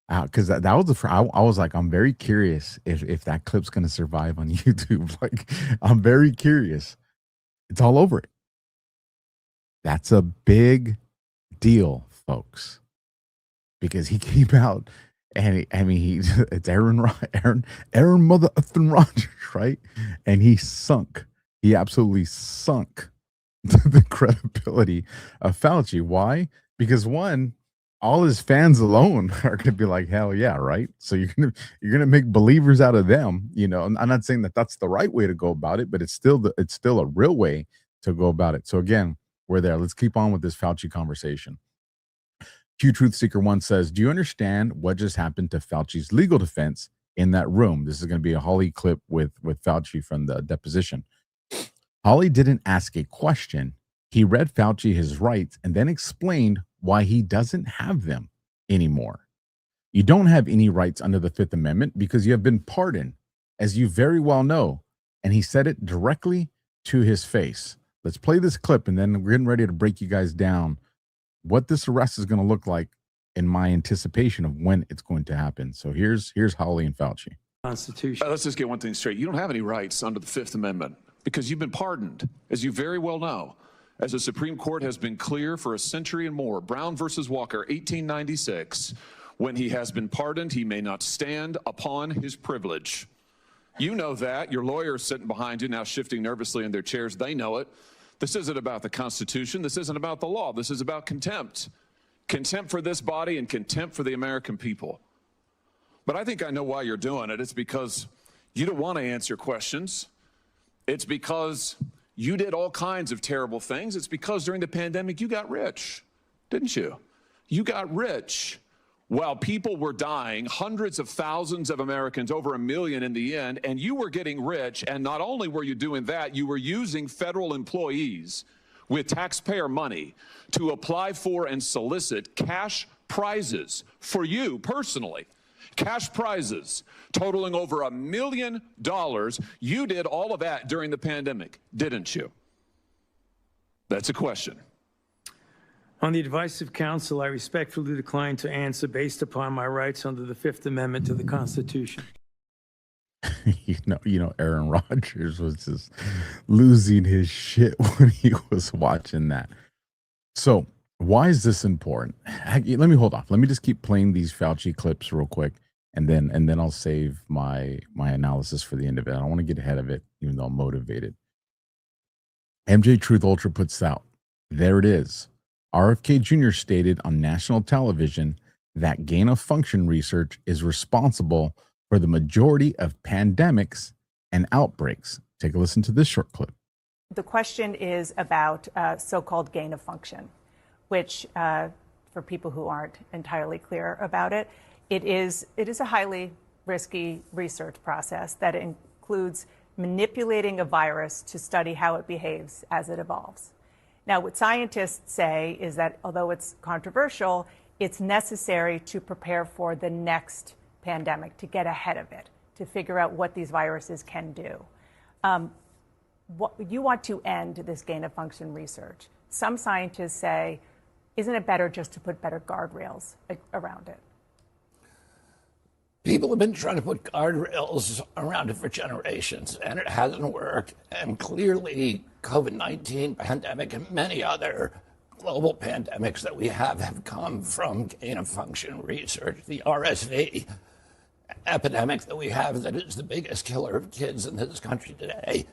Because that was I was like, I'm very curious if that clip's going to survive on YouTube. Like, I'm very curious. It's all over it. That's a big deal, folks, because he came out and it's Aaron mother effing Rodgers, right? And he absolutely sunk the credibility of Fauci. Why? Because one, all his fans alone are going to be like, hell yeah, right? So you're gonna make believers out of them. I'm not saying that that's the right way to go about it, but it's still a real way to go about it. So again, we're there. Let's keep on with this Fauci conversation. Q Truth Seeker 1 says, do you understand what just happened to Fauci's legal defense in that room? This is going to be a Holly clip with Fauci from the deposition. Holly didn't ask a question. He read Fauci his rights and then explained why he doesn't have them anymore. You don't have any rights under the Fifth Amendment because you have been pardoned, as you very well know. And he said it directly to his face. Let's play this clip, and then we're getting ready to break you guys down what this arrest is going to look like in my anticipation of when it's going to happen. So here's Holly and Fauci. Constitution. Let's just get one thing straight. You don't have any rights under the Fifth Amendment because you've been pardoned, as you very well know. As the Supreme Court has been clear for a century and more, Brown versus Walker, 1896, when he has been pardoned, he may not stand upon his privilege. You know that. Your lawyers sitting behind you now shifting nervously in their chairs. They know it. This isn't about the Constitution. This isn't about the law. This is about contempt. Contempt for this body and contempt for the American people. But I think I know why you're doing it. It's because you don't want to answer questions. It's because you did all kinds of terrible things. It's because during the pandemic, you got rich, didn't you? You got rich while people were dying, hundreds of thousands of Americans, over 1 million in the end, and you were getting rich. And not only were you doing that, you were using federal employees with taxpayer money to apply for and solicit cash prizes for you personally. Cash prizes totaling over $1 million. You did all of that during the pandemic, didn't you? That's a question. On the advice of counsel, I respectfully decline to answer based upon my rights under the Fifth Amendment to the Constitution. Aaron Rodgers was just losing his shit when he was watching that. So why is this important? Let me hold off. Let me just keep playing these Fauci clips real quick. And then I'll save my analysis for the end of it. I don't want to get ahead of it, even though I'm motivated. MJ Truth Ultra puts out, there it is. RFK Jr. stated on national television that gain of function research is responsible for the majority of pandemics and outbreaks. Take a listen to this short clip. The question is about so-called gain of function, which for people who aren't entirely clear about it, it is a highly risky research process that includes manipulating a virus to study how it behaves as it evolves. Now, what scientists say is that although it's controversial, it's necessary to prepare for the next pandemic, to get ahead of it, to figure out what these viruses can do. You want to end this gain of function research. Some scientists say, isn't it better just to put better guardrails around it? People have been trying to put guardrails around it for generations, and it hasn't worked. And clearly, COVID-19 pandemic and many other global pandemics that we have come from gain of function research. The RSV epidemic that we have, that is the biggest killer of kids in this country today,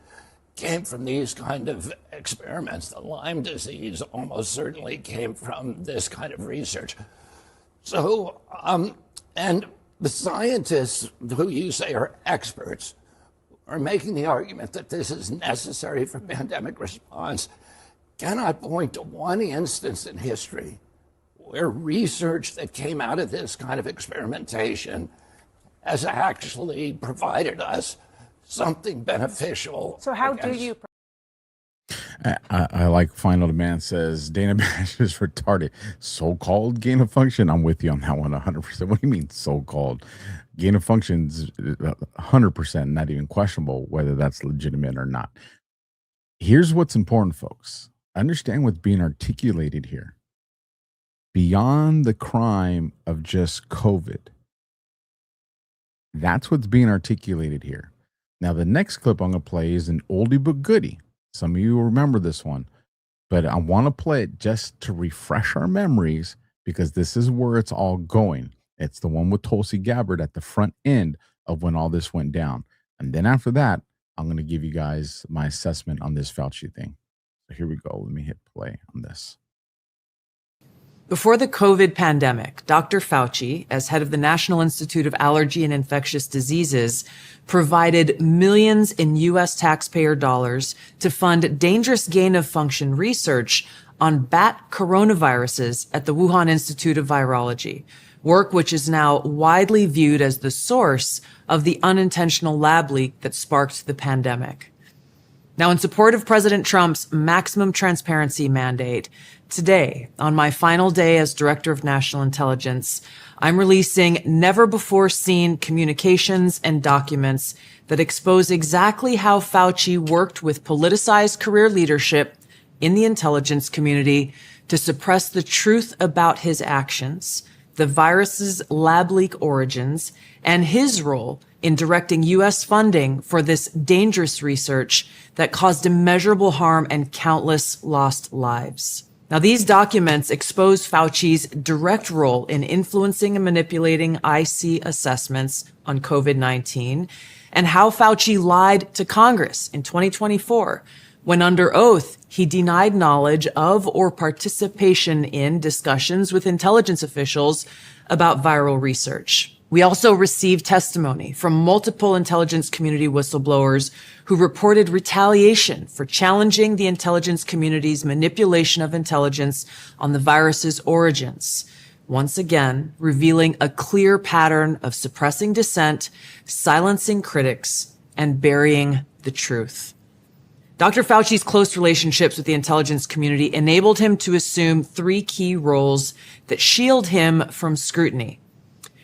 came from these kind of experiments. The Lyme disease almost certainly came from this kind of research. So, and the scientists who you say are experts are making the argument that this is necessary for pandemic response, cannot point to one instance in history where research that came out of this kind of experimentation has actually provided us something beneficial. So how do you... I like Final Demand says, Dana Bash is retarded. So-called gain of function. I'm with you on that one 100%. What do you mean so-called? Gain of function is 100%, not even questionable whether that's legitimate or not. Here's what's important, folks. Understand what's being articulated here. Beyond the crime of just COVID, that's what's being articulated here. Now, the next clip I'm going to play is an oldie but goodie. Some of you will remember this one, but I want to play it just to refresh our memories because this is where it's all going. It's the one with Tulsi Gabbard at the front end of when all this went down. And then after that, I'm going to give you guys my assessment on this Fauci thing. So here we go. Let me hit play on this. Before the COVID pandemic, Dr. Fauci, as head of the National Institute of Allergy and Infectious Diseases, provided millions in U.S. taxpayer dollars to fund dangerous gain of function research on bat coronaviruses at the Wuhan Institute of Virology, work which is now widely viewed as the source of the unintentional lab leak that sparked the pandemic. Now, in support of President Trump's maximum transparency mandate, today, on my final day as Director of National Intelligence, I'm releasing never-before-seen communications and documents that expose exactly how Fauci worked with politicized career leadership in the intelligence community to suppress the truth about his actions, the virus's lab leak origins, and his role in directing U.S. funding for this dangerous research that caused immeasurable harm and countless lost lives. Now, these documents expose Fauci's direct role in influencing and manipulating IC assessments on COVID-19 and how Fauci lied to Congress in 2024 when under oath he denied knowledge of or participation in discussions with intelligence officials about viral research. We also received testimony from multiple intelligence community whistleblowers who reported retaliation for challenging the intelligence community's manipulation of intelligence on the virus's origins, once again revealing a clear pattern of suppressing dissent, silencing critics, and burying the truth. Dr. Fauci's close relationships with the intelligence community enabled him to assume three key roles that shield him from scrutiny.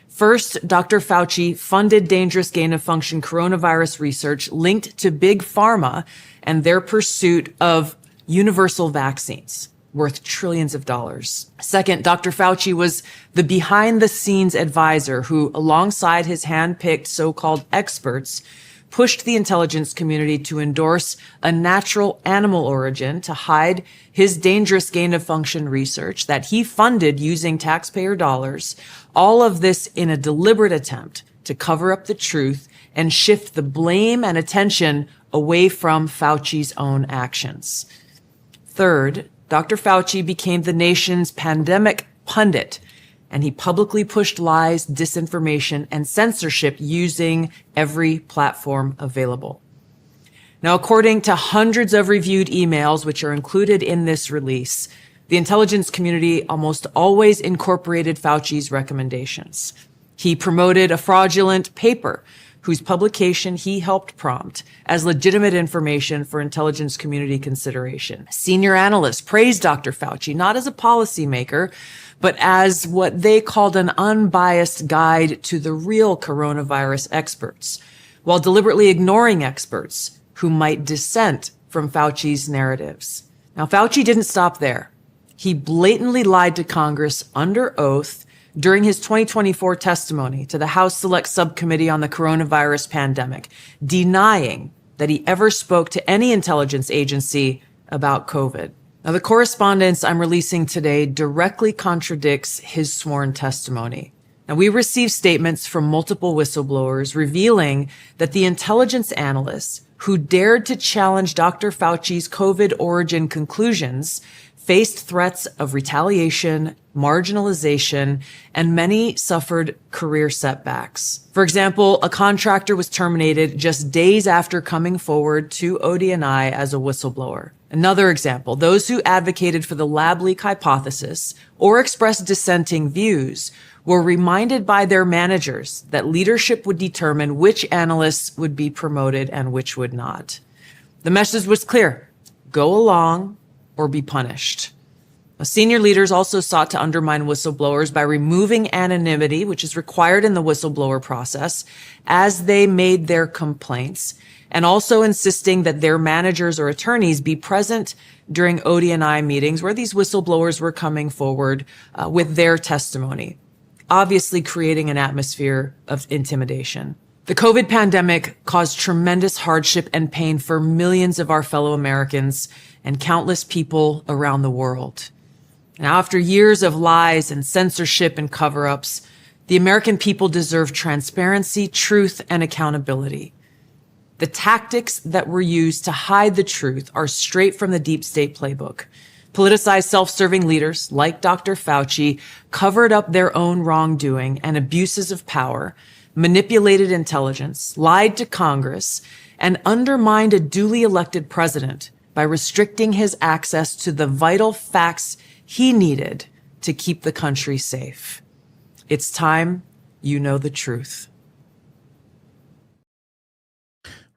First, Dr. Fauci funded dangerous gain-of-function coronavirus research linked to Big Pharma and their pursuit of universal vaccines worth trillions of dollars. Second, Dr. Fauci was the behind-the-scenes advisor who, alongside his hand-picked so-called experts, pushed the intelligence community to endorse a natural animal origin to hide his dangerous gain-of-function research that he funded using taxpayer dollars, all of this in a deliberate attempt to cover up the truth and shift the blame and attention away from Fauci's own actions. Third, Dr. Fauci became the nation's pandemic pundit, and he publicly pushed lies, disinformation, and censorship using every platform available. Now, according to hundreds of reviewed emails, which are included in this release, the intelligence community almost always incorporated Fauci's recommendations. He promoted a fraudulent paper whose publication he helped prompt as legitimate information for intelligence community consideration. Senior analysts praised Dr. Fauci not as a policymaker, but as what they called an unbiased guide to the real coronavirus experts, while deliberately ignoring experts who might dissent from Fauci's narratives. Now, Fauci didn't stop there. He blatantly lied to Congress under oath during his 2024 testimony to the House Select Subcommittee on the Coronavirus Pandemic, denying that he ever spoke to any intelligence agency about COVID. Now, the correspondence I'm releasing today directly contradicts his sworn testimony. Now, we received statements from multiple whistleblowers revealing that the intelligence analysts who dared to challenge Dr. Fauci's COVID origin conclusions faced threats of retaliation, marginalization, and many suffered career setbacks. For example, a contractor was terminated just days after coming forward to ODNI as a whistleblower. Another example, those who advocated for the lab leak hypothesis or expressed dissenting views were reminded by their managers that leadership would determine which analysts would be promoted and which would not. The message was clear: go along or be punished. Senior leaders also sought to undermine whistleblowers by removing anonymity, which is required in the whistleblower process, as they made their complaints, and also insisting that their managers or attorneys be present during ODNI meetings where these whistleblowers were coming forward with their testimony, obviously creating an atmosphere of intimidation. The COVID pandemic caused tremendous hardship and pain for millions of our fellow Americans and countless people around the world. Now, after years of lies and censorship and cover-ups, the American people deserve transparency, truth, and accountability. The tactics that were used to hide the truth are straight from the deep state playbook. Politicized self-serving leaders like Dr. Fauci covered up their own wrongdoing and abuses of power, manipulated intelligence, lied to Congress, and undermined a duly elected president by restricting his access to the vital facts he needed to keep the country safe. It's time you know the truth.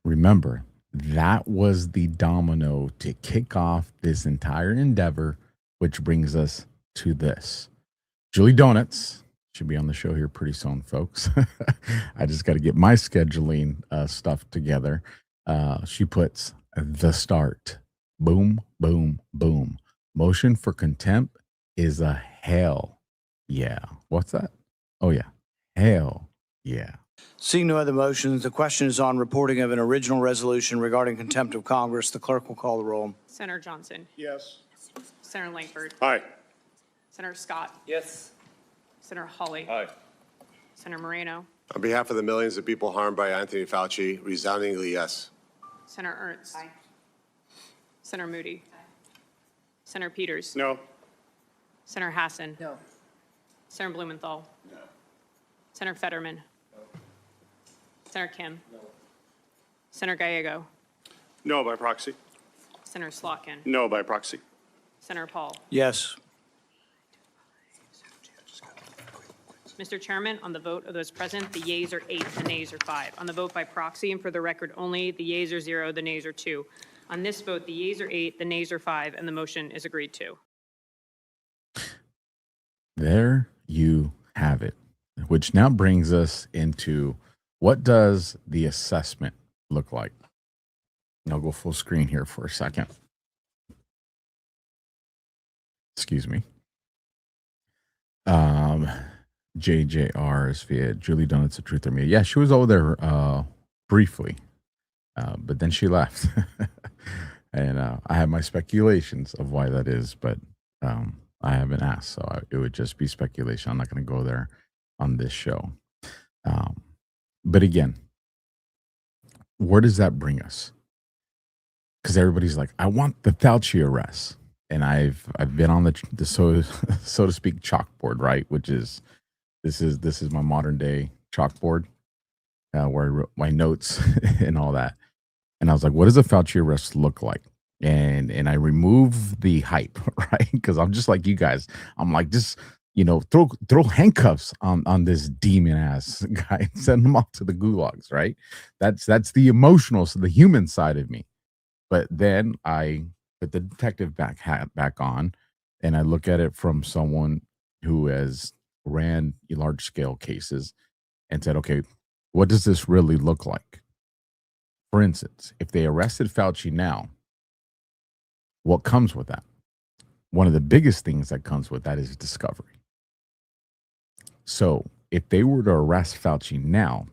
Remember, that was the domino to kick off this entire endeavor, which brings us to this. Julie Donuts should be on the show here pretty soon, folks. I just got to get my scheduling stuff together. She puts the start. Boom, boom, boom. Motion for contempt is a hell yeah. What's that? Oh, yeah. Hell yeah. Seeing no other motions, the question is on reporting of an original resolution regarding contempt of Congress. The clerk will call the roll. Senator Johnson. Yes. Senator Langford. Aye. Senator Scott. Yes. Senator Hawley. Aye. Senator Moreno. On behalf of the millions of people harmed by Anthony Fauci, resoundingly yes. Senator Ernst. Aye. Senator Moody. Aye. Senator Peters. No. Senator Hassan. No. Senator Blumenthal. No. Senator Fetterman. No. Senator Kim. No. Senator Gallego. No by proxy. Senator Slotkin. No by proxy. Senator Paul. Yes. Mr. Chairman, on the vote of those present, the yeas are 8, the nays are 5. On the vote by proxy, and for the record only, the yeas are 0, the nays are 2. On this vote, the yeas are 8, the nays are 5, and the motion is agreed to. There you have it, which now brings us into what does the assessment look like? I'll go full screen here for a second. Excuse me. JJR's via Julie Donuts, the Truth or Me. Yeah, she was over there briefly, but then she left. And I have my speculations of why that is, but I haven't asked, so it would just be speculation. I'm not going to go there on this show. But again, where does that bring us? Because everybody's like, I want the Fauci arrest. and I've been on the so to speak chalkboard, right? Which is this is my modern day chalkboard where I wrote my notes and all that. And I was like, what does a Fauci arrest look like? And I remove the hype, right? Because I'm just like you guys. I'm like, just throw handcuffs on this demon ass guy and send him off to the gulags, right? That's the emotional, so the human side of me. But then I put the detective hat back on, and I look at it from someone who has ran large scale cases and said, okay, what does this really look like? For instance, if they arrested Fauci now, what comes with that? One of the biggest things that comes with that is discovery. So if they were to arrest Fauci now,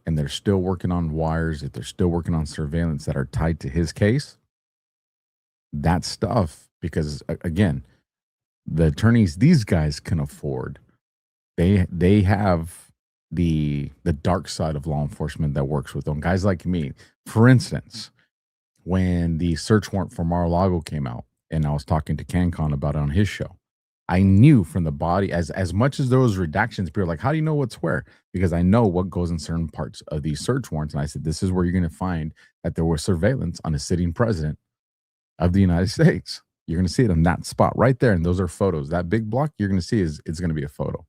and they're still working on wires, if they're still working on surveillance that are tied to his case, that stuff, because again, the attorneys these guys can afford, they have the dark side of law enforcement that works with them. Guys like me, for instance, when the search warrant for Mar-a-Lago came out, and I was talking to CanCon about it on his show, I knew from the body, as much as those redactions, people are like, how do you know what's where? Because I know what goes in certain parts of these search warrants. And I said, this is where you're going to find that there was surveillance on a sitting president of the United States. You're going to see it in that spot right there. And those are photos. That big block you're going to see it's going to be a photo.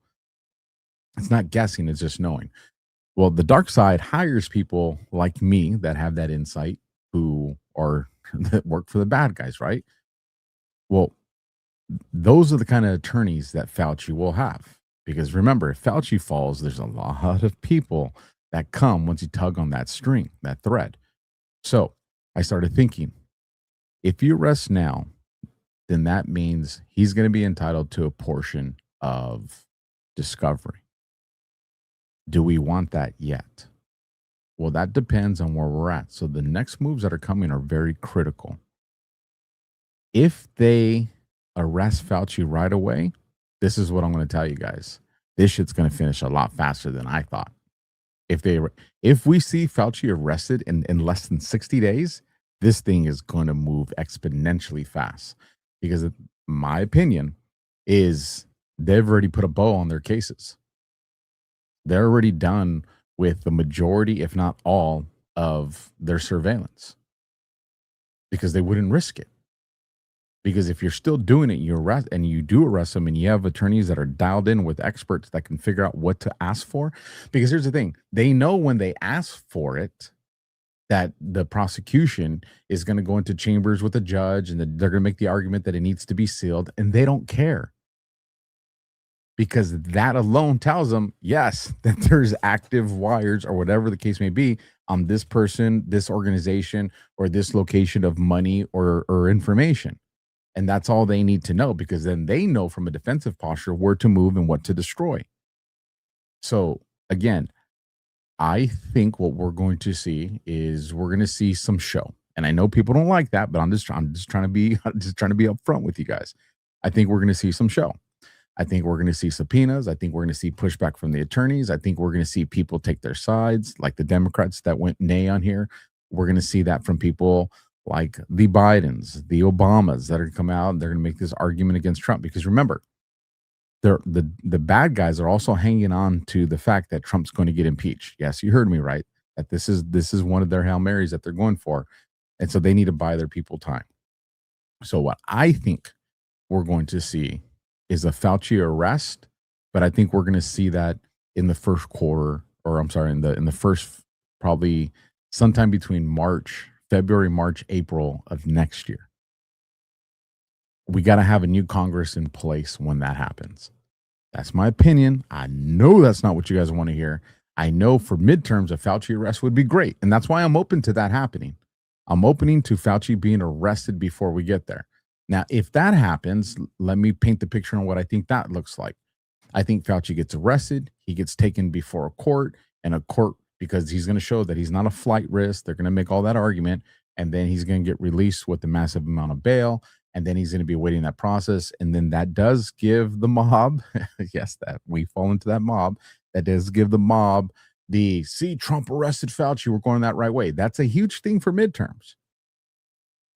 It's not guessing, it's just knowing. Well, the dark side hires people like me that have that insight, who are that work for the bad guys, right? Well, those are the kind of attorneys that Fauci will have. Because remember, if Fauci falls, there's a lot of people that come once you tug on that string, that thread. So I started thinking, if you arrest now, then that means he's going to be entitled to a portion of discovery. Do we want that yet? Well, that depends on where we're at. So the next moves that are coming are very critical. If they arrest Fauci right away, this is what I'm going to tell you guys. This shit's going to finish a lot faster than I thought. If we see Fauci arrested in less than 60 days, this thing is going to move exponentially fast. Because my opinion is they've already put a bow on their cases. They're already done with the majority, if not all, of their surveillance. Because they wouldn't risk it. Because if you're still doing it, you do arrest them, and you have attorneys that are dialed in with experts that can figure out what to ask for. Because here's the thing, they know when they ask for it that the prosecution is going to go into chambers with a judge, and they're going to make the argument that it needs to be sealed, and they don't care. Because that alone tells them, yes, that there's active wires or whatever the case may be on this person, this organization, or this location of money or information. And that's all they need to know, because then they know from a defensive posture where to move and what to destroy. So again, I think what we're going to see is we're going to see some show. And I know people don't like that, but I'm just trying to be upfront with you guys. I think we're going to see some show. I think we're going to see subpoenas. I think we're going to see pushback from the attorneys. I think we're going to see people take their sides, like the Democrats that went nay on here. We're going to see that from people like the Bidens, the Obamas that are going to come out, and they're going to make this argument against Trump. Because remember, the bad guys are also hanging on to the fact that Trump's going to get impeached. Yes, you heard me right. That this is one of their Hail Marys that they're going for. And so they need to buy their people time. So what I think we're going to see is a Fauci arrest, but I think we're going to see that in the first quarter, or I'm sorry, in the first, probably sometime between February, March, April of next year. We got to have a new Congress in place when that happens. That's my opinion. I know that's not what you guys want to hear. I know for midterms, a Fauci arrest would be great. And that's why I'm open to that happening. I'm opening to Fauci being arrested before we get there. Now, if that happens, let me paint the picture on what I think that looks like. I think Fauci gets arrested. He gets taken before a court, and a court, because he's going to show that he's not a flight risk. They're going to make all that argument, and then he's going to get released with a massive amount of bail, and then he's going to be awaiting that process. And then that does give the mob, yes, that we fall into that mob, that does give the mob see, Trump arrested Fauci, we're going that right way. That's a huge thing for midterms.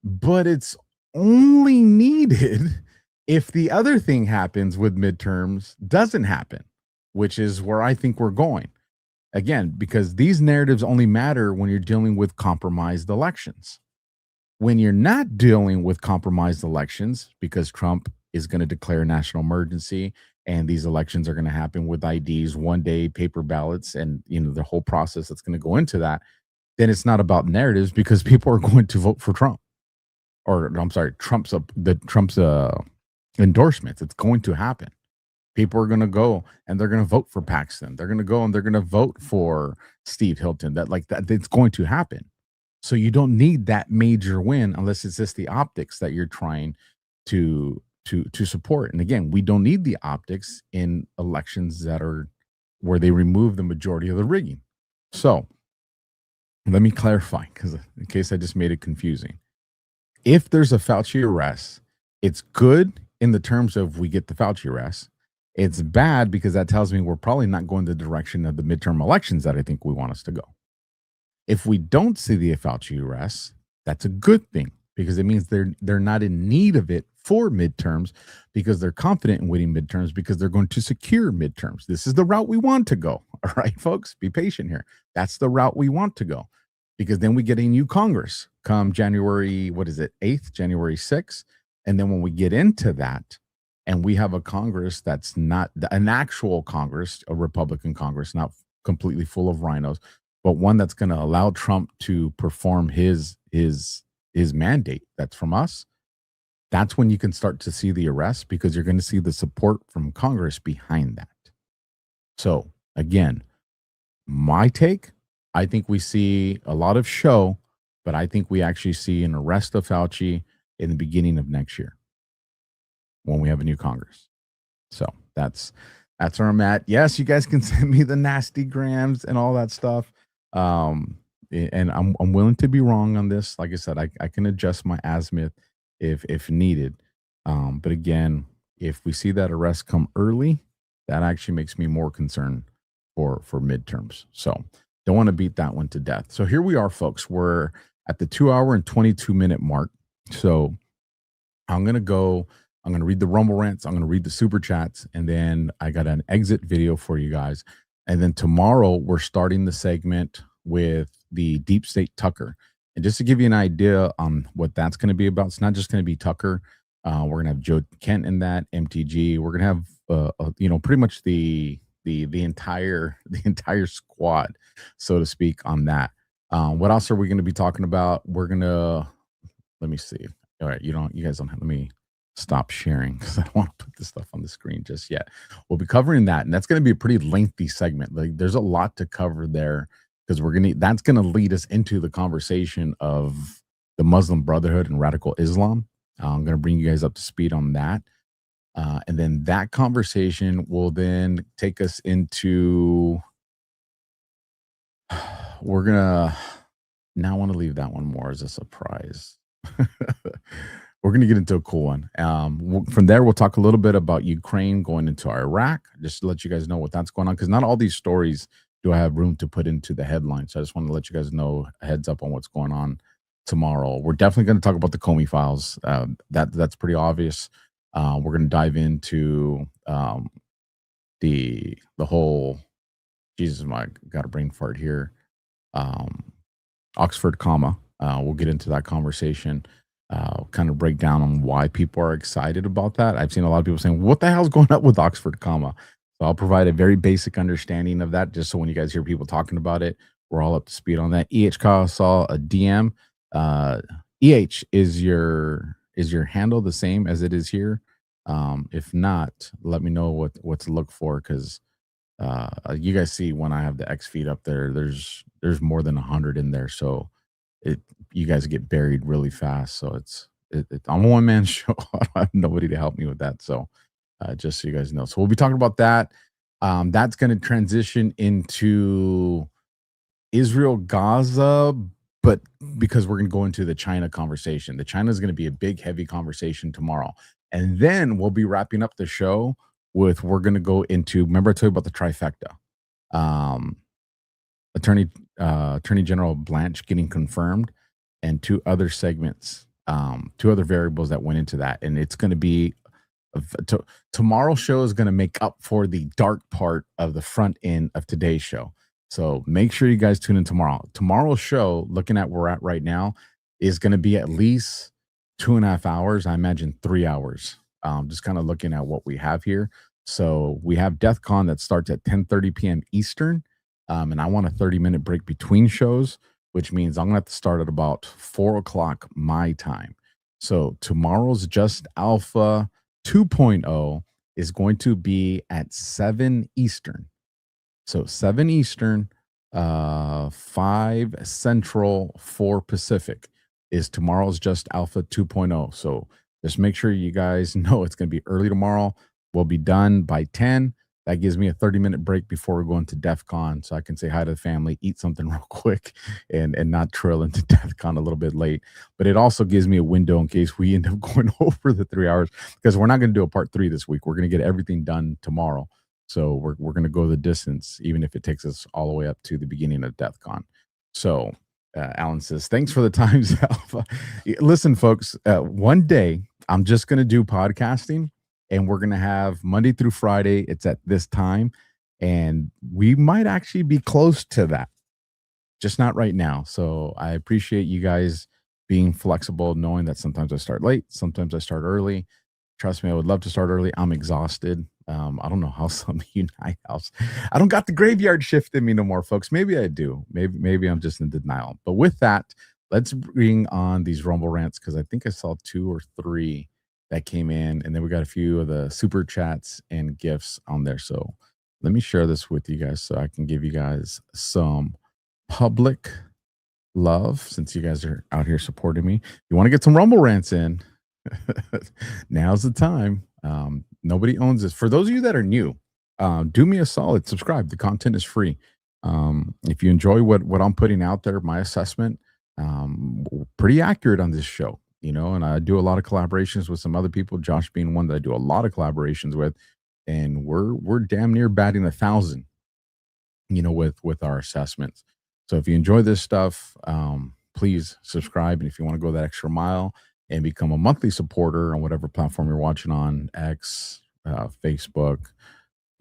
But it's only needed if the other thing happens with midterms doesn't happen, which is where I think we're going. Again, because these narratives only matter when you're dealing with compromised elections. When you're not dealing with compromised elections, because Trump is going to declare a national emergency and these elections are going to happen with IDs, one day paper ballots, and the whole process that's going to go into that, then it's not about narratives because people are going to vote for Trump. Or I'm sorry, Trump's endorsements. It's going to happen. People are going to go and they're going to vote for Paxton. They're going to go and they're going to vote for Steve Hilton. That it's going to happen. So you don't need that major win unless it's just the optics that you're trying to support. And again, we don't need the optics in elections that are where they remove the majority of the rigging. So let me clarify, because in case I just made it confusing. If there's a Fauci arrest, it's good in the terms of we get the Fauci arrest. It's bad because that tells me we're probably not going the direction of the midterm elections that I think we want us to go. If we don't see the Fauci arrest, that's a good thing because it means they're not in need of it for midterms because they're confident in winning midterms because they're going to secure midterms. This is the route we want to go. All right, folks, be patient here. That's the route we want to go because then we get a new Congress come January, 8th, January 6th. And then when we get into that and we have a Congress that's not an actual Congress, a Republican Congress, not completely full of rhinos, but one that's going to allow Trump to perform his mandate that's from us, that's when you can start to see the arrest because you're going to see the support from Congress behind that. So again, my take, I think we see a lot of show, but I think we actually see an arrest of Fauci in the beginning of next year when we have a new Congress. So that's where I'm at. Yes, you guys can send me the nasty grams and all that stuff. And I'm willing to be wrong on this. Like I said, I can adjust my azimuth if needed. But again, if we see that arrest come early, that actually makes me more concerned for midterms. So don't want to beat that one to death. So here we are, folks. We're at the 2 hour and 22 minute mark. So I'm going to read the Rumble rants. I'm going to read the super chats. And then I got an exit video for you guys. And then tomorrow we're starting the segment with the Deep State Tucker. And just to give you an idea on what that's going to be about, it's not just going to be Tucker. We're going to have Joe Kent in that, MTG. We're going to have, pretty much the entire squad, so to speak, on that. What else are we going to be talking about? We're going to, let me see. All right. You guys don't have, let me stop sharing because I don't want to put this stuff on the screen just yet. We'll be covering that. And that's going to be a pretty lengthy segment. Like there's a lot to cover there because that's going to lead us into the conversation of the Muslim Brotherhood and radical Islam. I'm going to bring you guys up to speed on that. And then that conversation will then take us into, we're going to, now I want to leave that one more as a surprise. We're going to get into a cool one. From there, we'll talk a little bit about Ukraine going into Iraq, just to let you guys know what that's going on, because not all these stories do I have room to put into the headline. So I just want to let you guys know a heads up on what's going on tomorrow. We're definitely going to talk about the Comey files. That's pretty obvious. We're going to dive into the whole, Jesus, I got a brain fart here. Oxford comma. We'll get into that conversation. Kind of break down on why people are excited about that. I've seen a lot of people saying, what the hell's going on with Oxford comma? So I'll provide a very basic understanding of that, just so when you guys hear people talking about it, we're all up to speed on that. EH saw a DM. EH, is your handle the same as it is here? If not, let me know what to look for, because you guys see when I have the X feed up there, there's more than 100 in there. So you guys get buried really fast. So I'm a one-man show. I have nobody to help me with that. So just so you guys know. So we'll be talking about that. That's going to transition into Israel, Gaza, but because we're going to go into the China conversation. The China is going to be a big, heavy conversation tomorrow. And then we'll be wrapping up the show we're going to go into, remember I told you about the trifecta. Attorney General Blanche getting confirmed, and 2 other segments two other variables that went into that, and it's going to be tomorrow's show is going to make up for the dark part of the front end of today's show. So make sure you guys tune in tomorrow. Tomorrow's show, looking at where we're at right now, is going to be at least 2.5 hours. I imagine 3 hours. Just kind of looking at what we have here. So we have DEF CON that starts at 10:30 p.m. Eastern, and I want a 30-minute break between shows, which means I'm going to have to start at about 4 o'clock my time. So tomorrow's Just Alpha 2.0 is going to be at 7 Eastern. So 7 Eastern, 5 Central, 4 Pacific is tomorrow's Just Alpha 2.0. So just make sure you guys know it's going to be early tomorrow. We'll be done by 10. That gives me a 30-minute break before we go into DEF CON, so I can say hi to the family, eat something real quick, and not trail into DEF CON a little bit late. But it also gives me a window in case we end up going over the 3 hours, because we're not going to do a part 3 this week. We're going to get everything done tomorrow. So we're going to go the distance, even if it takes us all the way up to the beginning of DEF CON. So Alan says, thanks for the times, Alpha. Listen, folks, one day I'm just going to do podcasting, and we're going to have Monday through Friday. It's at this time. And we might actually be close to that, just not right now. So I appreciate you guys being flexible, knowing that sometimes I start late, sometimes I start early. Trust me, I would love to start early. I'm exhausted. I don't know how some of you night owls. I don't got the graveyard shift in me no more, folks. Maybe I do. Maybe I'm just in denial. But with that, let's bring on these Rumble rants, because I think I saw 2 or 3 that came in, and then we got a few of the super chats and gifts on there. So let me share this with you guys so I can give you guys some public love, since you guys are out here supporting me. If you want to get some Rumble rants in, now's the time. Nobody owns this. For those of you that are new, do me a solid, subscribe. The content is free. If you enjoy what I'm putting out there, my assessment, pretty accurate on this show. And I do a lot of collaborations with some other people, Josh being one that I do a lot of collaborations with, and we're damn near batting 1,000, with our assessments. So if you enjoy this stuff, please subscribe. And if you want to go that extra mile and become a monthly supporter on whatever platform you're watching on, X, Facebook,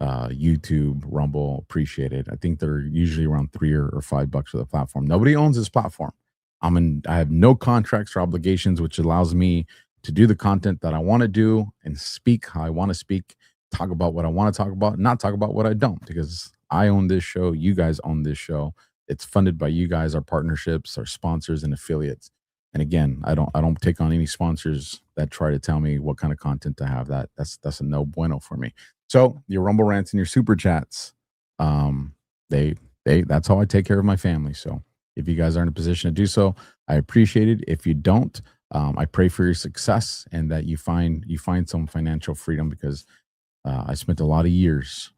YouTube, Rumble, appreciate it. I think they're usually around $3 or $5 for the platform. Nobody owns this platform. I have no contracts or obligations, which allows me to do the content that I want to do and speak how I want to speak, talk about what I want to talk about, not talk about what I don't, because I own this show. You guys own this show. It's funded by you guys, our partnerships, our sponsors, and affiliates. And again, I don't take on any sponsors that try to tell me what kind of content to have. That's a no bueno for me. So your Rumble rants and your super chats, that's how I take care of my family. So if you guys are in a position to do so, I appreciate it. If you don't, I pray for your success and that you find some financial freedom, because I spent a lot of years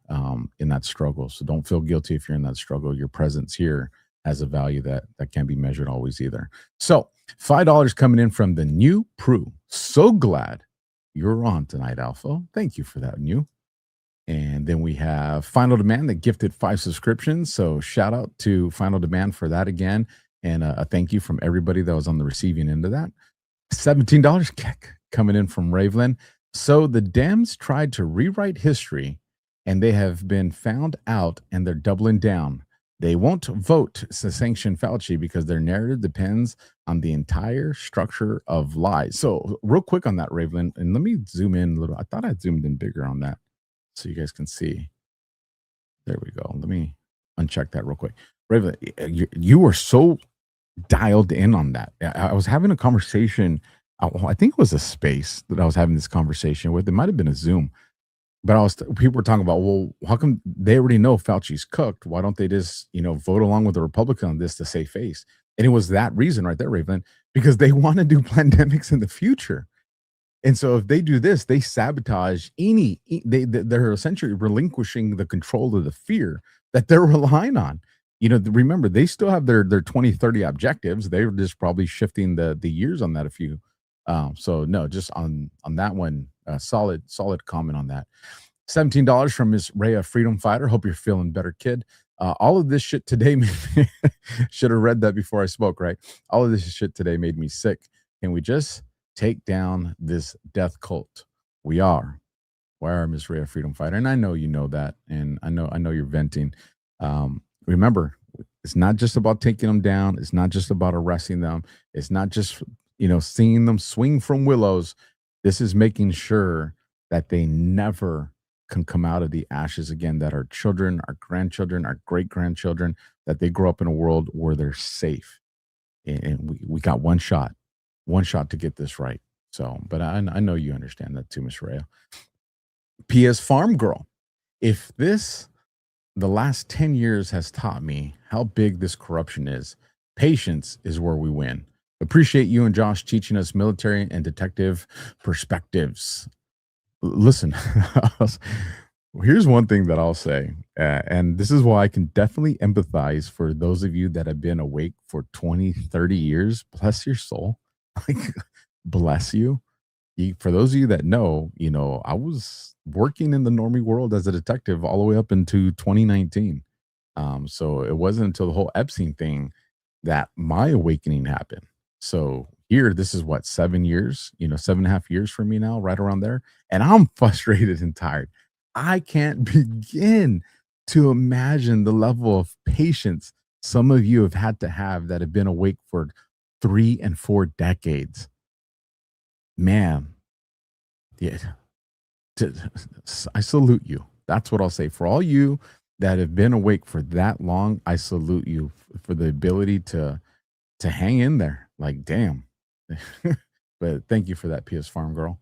in that struggle. So don't feel guilty if you're in that struggle. Your presence here has a value that can't be measured always either. So $5 coming in from the new Prue. So glad you're on tonight, Alpha. Thank you for that, new. And then we have Final Demand that gifted 5 subscriptions. So shout out to Final Demand for that again. And a thank you from everybody that was on the receiving end of that. $17 kick coming in from Ravelin. So the Dems tried to rewrite history, and they have been found out, and they're doubling down. They won't vote to sanction Fauci because their narrative depends on the entire structure of lies. So real quick on that, Ravelin, and let me zoom in a little. I thought I zoomed in bigger on that so you guys can see. There we go. Let me uncheck that real quick. Ravelin, you were so dialed in on that. I was having a conversation. I think it was a space that I was having this conversation with. It might have been a Zoom. But people were talking about, well, how come they already know Fauci's cooked? Why don't they just, vote along with the Republican on this to save face? And it was that reason right there, Raven, because they want to do pandemics in the future. And so if they do this, they sabotage they're essentially relinquishing the control of the fear that they're relying on. Remember, they still have their 2030 objectives. They're just probably shifting the years on that a few. So no, just on that one, solid comment on that. $17 from Miss Rhea Freedom Fighter. Hope you're feeling better, kid. All of this shit today should have read that before I spoke, right? All of this shit today made me sick. Can we just take down this death cult? We are. Why are Miss Rhea a freedom fighter? And I know you know that, and I know you're venting. Remember, it's not just about taking them down. It's not just about arresting them. It's not just, seeing them swing from willows. This is making sure that they never can come out of the ashes again, that our children, our grandchildren, our great-grandchildren, that they grow up in a world where they're safe. And we got one shot to get this right. So, but I know you understand that too, Miss Rhea. P.S. Farm Girl, if the last 10 years has taught me how big this corruption is, patience is where we win. Appreciate you and Josh teaching us military and detective perspectives. Listen, here's one thing that I'll say, and this is why I can definitely empathize for those of you that have been awake for 20, 30 years. Bless your soul. Like, bless you. For those of you that know, I was working in the normie world as a detective all the way up into 2019. So it wasn't until the whole Epstein thing that my awakening happened. So here, this is what, 7 years, 7.5 years for me now, right around there. And I'm frustrated and tired. I can't begin to imagine the level of patience some of you have had to have that have been awake for 3 and 4 decades. Man, yeah, I salute you. That's what I'll say. For all you that have been awake for that long, I salute you for the ability to hang in there. Like, damn. But thank you for that, PS Farm Girl.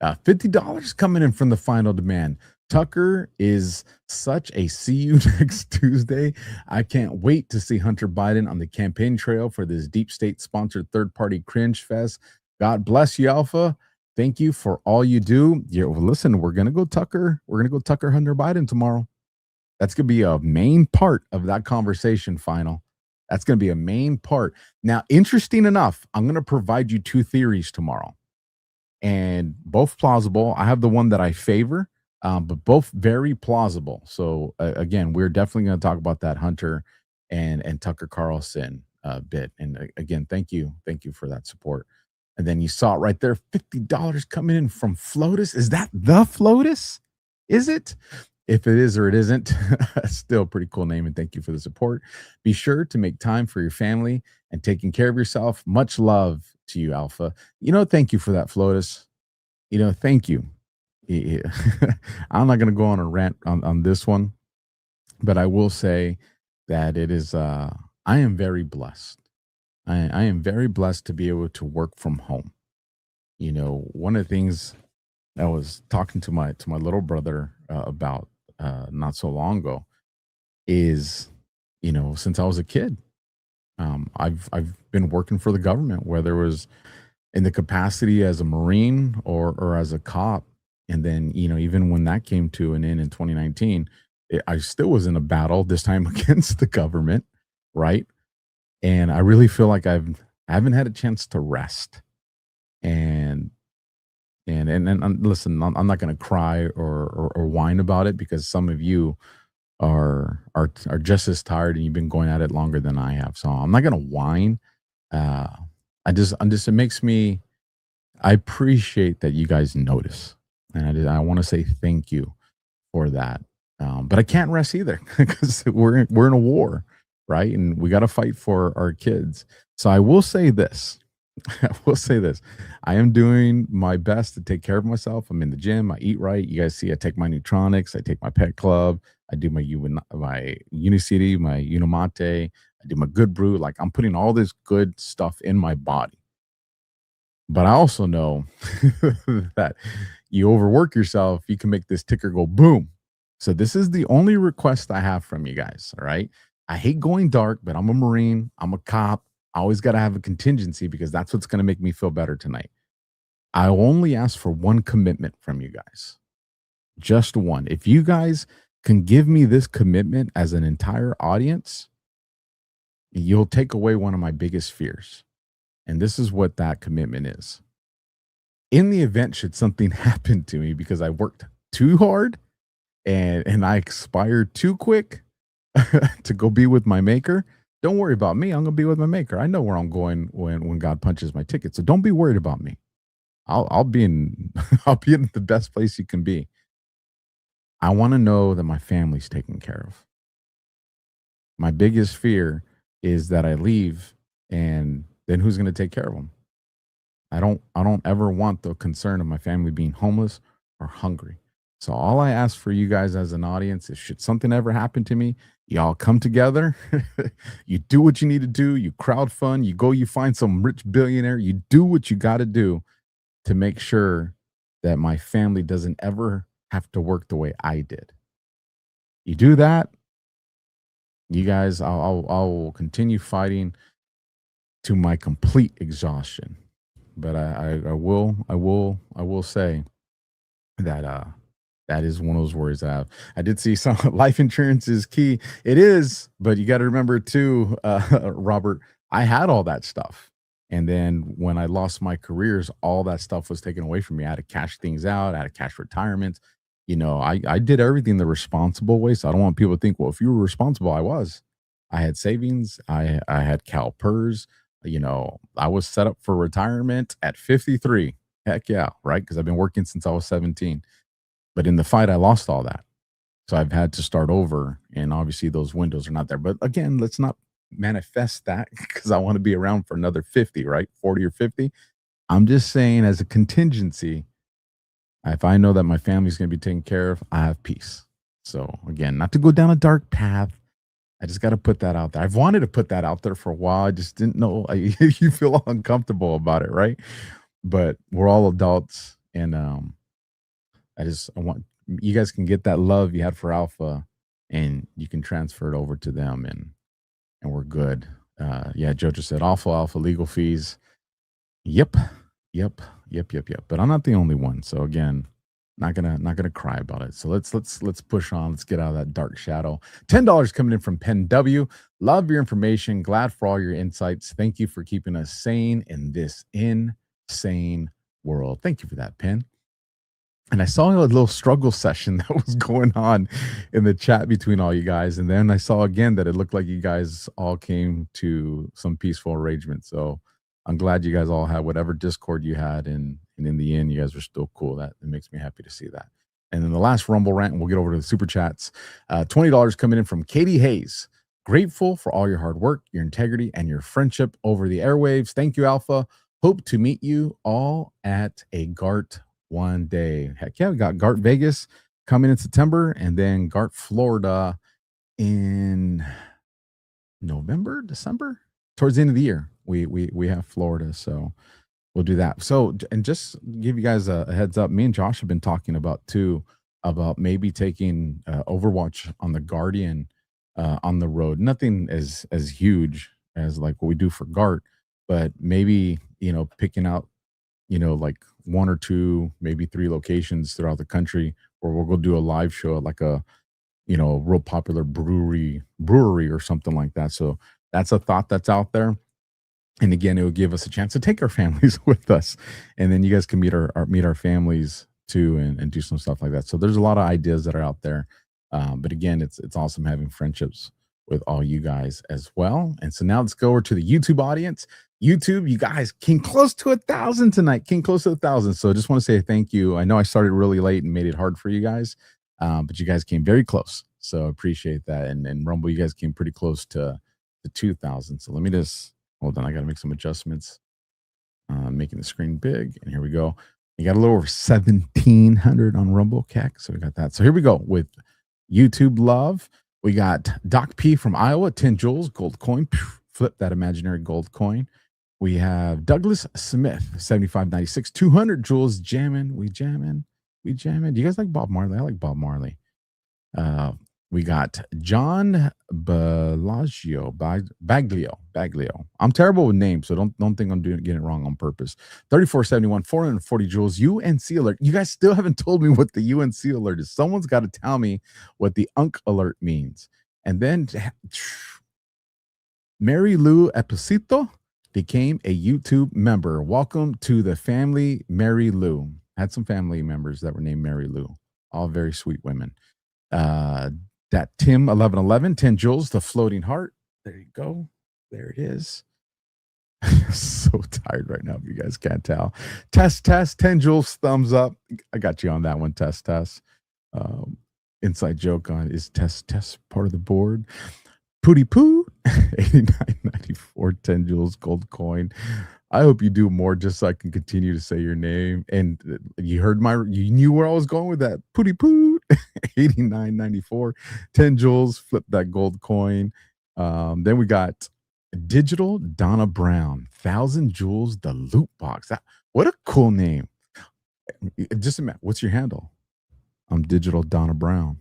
$50 coming in from the final demand. Tucker is such a see you next Tuesday. I can't wait to see Hunter Biden on the campaign trail for this deep state sponsored third-party cringe fest. God bless you, Alpha. Thank you for all you do. Listen, we're going to go Tucker. We're going to go Tucker Hunter Biden tomorrow. That's going to be a main part of that conversation, final. That's going to be a main part. Now, interesting enough, I'm going to provide you 2 theories tomorrow, and both plausible. I have the one that I favor, but both very plausible. So again, we're definitely going to talk about that Hunter and Tucker Carlson bit. And again, thank you for that support. And then you saw it right there, $50 coming in from Flotus. Is that the Flotus? Is it? If it is or it isn't, still a pretty cool name, and thank you for the support. Be sure to make time for your family and taking care of yourself. Much love to you, Alpha. Thank you for that, Flotus. Thank you. I'm not going to go on a rant on this one, but I will say that it is, I am very blessed. I am very blessed to be able to work from home. One of the things I was talking to my little brother about not so long ago is, since I was a kid, I've been working for the government, whether it was in the capacity as a Marine or as a cop. And then, even when that came to an end in 2019, I still was in a battle, this time against the government, right? And I really feel like I haven't had a chance to rest. And listen, I'm not going to cry or whine about it, because some of you are just as tired and you've been going at it longer than I have. So I'm not going to whine. It makes me, I appreciate that you guys notice. And I want to say thank you for that. But I can't rest either, because we're in a war, right? And we got to fight for our kids. So I will say this. I am doing my best to take care of myself. I'm in the gym. I eat right. You guys see, I take my Neutronics. I take my Pet Club. I do my Unicity, my Unimate. I do my Good Brew. Like, I'm putting all this good stuff in my body. But I also know that you overwork yourself, you can make this ticker go boom. So this is the only request I have from you guys. All right. I hate going dark, but I'm a Marine. I'm a cop. I always got to have a contingency, because that's what's going to make me feel better tonight. I only ask for one commitment from you guys. Just one. If you guys can give me this commitment as an entire audience, you'll take away one of my biggest fears. And this is what that commitment is. In the event, should something happen to me because I worked too hard and I expired too quick to go be with my maker, Don't worry about me. I'm going to be with my maker. I know where I'm going when God punches my ticket. So don't be worried about me. I'll be in I'll be in the best place you can be. I want to know that my family's taken care of. My biggest fear is that I leave and then who's going to take care of them? I don't ever want the concern of my family being homeless or hungry. So all I ask for you guys as an audience is, should something ever happen to me, y'all come together, you do what you need to do, you crowdfund, you find some rich billionaire, you do what you got to do to make sure that my family doesn't ever have to work the way I did. You do that, you guys, I'll continue fighting to my complete exhaustion. But I will say that that is one of those worries I have. I did see some life insurance is key. It is, but you got to remember too, Robert, I had all that stuff. And then when I lost my careers, all that stuff was taken away from me. I had to cash things out. I had to cash retirement. You know, I did everything the responsible way. So I don't want people to think, well, if you were responsible, I was. I had savings. I had CalPERS. You know, I was set up for retirement at 53. Heck yeah, right? Because I've been working since I was 17. But in the fight, I lost all that. So I've had to start over. And obviously those windows are not there. But again, let's not manifest that because I want to be around for another 50, right? 40 or 50. I'm just saying, as a contingency, if I know that my family's going to be taken care of, I have peace. So again, not to go down a dark path. I just got to put that out there. I've wanted to put that out there for a while. I just didn't know. You feel uncomfortable about it, right? But we're all adults. And I want you guys can get that love you had for Alpha and you can transfer it over to them and we're good. Yeah, Jojo said alpha legal fees. Yep. But I'm not the only one. So again, not gonna cry about it. So let's push on. Let's get out of that dark shadow. $10 coming in from Penn W. Love your information. Glad for all your insights. Thank you for keeping us sane in this insane world. Thank you for that, Penn. And I saw a little struggle session that was going on in the chat between all you guys. And then I saw again that it looked like you guys all came to some peaceful arrangement. So I'm glad you guys all had whatever Discord you had. And in the end, you guys were still cool. That it makes me happy to see that. And then the last Rumble rant, and we'll get over to the super chats. $20 coming in from Katie Hayes. Grateful for all your hard work, your integrity, and your friendship over the airwaves. Thank you, Alpha. Hope to meet you all at a GART one day. Heck yeah, we got GART Vegas coming in September, and then GART Florida in November, December, towards the end of the year. We have Florida, so we'll do that. So, and just give you guys a heads up, me and Josh have been talking about maybe taking Overwatch on the Guardian on the road. Nothing as huge as like what we do for GART, but maybe, picking out, like 1 or 2, maybe 3 locations throughout the country where we'll go do a live show at like a, real popular brewery or something like that. So that's a thought that's out there. And again, it will give us a chance to take our families with us. And then you guys can meet our families too and do some stuff like that. So there's a lot of ideas that are out there. But again, it's awesome having friendships with all you guys as well. And so now let's go over to the YouTube audience. YouTube, you guys came close to 1,000 tonight. So I just want to say thank you. I know I started really late and made it hard for you guys, but you guys came very close. So I appreciate that. And Rumble, you guys came pretty close to 2,000. So let me just hold on. I got to make some adjustments. Making the screen big. And here we go. You got a little over 1,700 on Rumble CAC. So we got that. So here we go with YouTube love. We got Doc P from Iowa, 10 joules, gold coin. Flip that imaginary gold coin. We have Douglas Smith, 75.96, 200 joules, jamming. We jamming. Do you guys like Bob Marley? I like Bob Marley. We got John Baglio. I'm terrible with names, so don't think I'm getting it wrong on purpose. 34.71, 440 joules. UNC alert. You guys still haven't told me what the UNC alert is. Someone's got to tell me what the UNC alert means. And then Mary Lou Epicito became a YouTube member. Welcome to the family, Mary Lou. Had some family members that were named Mary Lou. All very sweet women. That Tim 1111, 10 joules, the floating heart. There you go. There it is. So tired right now, if you guys can't tell. Test, 10 joules, thumbs up. I got you on that one, test. Inside joke on is test part of the board. Pooty poo, 89.94, 10 joules, gold coin. I hope you do more just so I can continue to say your name. And you knew where I was going with that. Pooty poo, 89.94, 10 joules, flip that gold coin. Then we got Digital Donna Brown, 1,000 joules, the loot box. What a cool name. Just a minute, what's your handle? I'm Digital Donna Brown.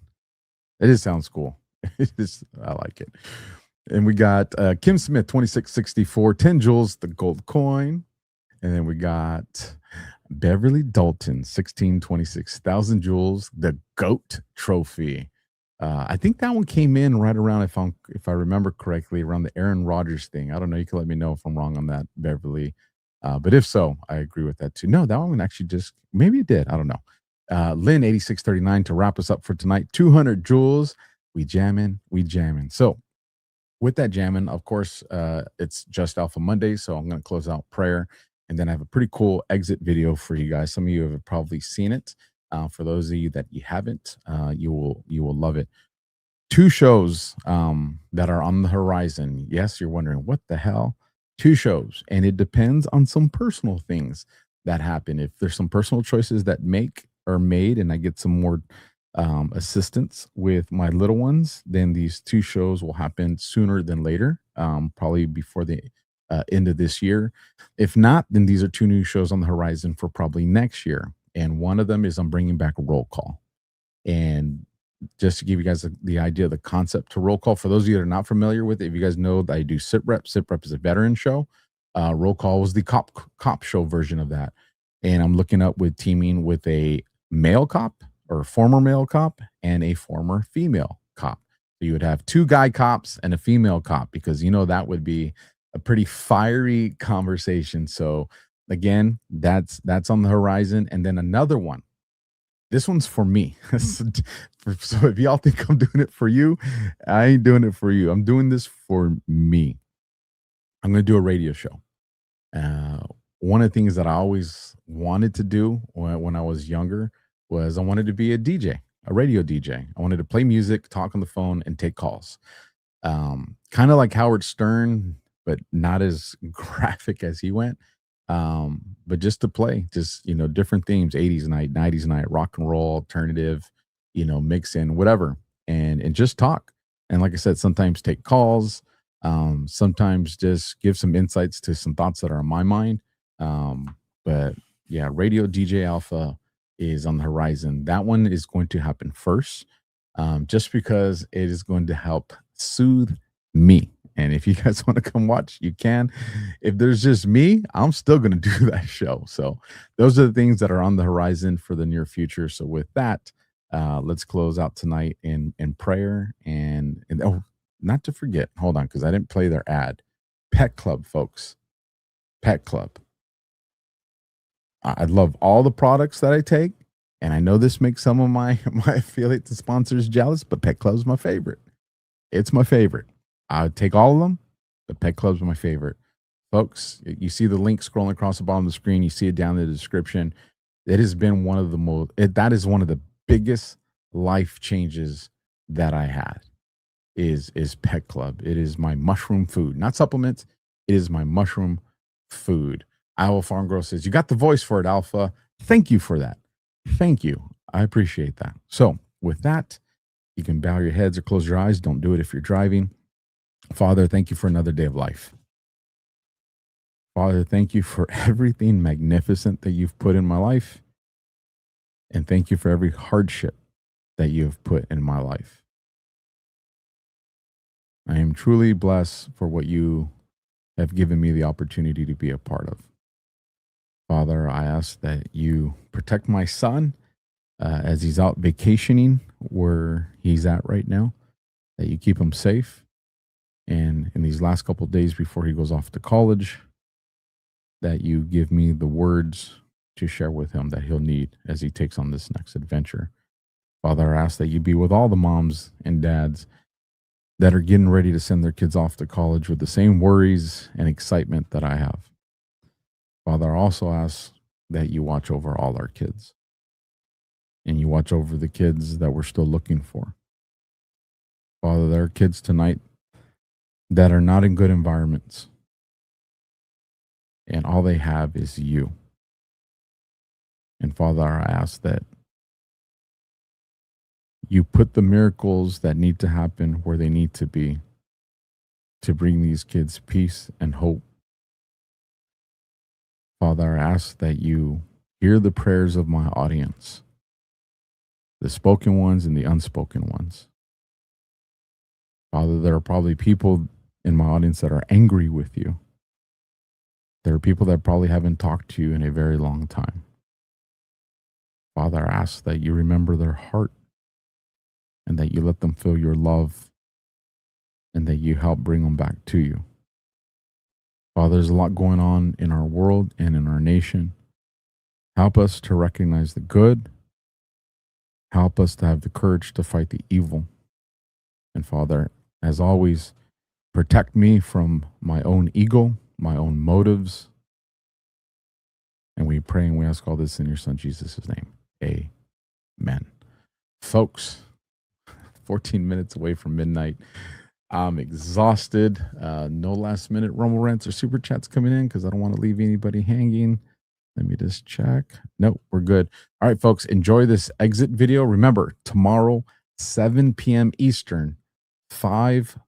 It just sounds cool. I like it. And we got Kim Smith, 2664, 10 joules, the gold coin. And then we got Beverly Dalton, 1626, 1,000 joules, the GOAT trophy. I think that one came in right around, if I remember correctly, around the Aaron Rodgers thing. I don't know. You can let me know if I'm wrong on that, Beverly. But if so, I agree with that too. No, that one actually maybe it did. I don't know. Lynn, 8639 to wrap us up for tonight. 200 joules. We jamming. So with that jamming, of course, it's Just Alpha Monday. So I'm going to close out prayer. And then I have a pretty cool exit video for you guys. Some of you have probably seen it. For those of you that you haven't, you will love it. 2 shows that are on the horizon. Yes, you're wondering, what the hell? 2 shows. And it depends on some personal things that happen. If there's some personal choices that are made and I get some more assistance with my little ones, then these 2 shows will happen sooner than later, probably before the end of this year. If not, then these are 2 new shows on the horizon for probably next year. And one of them is I'm bringing back roll call. And just to give you guys the idea of the concept to roll call, for those of you that are not familiar with it, if you guys know that I do Sit Rep is a veteran show. Roll call was the cop show version of that. And I'm looking up with teaming with a male cop or former male cop and a former female cop. So you would have 2 guy cops and a female cop, because that would be a pretty fiery conversation. So again, that's on the horizon. And then another one. This one's for me. So if y'all think I'm doing it for you, I ain't doing it for you. I'm doing this for me. I'm going to do a radio show. One of the things that I always wanted to do when I was younger was I wanted to be a DJ, a radio DJ. I wanted to play music, talk on the phone, and take calls. Kind of like Howard Stern, but not as graphic as he went. But just to play, different themes, 80s night, 90s night, rock and roll, alternative, mix in whatever, and just talk. And like I said, sometimes take calls, sometimes just give some insights to some thoughts that are on my mind. But yeah, Radio DJ Alpha is on the horizon. That one is going to happen first, just because it is going to help soothe me. And if you guys want to come watch, you can. If there's just me, I'm still going to do that show. So those are the things that are on the horizon for the near future. So with that, let's close out tonight in prayer. And oh, not to forget, hold on, because I didn't play their ad. Pet Club, folks. Pet Club. I love all the products that I take. And I know this makes some of my affiliate sponsors jealous, but Pet Club's my favorite. It's my favorite. I would take all of them, but Pet Club's my favorite. Folks, you see the link scrolling across the bottom of the screen. You see it down in the description. It has been one of the that is one of the biggest life changes that I had is Pet Club. It is my mushroom food, not supplements. It is my mushroom food. Iowa Farm Girl says, you got the voice for it, Alpha. Thank you for that. Thank you. I appreciate that. So with that, you can bow your heads or close your eyes. Don't do it if you're driving. Father, thank you for another day of life. Father, thank you for everything magnificent that you've put in my life. And thank you for every hardship that you have put in my life. I am truly blessed for what you have given me the opportunity to be a part of. Father, I ask that you protect my son as he's out vacationing where he's at right now, that you keep him safe. And in these last couple of days before he goes off to college, that you give me the words to share with him that he'll need as he takes on this next adventure. Father, I ask that you be with all the moms and dads that are getting ready to send their kids off to college with the same worries and excitement that I have. Father, I also ask that you watch over all our kids, and you watch over the kids that we're still looking for. Father, there are kids tonight that are not in good environments, and all they have is you. And Father, I ask that you put the miracles that need to happen where they need to be to bring these kids peace and hope. Father, I ask that you hear the prayers of my audience, the spoken ones and the unspoken ones. Father, there are probably people in my audience that are angry with you. There are people that probably haven't talked to you in a very long time. Father, I ask that you remember their heart and that you let them feel your love and that you help bring them back to you. Father, there's a lot going on in our world and in our nation. Help us to recognize the good. Help us to have the courage to fight the evil. And Father, as always, protect me from my own ego, my own motives. And we pray and we ask all this in your Son, Jesus' name. Amen. Folks, 14 minutes away from midnight. I'm exhausted. No last minute Rumble rants or super chats coming in because I don't want to leave anybody hanging. Let me just check. Nope, we're good. All right, folks, enjoy this exit video. Remember, tomorrow, 7 p.m. Eastern, 5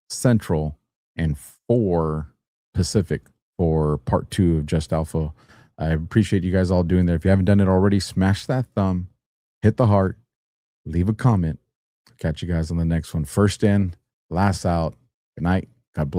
Central, and 4 Pacific for part 2 of Just Alpha. I appreciate you guys all doing that. If you haven't done it already, smash that thumb, hit the heart, leave a comment. Catch you guys on the next one. First in, last out. Good night.